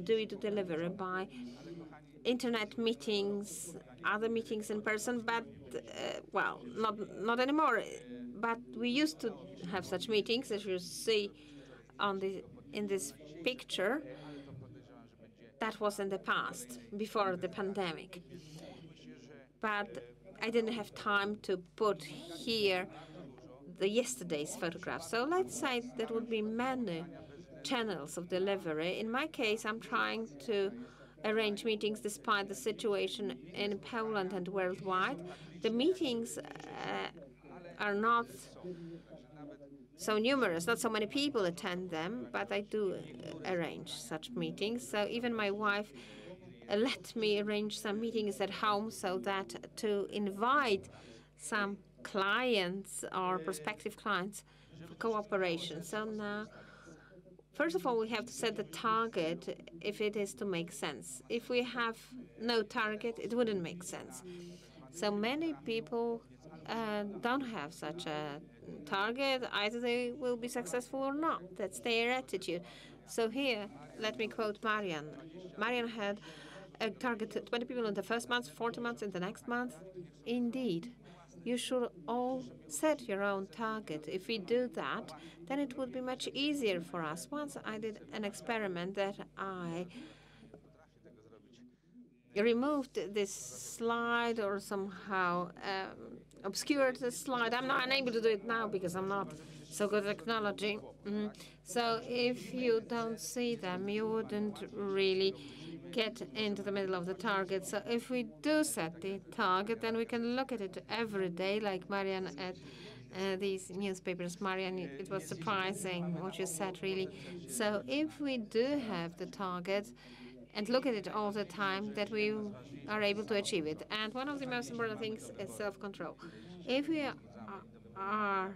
do we deliver it? By internet meetings, other meetings in person, but well, not anymore. But we used to have such meetings, as you see in this picture. That was in the past, before the pandemic. But I didn't have time to put here the yesterday's photographs. So let's say there would be many channels of delivery. In my case, I'm trying to arrange meetings despite the situation in Poland and worldwide. The meetings are not so numerous, not so many people attend them, but I do arrange such meetings. So even my wife let me arrange some meetings at home so that to invite some clients or prospective clients for cooperation. So now, first of all, we have to set the target if it is to make sense. If we have no target, it wouldn't make sense. So many people don't have such a target, either they will be successful or not. That's their attitude. So here, let me quote Marian. Marian had a target 20 people in the first month, 40 months in the next month. Indeed, you should all set your own target. If we do that, then it would be much easier for us. Once I did an experiment that I removed this slide or somehow obscured the slide. I'm not unable to do it now because I'm not so good at technology. So if you don't see them, you wouldn't really get into the middle of the target. So if we do set the target, then we can look at it every day, like Marian at these newspapers. Marian, it was surprising what you said, really. So if we do have the target, and look at it all the time, that we are able to achieve it. And one of the most important things is self-control. If we are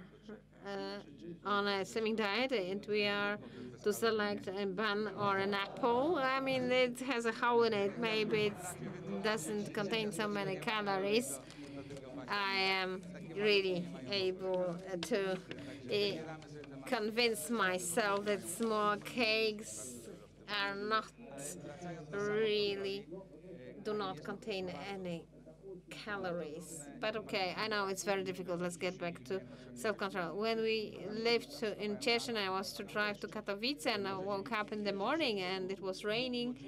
on a slimming diet and we are to select a bun or an apple, I mean, it has a hole in it. Maybe it doesn't contain so many calories. I am really able to convince myself that small cakes are not really, do not contain any calories. But okay, I know it's very difficult. Let's get back to self-control. When we lived in Cieszyn, I was to drive to Katowice, and I woke up in the morning and it was raining.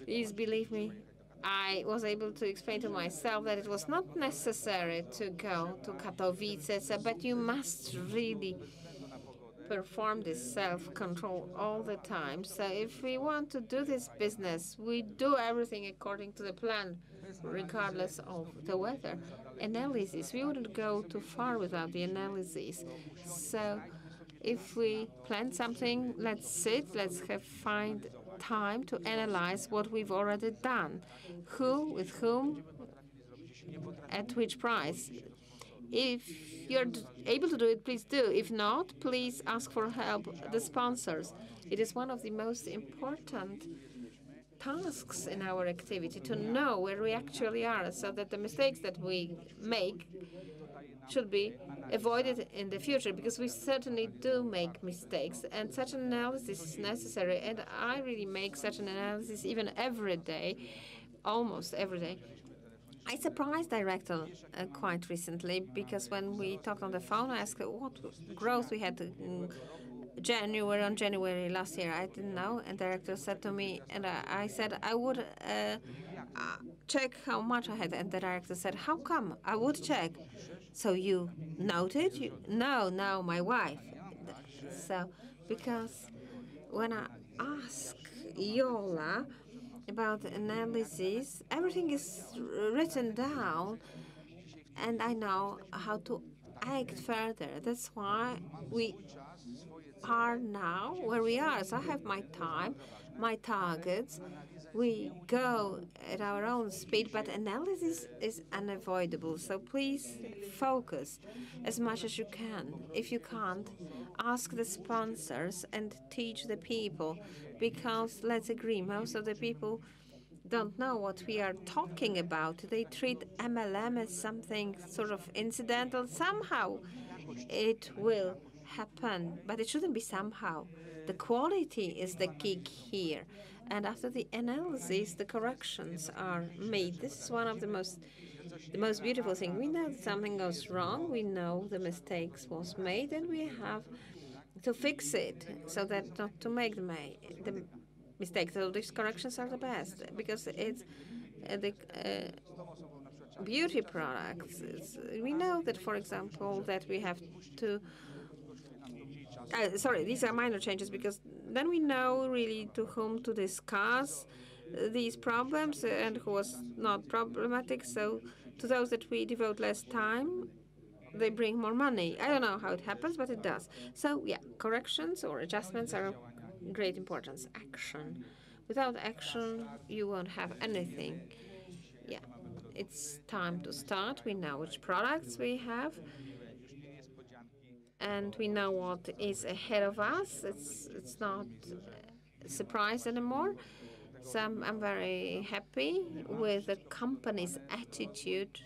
Please believe me, I was able to explain to myself that it was not necessary to go to Katowice, but you must really perform this self-control all the time. So if we want to do this business, we do everything according to the plan, regardless of the weather. Analysis, we wouldn't go too far without the analysis. So if we plan something, let's sit, find time to analyze what we've already done. Who, with whom, at which price. If you're able to do it, please do. If not, please ask for help the sponsors. It is one of the most important tasks in our activity to know where we actually are, so that the mistakes that we make should be avoided in the future, because we certainly do make mistakes, and such an analysis is necessary. And I really make such an analysis even every day, almost every day. I surprised director quite recently, because when we talked on the phone, I asked what growth we had in January last year. I didn't know, and director said to me, and I said I would check how much I had, and the director said, "How come? I would check." So you noted? No, my wife. So because when I ask Yola about analysis, everything is written down, and I know how to act further. That's why we are now where we are. So I have my time, my targets. We go at our own speed, but analysis is unavoidable. So please focus as much as you can. If you can't, ask the sponsors and teach the people, because let's agree, most of the people don't know what we are talking about. They treat MLM as something sort of incidental. Somehow it will happen, but it shouldn't be somehow. The quality is the key here. And after the analysis, the corrections are made. This is one of the most beautiful things. We know that something goes wrong. We know the mistakes was made, and we have to fix it so that not to make the mistakes. So these corrections are the best, because it's the beauty products. We know that, for example, that we have to. Sorry, these are minor changes, because then we know really to whom to discuss these problems and who was not problematic. So to those that we devote less time, they bring more money. I don't know how it happens, but it does. So yeah, corrections or adjustments are of great importance. Action. Without action, you won't have anything. Yeah, it's time to start. We know which products we have, and we know what is ahead of us. It's not a surprise anymore. So I'm very happy with the company's attitude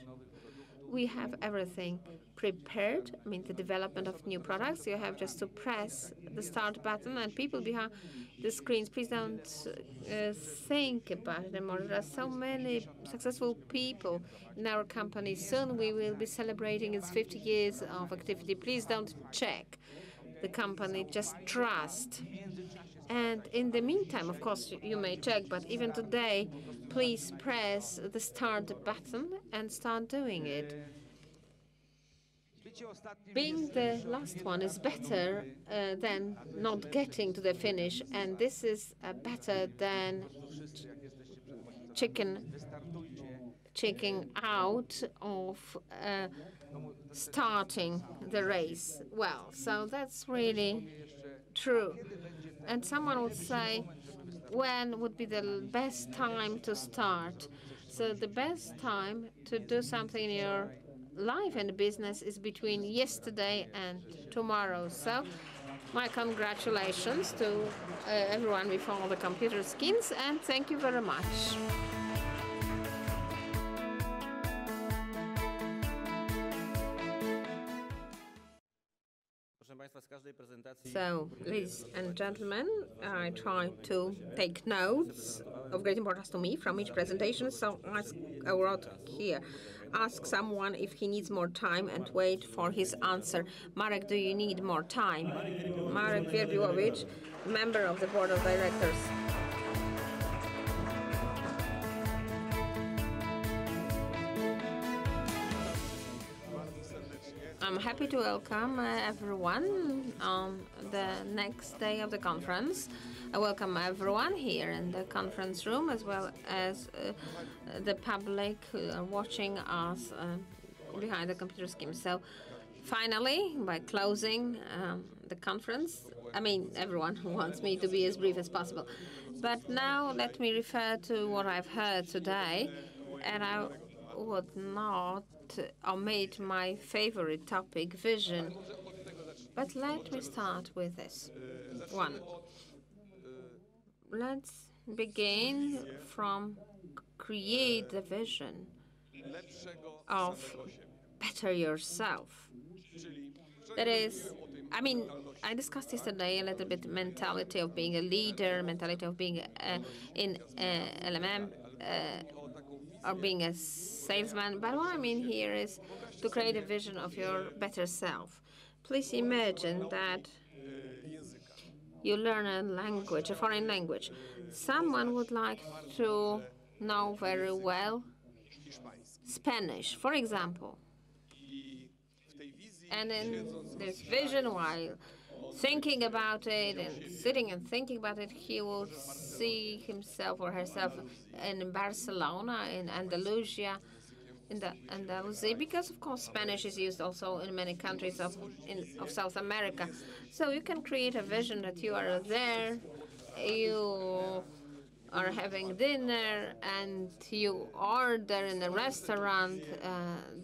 we have everything prepared. I mean, the development of new products. You have just to press the start button, and people behind the screens, please don't think about it anymore. There are so many successful people in our company. Soon we will be celebrating its 50 years of activity. Please don't check the company, just trust. And in the meantime, of course, you may check, but even today, please press the start button and start doing it. Being the last one is better than not getting to the finish, and this is better than checking out of starting the race. Well, so that's really true. And someone would say, when would be the best time to start? So the best time to do something in your life and business is between yesterday and tomorrow. So my congratulations to everyone with all the computer skills, and thank you very much. So, ladies and gentlemen, I try to take notes of great importance to me from each presentation. So I wrote here, ask someone if he needs more time and wait for his answer. Marek, do you need more time? Marek Wierbiłowicz, member of the board of directors. I'm happy to welcome everyone on the next day of the conference. I welcome everyone here in the conference room, as well as the public who are watching us behind the computer screen. So finally, by closing the conference, I mean, everyone wants me to be as brief as possible. But now let me refer to what I've heard today, and I would not omit my favorite topic, vision. But let me start with this one. Let's begin from create the vision of better yourself. That is, I mean, I discussed yesterday a little bit mentality of being a leader, mentality of being in LMM, or being a salesman. But what I mean here is to create a vision of your better self. Please imagine that you learn a language, a foreign language. Someone would like to know very well Spanish, for example. And in this vision, while thinking about it and sitting and thinking about it, he will see himself or herself in Barcelona, in Andalusia, because of course Spanish is used also in many countries of South America. So you can create a vision that you are there, you are having dinner, and you order in a restaurant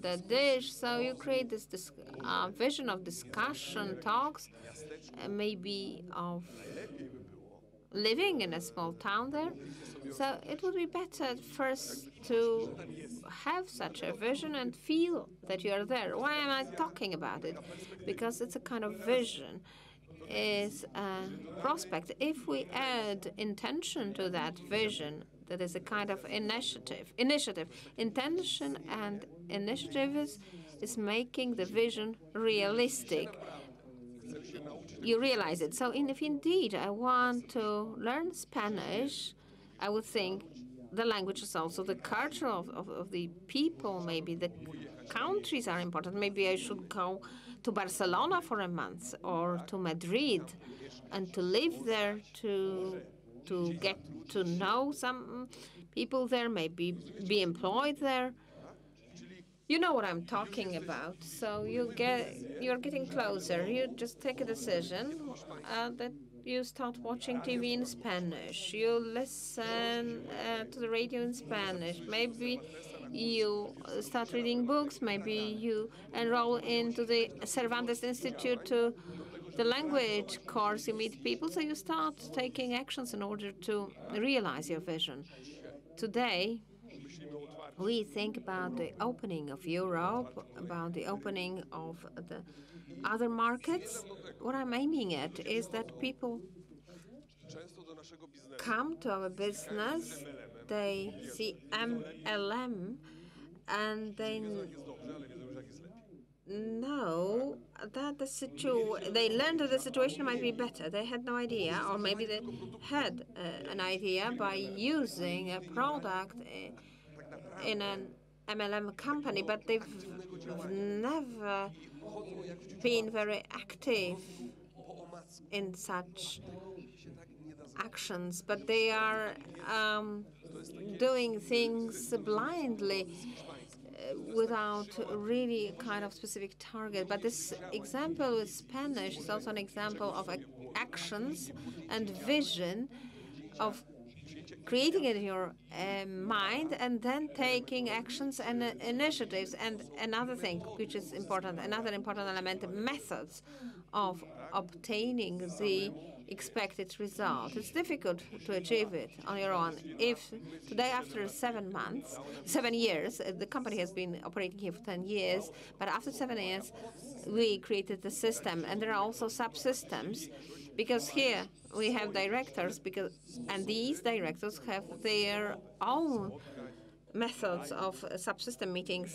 the dish. So you create this vision of discussion, talks, maybe of living in a small town there. So it would be better first to have such a vision and feel that you are there. Why am I talking about it? Because it's a kind of vision, is a prospect. If we add intention to that vision, that is a kind of initiative. Intention and initiative is making the vision realistic. You realize it. So if indeed I want to learn Spanish, I would think the language is also the culture of the people. Maybe the countries are important. Maybe I should go to Barcelona for a month or to Madrid and to live there, to get to know some people there, maybe be employed there. You know what I'm talking about. So you're getting closer. You just take a decision that you start watching TV in Spanish. You listen to the radio in Spanish. Maybe you start reading books. Maybe you enroll into the Cervantes Institute to the language course. You meet people. So you start taking actions in order to realize your vision. Today, we think about the opening of Europe, about the opening of the other markets, what I'm aiming at is that people come to our business, they see MLM, and they know that they learned that the situation might be better. They had no idea, or maybe they had an idea by using a product in an MLM company, but they've never been very active in such actions, but they are doing things blindly without really kind of specific target. But this example with Spanish is also an example of actions and vision of creating it in your mind and then taking actions and initiatives. And another thing which is important, another important element, methods of obtaining the expected result. It's difficult to achieve it on your own. If today, after 7 years, the company has been operating here for 10 years, but after 7 years, we created the system, and there are also subsystems, because here we have directors, and these directors have their own methods of subsystem meetings,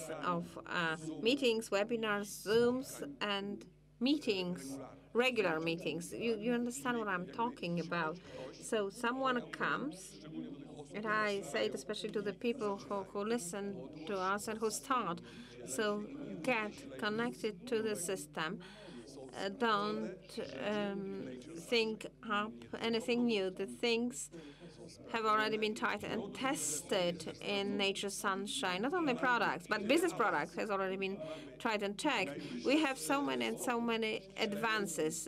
webinars, Zooms, and meetings, regular meetings. You understand what I'm talking about. So someone comes, and I say it especially to the people who listen to us and who start. So get connected to the system. Don't think up anything new. The things have already been tried and tested in Nature Sunshine. Not only products, but business products has already been tried and checked. We have so many advances.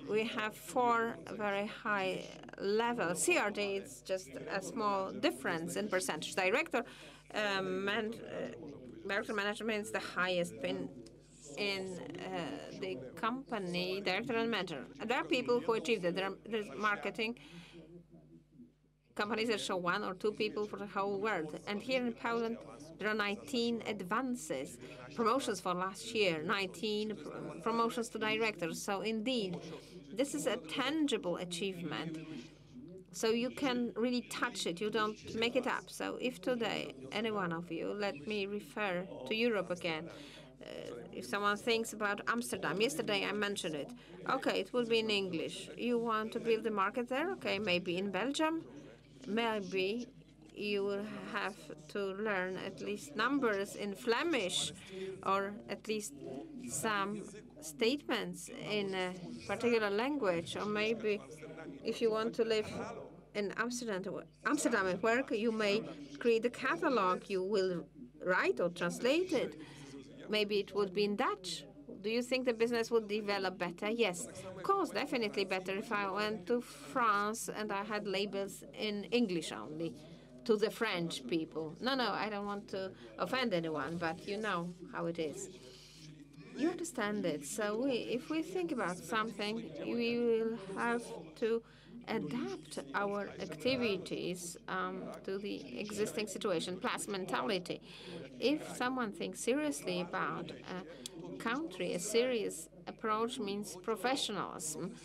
We have 4 very high levels. CRD is just a small difference in percentage. Director management is the highest in the company, director and manager. There are people who achieve that. There's marketing companies that show 1 or 2 people for the whole world. And here in Poland, there are 19 advances, promotions for last year, 19 promotions to directors. So indeed, this is a tangible achievement. So you can really touch it. You don't make it up. So if today, any one of you, let me refer to Europe again, if someone thinks about Amsterdam, yesterday I mentioned it. Okay, it will be in English. You want to build the market there? Okay, maybe in Belgium. Maybe you will have to learn at least numbers in Flemish, or at least some statements in a particular language. Or maybe if you want to live in Amsterdam at work, you may create a catalog. You will write or translate it. Maybe it would be in Dutch. Do you think the business would develop better? Yes, of course, definitely better if I went to France and I had labels in English only to the French people. No, I don't want to offend anyone, but you know how it is. You understand it. So if we think about something, we will have to adapt our activities to the existing situation, plus mentality. If someone thinks seriously about a country, a serious approach means professionalism.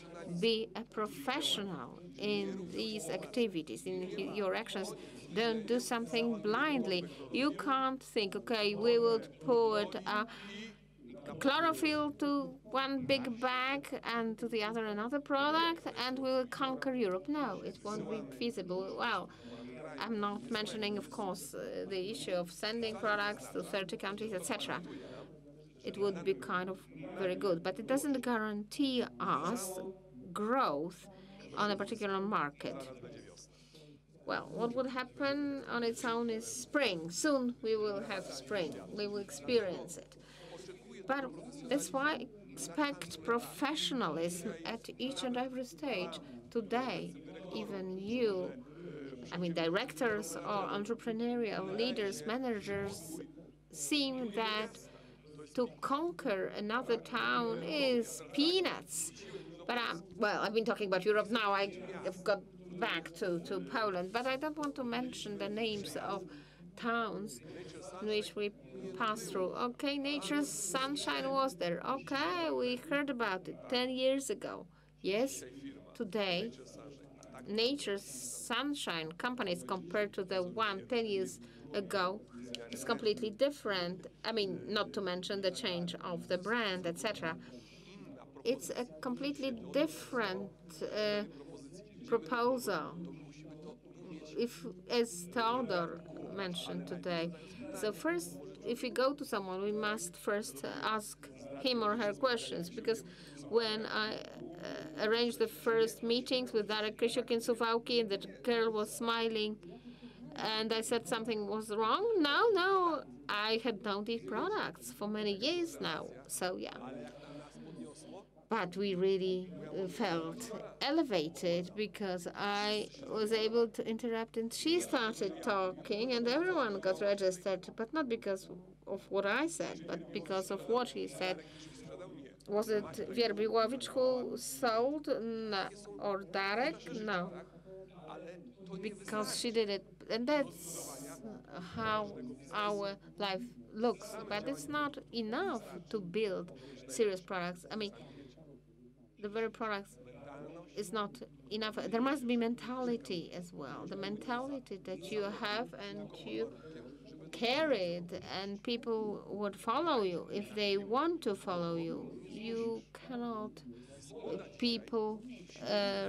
Be a professional in these activities, in your actions. Don't do something blindly. You can't think, okay, we would put chlorophyll to one big bag and to the other another product, and we will conquer Europe. No, it won't be feasible. Well, I'm not mentioning, of course, the issue of sending products to 30 countries, etc. It would be kind of very good, but it doesn't guarantee us growth on a particular market. Well, what would happen on its own is spring. Soon we will have spring. We will experience it. But that's why I expect professionalism at each and every stage. Today, even you, directors or entrepreneurial leaders, managers, seem that to conquer another town is peanuts. But I've been talking about Europe now. I've got back to Poland. But I don't want to mention the names of towns in which we passed through. Okay, Nature's Sunshine was there. Okay, we heard about it 10 years ago. Yes, today, Nature's Sunshine companies compared to the one 10 years ago is completely different. I mean, not to mention the change of the brand, etc. It's a completely different proposal, if as Theodor mentioned today. So first, if we go to someone, we must first ask him or her questions, because when I arranged the first meetings with Darek Krysiuk in Suwałki, and the girl was smiling, and I said something was wrong. No, I had known these products for many years now. So yeah. But we really felt elevated because I was able to interrupt and she started talking and everyone got registered, but not because of what I said, but because of what she said. Was it Wierbiłowicz who sold? No. Or Darek? No. Because she did it. And that's how our life looks. But it's not enough to build serious products. I mean, the very products is not enough. There must be mentality as well. The mentality that you have and you carry it, and people would follow you if they want to follow you. You cannot people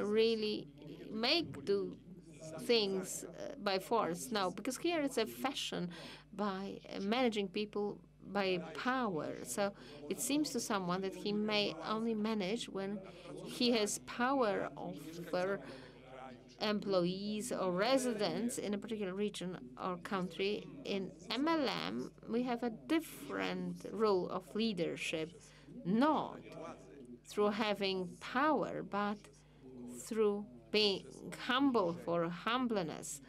really make do things by force. No, because here it's a fashion by managing people by power. So it seems to someone that he may only manage when he has power over employees or residents in a particular region or country. In MLM, we have a different role of leadership, not through having power, but through being humble for humbleness.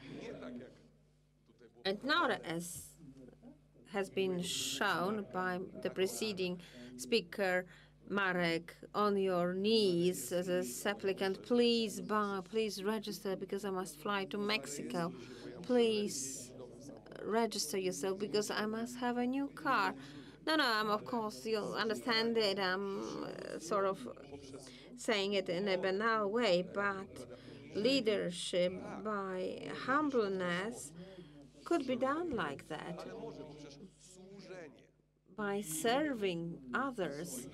And not as has been shown by the preceding speaker, Marek, on your knees as a supplicant, please buy, please register because I must fly to Mexico. Please register yourself because I must have a new car. No, I'm of course, you'll understand it. I'm sort of saying it in a banal way, but leadership by humbleness could be done like that, by serving others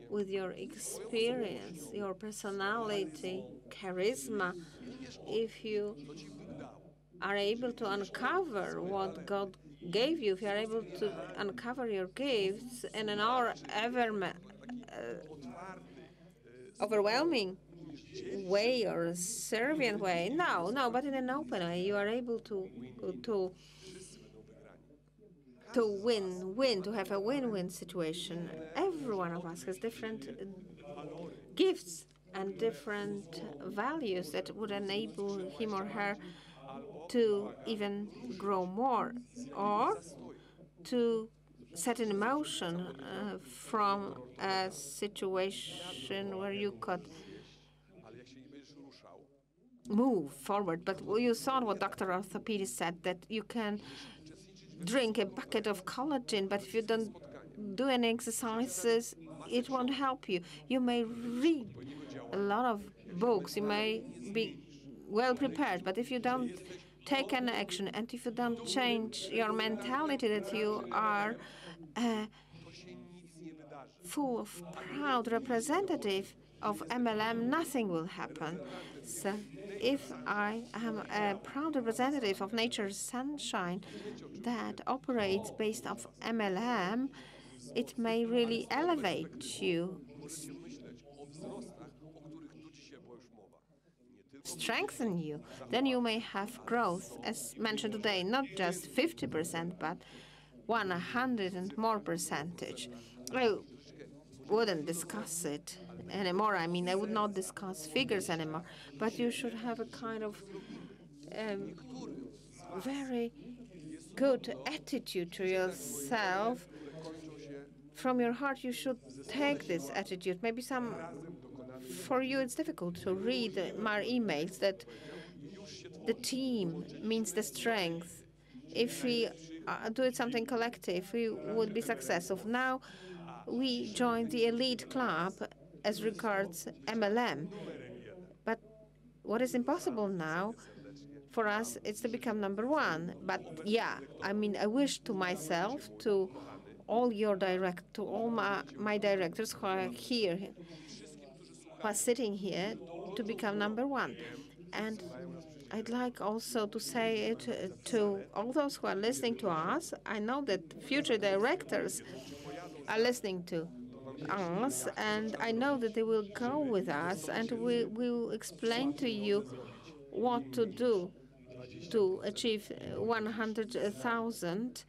with your experience, your personality, charisma. If you are able to uncover what God gave you, if you are able to uncover your gifts in an overwhelming way or servient way, no, but in an open way, you are able to win, to have a win-win situation. Every one of us has different gifts and different values that would enable him or her to even grow more or to set in motion from a situation where you could move forward. But you saw what Dr. Orthopedis said, that you can drink a bucket of collagen, but if you don't do any exercises, it won't help you. You may read a lot of books, you may be well prepared, but if you don't take an action and if you don't change your mentality that you are a full of proud representative of MLM, nothing will happen. So if I am a proud representative of Nature's Sunshine that operates based off MLM, it may really elevate you, strengthen you. Then you may have growth, as mentioned today, not just 50%, but 100 and more percentage. I wouldn't discuss it anymore. I mean, I would not discuss figures anymore, but you should have a kind of very good attitude to yourself. From your heart, you should take this attitude. Maybe for you it's difficult to read my emails that the team means the strength. If we do it something collective, we would be successful. Now we joined the elite club as regards MLM. But what is impossible now for us is to become number one. But yeah, I mean, I wish to myself, to all my directors who are here, who are sitting here, to become number one. And I'd like also to say it to all those who are listening to us. I know that future directors are listening to us, and I know that they will go with us, and we will explain to you what to do to achieve 100,000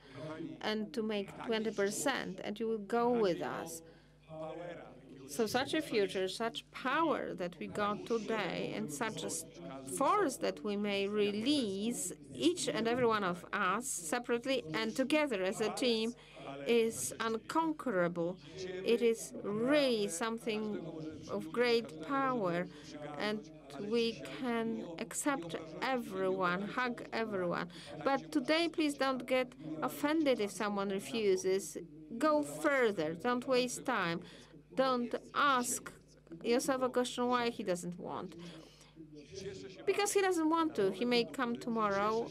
and to make 20%, and you will go with us. So such a future, such power that we got today, and such a force that we may release, each and every one of us separately and together as a team, is unconquerable. It is really something of great power, and we can accept everyone, hug everyone. But today, please don't get offended if someone refuses. Go further. Don't waste time. Don't ask yourself a question why he doesn't want. Because he doesn't want to. He may come tomorrow.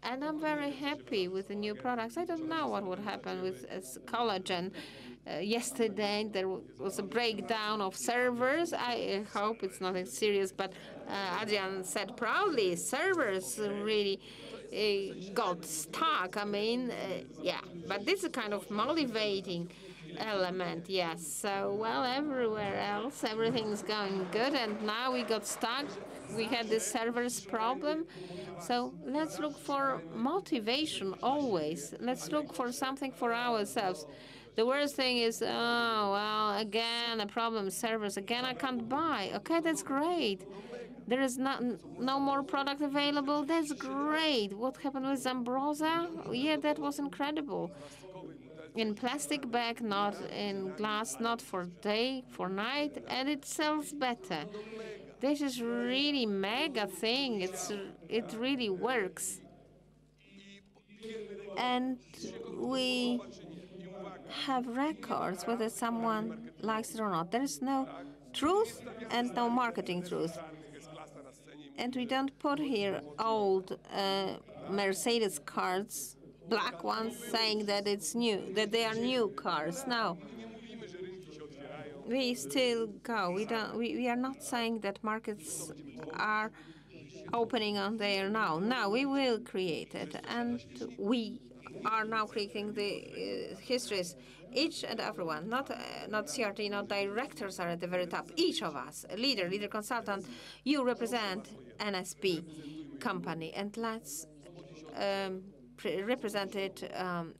And I'm very happy with the new products. I don't know what would happen with collagen. Yesterday there was a breakdown of servers. I hope it's nothing serious, but Adrian said proudly, servers really got stuck. I mean, yeah, but this is kind of motivating element, yes. So, well, everywhere else, everything's going good, and now we got stuck. We had this servers problem. So let's look for motivation always. Let's look for something for ourselves. The worst thing is, oh, well, again, a problem, servers, again, I can't buy. Okay, that's great. There is no more product available. That's great. What happened with Zambroza? Yeah, that was incredible. In plastic bag, not in glass, not for day, for night, and it sells better. This is really mega thing. It really works. And we have records whether someone likes it or not. There is no truth and no marketing truth. And we don't put here old Mercedes cars, black ones, saying that it's new, that they are new cars. No. We still go. We are not saying that markets are opening on there now. Now we will create it, and we are now creating the histories. Each and everyone, not CRT, not directors are at the very top. Each of us, a leader consultant, you represent NSP company, and let's represent it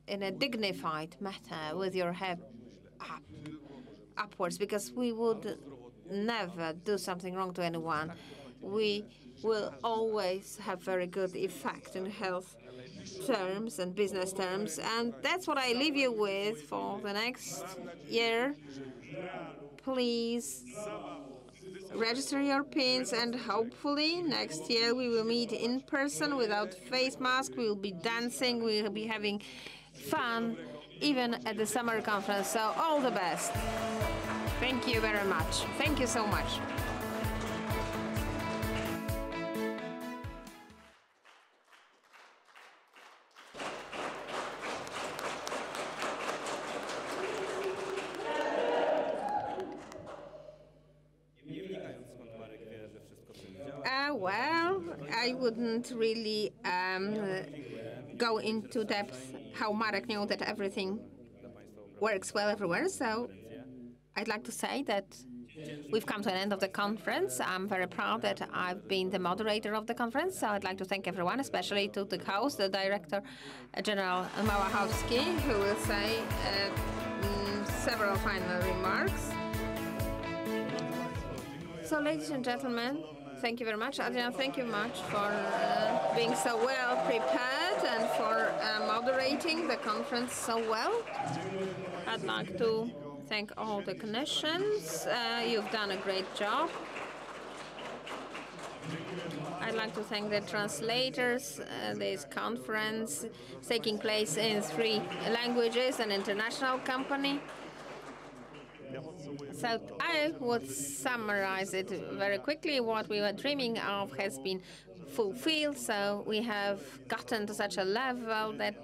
in a dignified manner with your head up. Upwards, because we would never do something wrong to anyone. We will always have very good effect in health terms and business terms, and that's what I leave you with for the next year. Please register your pins, and hopefully next year we will meet in person without face mask. We will be dancing, we will be having fun, even at the summer conference. So all the best. Thank you very much. Thank you so much. Well, I wouldn't really go into depth how Marek knew that everything works well everywhere. So I'd like to say that we've come to an end of the conference. I'm very proud that I've been the moderator of the conference. So I'd like to thank everyone, especially to the host, the Director General Małachowski, who will say several final remarks. So, ladies and gentlemen, thank you very much. Adrian, thank you much for being so well prepared and for moderating the conference so well. I'd like to thank all the clinicians. You've done a great job. I'd like to thank the translators. This conference is taking place in 3 languages, an international company. So I would summarize it very quickly. What we were dreaming of has been fulfilled. So we have gotten to such a level that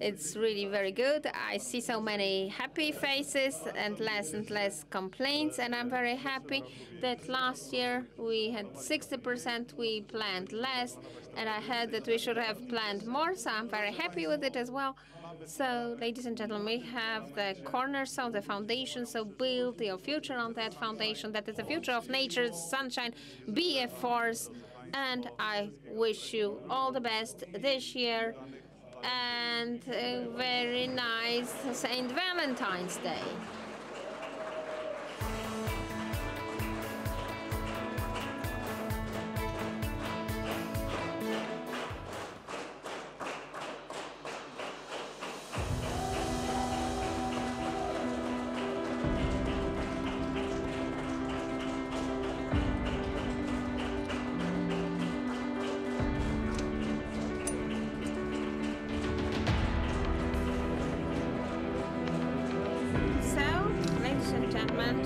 it's really very good. I see so many happy faces and less complaints, and I'm very happy that last year we had 60%, we planned less, and I heard that we should have planned more, so I'm very happy with it as well. So, ladies and gentlemen, we have the cornerstone, the foundation, so build your future on that foundation. That is the future of nature, sunshine, be a force, and I wish you all the best this year and a very nice St. Valentine's Day.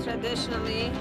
Traditionally,